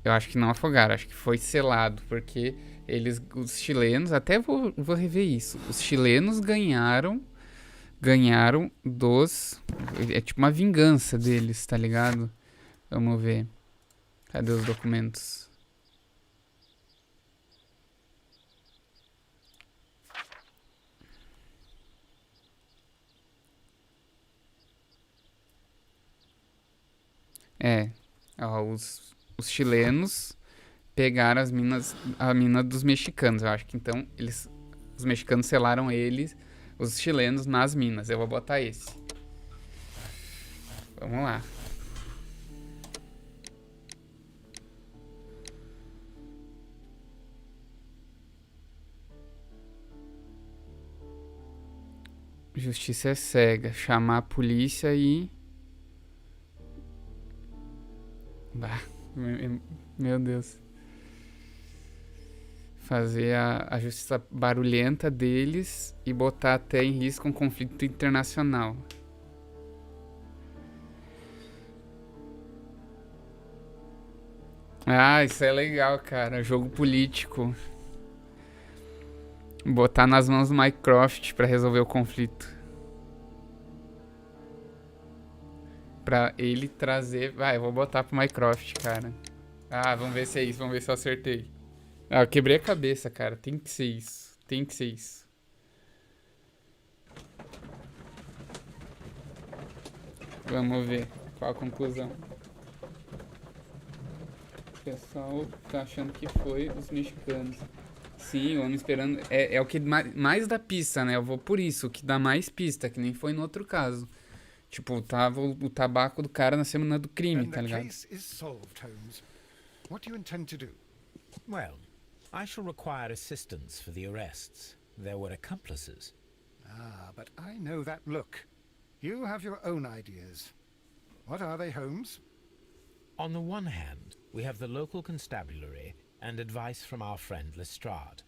Eu acho que não afogaram. Acho que foi selado. Porque os chilenos, até vou rever isso. Os chilenos ganharam dos... É tipo uma vingança deles, tá ligado? Vamos ver. Cadê os documentos? Ó, os chilenos pegaram a mina dos mexicanos. Eu acho que então os mexicanos selaram os chilenos nas minas. Eu vou botar esse. Vamos lá. Justiça é cega. Chamar a polícia e... Bah, meu Deus. Fazer a justiça barulhenta deles e botar até em risco um conflito internacional. Ah, isso é legal, cara. Jogo político. Botar nas mãos do Mycroft pra resolver o conflito. Pra ele trazer... Vai, eu vou botar pro Mycroft, cara. Ah, vamos ver se é isso. Vamos ver se eu acertei. Ah, eu quebrei a cabeça, cara. Tem que ser isso. Tem que ser isso. Vamos ver qual a conclusão. O pessoal tá achando que foi os mexicanos. Sim, o homem esperando... É o que mais dá pista, né? Eu vou por isso. O que dá mais pista, que nem foi no outro caso. Tipo, tava o tabaco do cara na semana do crime, tá ligado? Case is solved, Holmes. What do you intend to do? Well, I shall require assistance for the arrests. There were accomplices. Ah, but I know that look. You have your own ideas. What are they, Holmes? On the one hand, we have the local constabulary and advice from our friend Lestrade.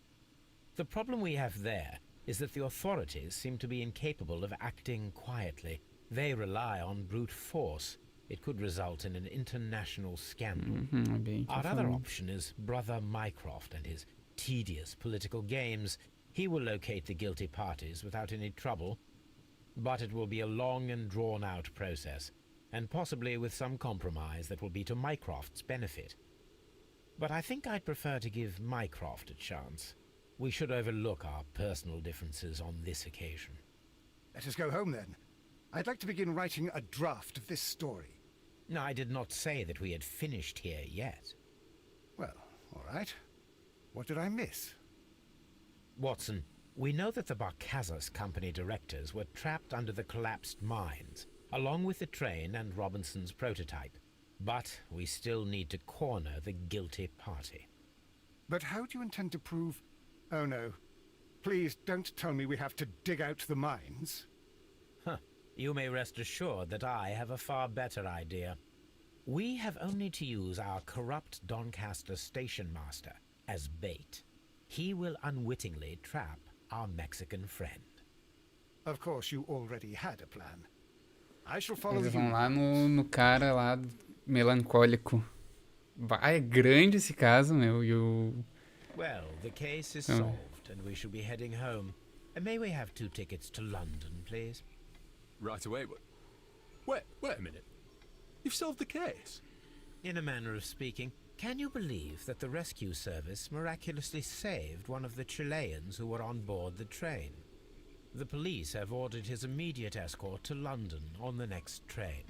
The problem we have there is that the authorities seem to be incapable of acting quietly. They rely on brute force. It could result in an international scandal. Our other option is Brother Mycroft and his tedious political games. He will locate the guilty parties without any trouble, but it will be a long and drawn-out process, and possibly with some compromise that will be to Mycroft's benefit. But I think I'd prefer to give Mycroft a chance. We should overlook our personal differences on this occasion. Let us go home, then. I'd like to begin writing a draft of this story. No, I did not say that we had finished here yet. Well, all right. What did I miss? Watson, we know that the Barcazas Company directors were trapped under the collapsed mines, along with the train and Robinson's prototype. But we still need to corner the guilty party. But how do you intend to prove... Oh, no. Please don't tell me we have to dig out the mines. Huh. You may rest assured that I have a far better idea. We have only to use our corrupt Doncaster station master as bait. He will unwittingly trap our Mexican friend. Of course, you already had a plan. I shall follow Eles you. vão lá no cara lá melancólico. É grande esse caso, meu. E o... Well, the case is solved and we shall be heading home. May we have 2 tickets to London, please? Right away, but... Wait a minute. You've solved the case? In a manner of speaking, can you believe that the rescue service miraculously saved one of the Chileans who were on board the train? The police have ordered his immediate escort to London on the next train.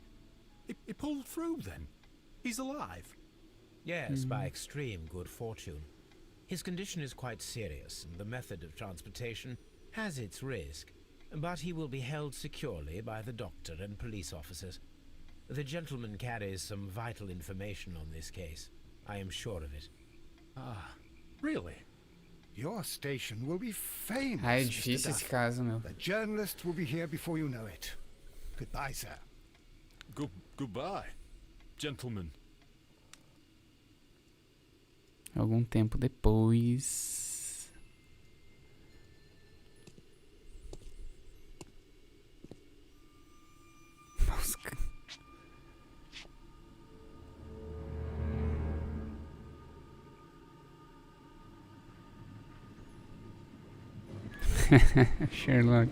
He pulled through, then? He's alive? Yes, by extreme good fortune. His condition is quite serious, and the method of transportation has its risk, but he will be held securely by the doctor and police officers. The gentleman carries some vital information on this case. I am sure of it. Ah, really? Your station will be famous. Ah, é Mr. difícil esse Duff. caso, meu. The journalist will be here before you know it. Goodbye, sir. Goodbye, gentlemen. Algum tempo depois... Nossa, Sherlock.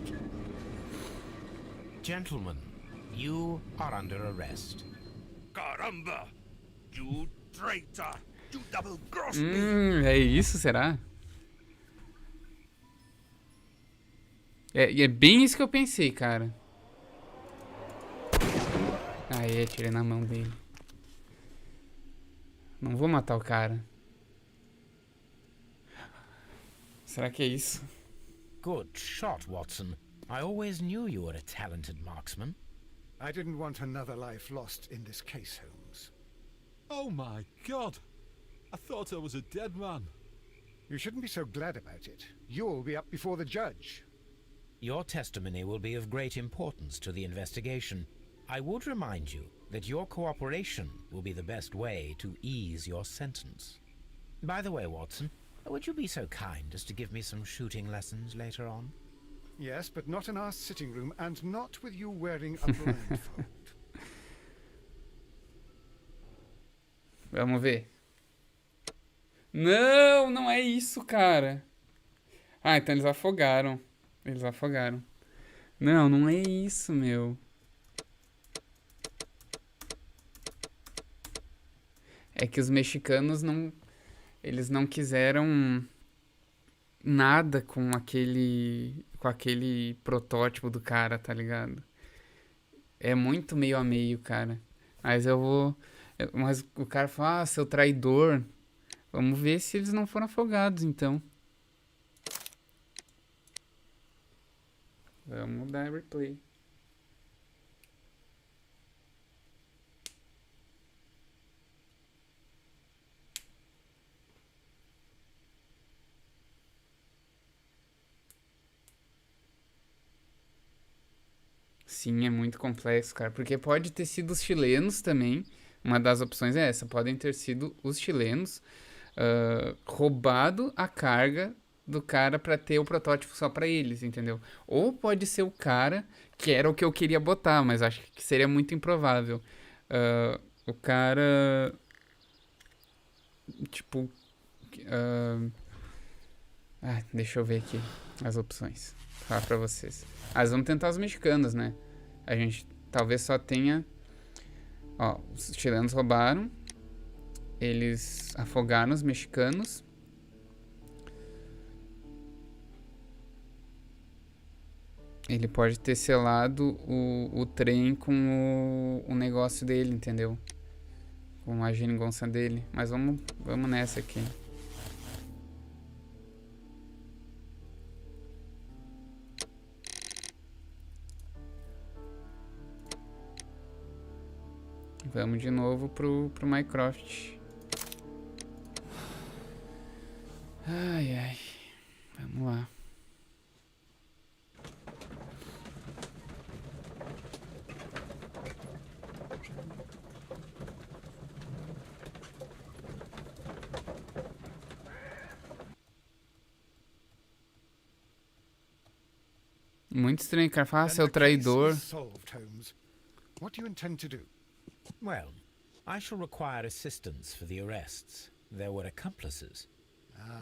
Gentlemen, you are under arrest. Caramba! You traitor! You double-crossed me! É isso, será? É bem isso que eu pensei, cara. Aí, atirei na mão dele. Não vou matar o cara. Será que é isso? Good shot, Watson. I always knew you were a talented marksman. I didn't want another life lost in this case, Holmes. Oh my God! I thought I was a dead man. You shouldn't be so glad about it. You'll be up before the judge. Your testimony will be of great importance to the investigation. I would remind you that your cooperation will be the best way to ease your sentence. By the way, Watson, would you be so kind as to give me some shooting lessons later on? Yes, but not in our sitting room, and not with you wearing a blindfold. Vamos ver. Não, não é isso, cara. Ah, então eles afogaram. Eles afogaram. Não, não é isso, meu. É que os mexicanos não... Eles não quiseram nada com aquele protótipo do cara, tá ligado? É muito meio a meio, cara. Mas eu vou... Mas o cara fala, seu traidor. Vamos ver se eles não foram afogados, então. Vamos dar replay. Sim, é muito complexo, cara. Porque pode ter sido os chilenos também. Uma das opções é essa. Podem ter sido os chilenos roubado a carga do cara pra ter o protótipo só pra eles, entendeu? Ou pode ser o cara, que era o que eu queria botar, mas acho que seria muito improvável. O cara... Tipo... deixa eu ver aqui as opções. Vou falar pra vocês. Vamos tentar os mexicanos, né? A gente talvez só tenha... Ó, os chilenos roubaram. Eles afogaram os mexicanos. Ele pode ter selado o trem com o negócio dele, entendeu? Com a geringonça dele. Mas vamos nessa aqui. Vamos de novo pro Mycroft. Ai. Vamos lá. Muito estranho, cara. Fala, seu traidor. What do you intend to do? Well, I shall require assistance for the arrests. There were accomplices.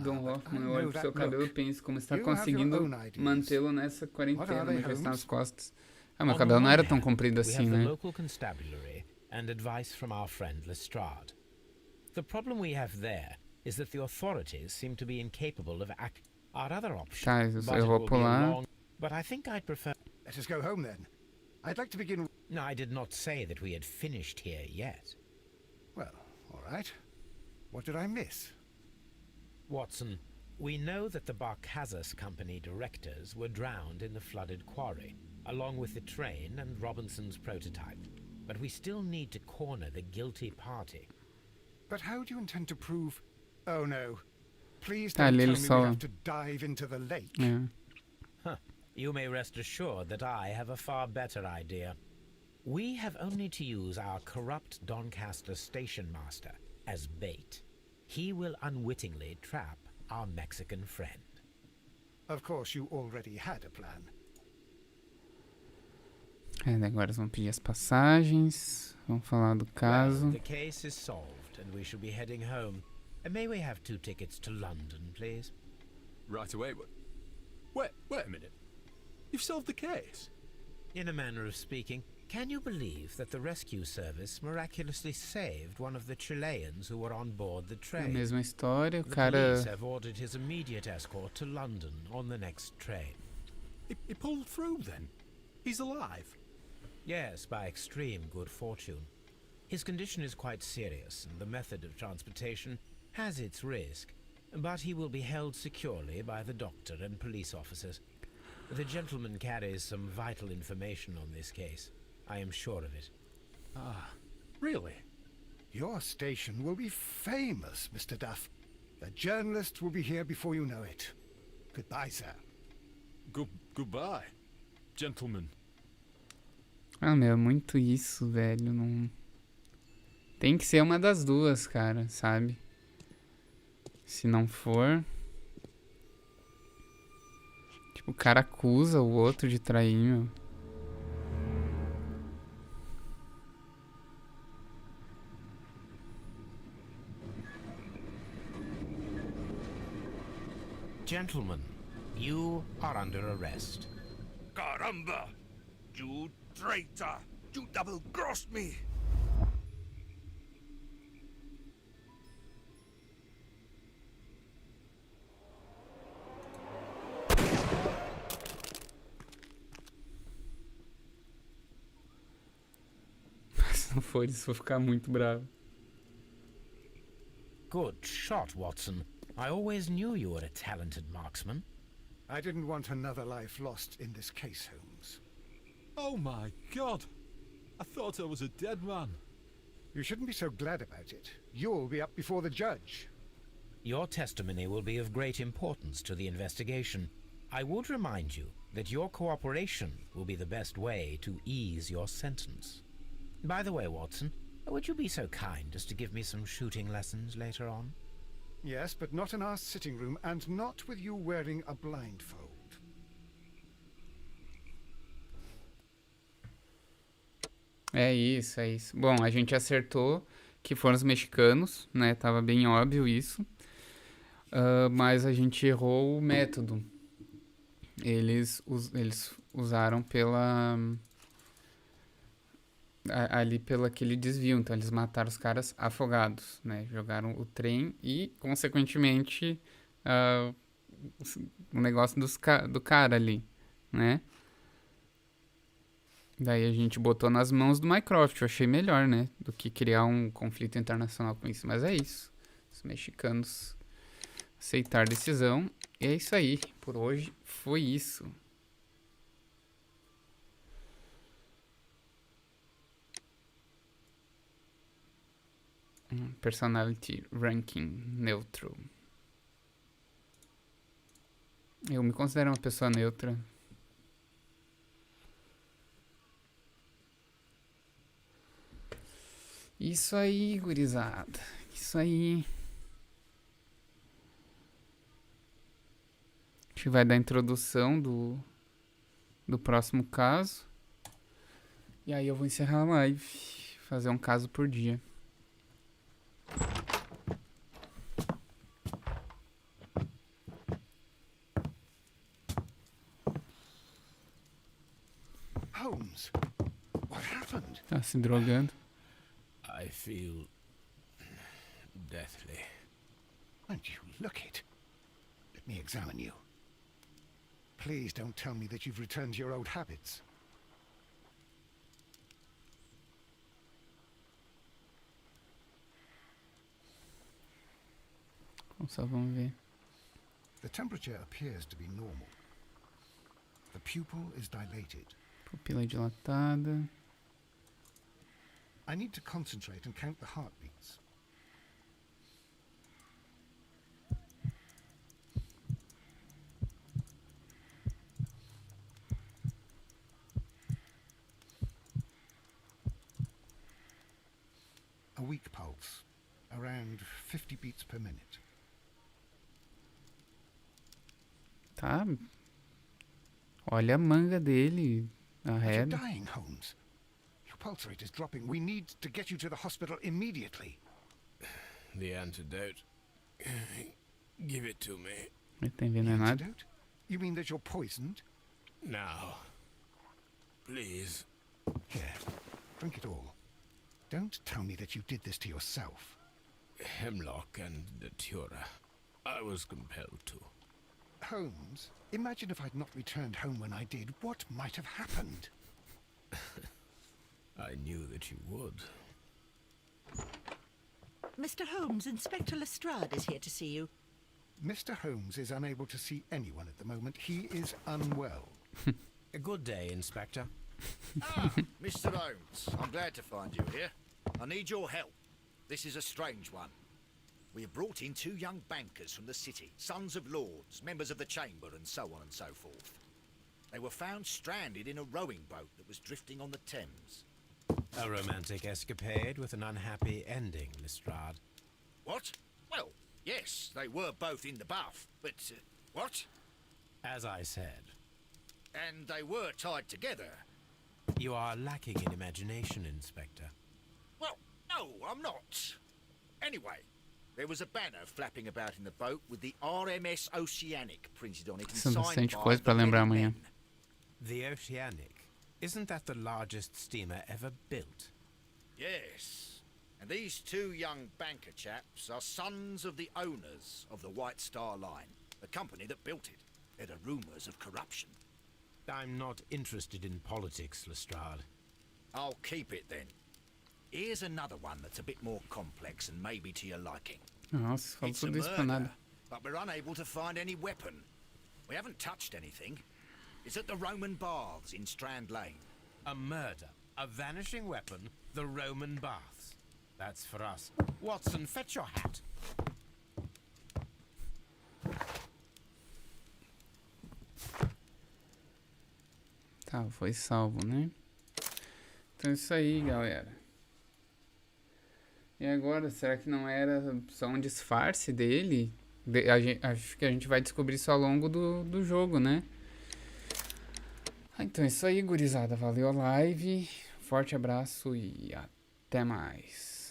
Dom Hoffman, eu olho pro seu cabelo e penso como está conseguindo mantê-lo nessa quarentena, mas já está nas costas. Meu cabelo não era tão comprido assim, né? Local constabulary and advice from our friend Lestrade. The problem we have there is that the authorities seem to be incapable of acting. Our other option, Tá, eu vou pular. but I think I'd prefer... Let us go home then. I'd like to begin... No, I did not say that we had finished here yet. Well, all right. What did I miss? Watson, we know that the Barcazas Company directors were drowned in the flooded quarry, along with the train and Robinson's prototype. But we still need to corner the guilty party. But how do you intend to prove... Oh no. Please don't tell me we have to dive into the lake. Yeah. You may rest assured that I have a far better idea. We have only to use our corrupt Doncaster station master as bait. He will unwittingly trap our Mexican friend. Of course, you already had a plan. Agora vamos pedir as passagens. Vamos falar do caso. Well, the case is solved and we shall be heading home. May we have 2 tickets to London, please? Right away, but Wait a minute. You've solved the case? In a manner of speaking, can you believe that the rescue service miraculously saved one of the Chileans who were on board the É a train? mesma história, o The cara... police have ordered his immediate escort to London on the next train. He pulled through then? He's alive? Yes, by extreme good fortune. His condition is quite serious, and the method of transportation has its risk, but he will be held securely by the doctor and police officers. The gentleman carries some vital information on this case. I am sure of it. Ah, really? Your station will be famous, Mr. Duff. The journalists will be here before you know it. Goodbye, sir. Goodbye, gentlemen. Ah, meu, é muito isso, velho. Não... Tem que ser uma das duas, cara, sabe? Se não for... Tipo, o cara acusa o outro de trair, meu. Gentlemen, you are under arrest. Caramba! You traitor! You double-crossed me! Se não for isso, eu vou ficar muito bravo. Good shot, Watson. I always knew you were a talented marksman. I didn't want another life lost in this case, Holmes. Oh my God! I thought I was a dead man. You shouldn't be so glad about it. You'll be up before the judge. Your testimony will be of great importance to the investigation. I would remind you that your cooperation will be the best way to ease your sentence. By the way, Watson, would you be so kind as to give me some shooting lessons later on? Yes, but not in our sitting room, and not with you wearing a blindfold. É isso, é isso. Bom, a gente acertou que foram os mexicanos, né? Tava bem óbvio isso. Mas a gente errou o método. Eles usaram ali pelo aquele desvio. Então eles mataram os caras afogados, né? Jogaram o trem e, consequentemente, o negócio do cara ali, né? Daí a gente botou nas mãos do Mycroft. Eu achei melhor, né? Do que criar um conflito internacional com isso. Mas é isso. Os mexicanos aceitaram a decisão. E é isso aí. Por hoje foi isso. Personality ranking neutral. Eu me considero uma pessoa neutra. Isso aí, gurizada. Isso aí. A gente vai dar a introdução do próximo caso. E aí eu vou encerrar a live. Fazer um caso por dia. Holmes, what happened? Tá se drogando. I feel deathly. And you look it. Let me examine you. Please don't tell me that you've returned to your old habits. Só vamos ver. The temperature appears to be normal. The pupil is dilated. Pupila dilatada. I need to concentrate and count the heartbeats. A weak pulse, around 50 beats per minute. Tá. Olha a manga dele. A But you're régua. dying, Holmes. Your pulse rate is dropping. We need to get you to the hospital immediately. The antidote. Give it to me. Ele tá envenenado. Antidote? You mean that you're poisoned? Now, please. Here, drink it all. Don't tell me that you did this to yourself. Hemlock and Datura. I was compelled to. Holmes, imagine if I'd not returned home when I did. What might have happened? I knew that you would. Mr. Holmes, Inspector Lestrade is here to see you. Mr. Holmes is unable to see anyone at the moment. He is unwell. A good day, Inspector. Ah, Mr. Holmes, I'm glad to find you here. I need your help. This is a strange one. We have brought in 2 young bankers from the city, sons of lords, members of the chamber, and so on and so forth. They were found stranded in a rowing boat that was drifting on the Thames. A romantic escapade with an unhappy ending, Lestrade. What? Well, yes, they were both in the bath, but... what? As I said, And they were tied together. you are lacking in imagination, Inspector. Well, no, I'm not. Anyway, there was a banner flapping about in the boat with the RMS Oceanic printed on it and São signed bastante by coisa the pra lembrar men. amanhã. The Oceanic. Isn't that the largest steamer ever built? Yes. And these 2 young banker chaps are sons of the owners of the White Star Line, the company that built it. There are rumours of corruption. I'm not interested in politics, Lestrade. I'll keep it then. Here's another one that's a bit more complex and maybe to your liking. Nossa, falo It's a tudo isso pra murder, nada. but we're unable to find any weapon. We haven't touched anything. It's at the Roman Baths in Strand Lane. A murder, a vanishing weapon, the Roman baths. That's for us. Watson, fetch your hat. Tá, foi salvo, né? Então é isso aí, galera. E agora, será que não era só um disfarce dele? Acho que a gente vai descobrir isso ao longo do jogo, né? Então é isso aí, gurizada. Valeu a live. Forte abraço e até mais.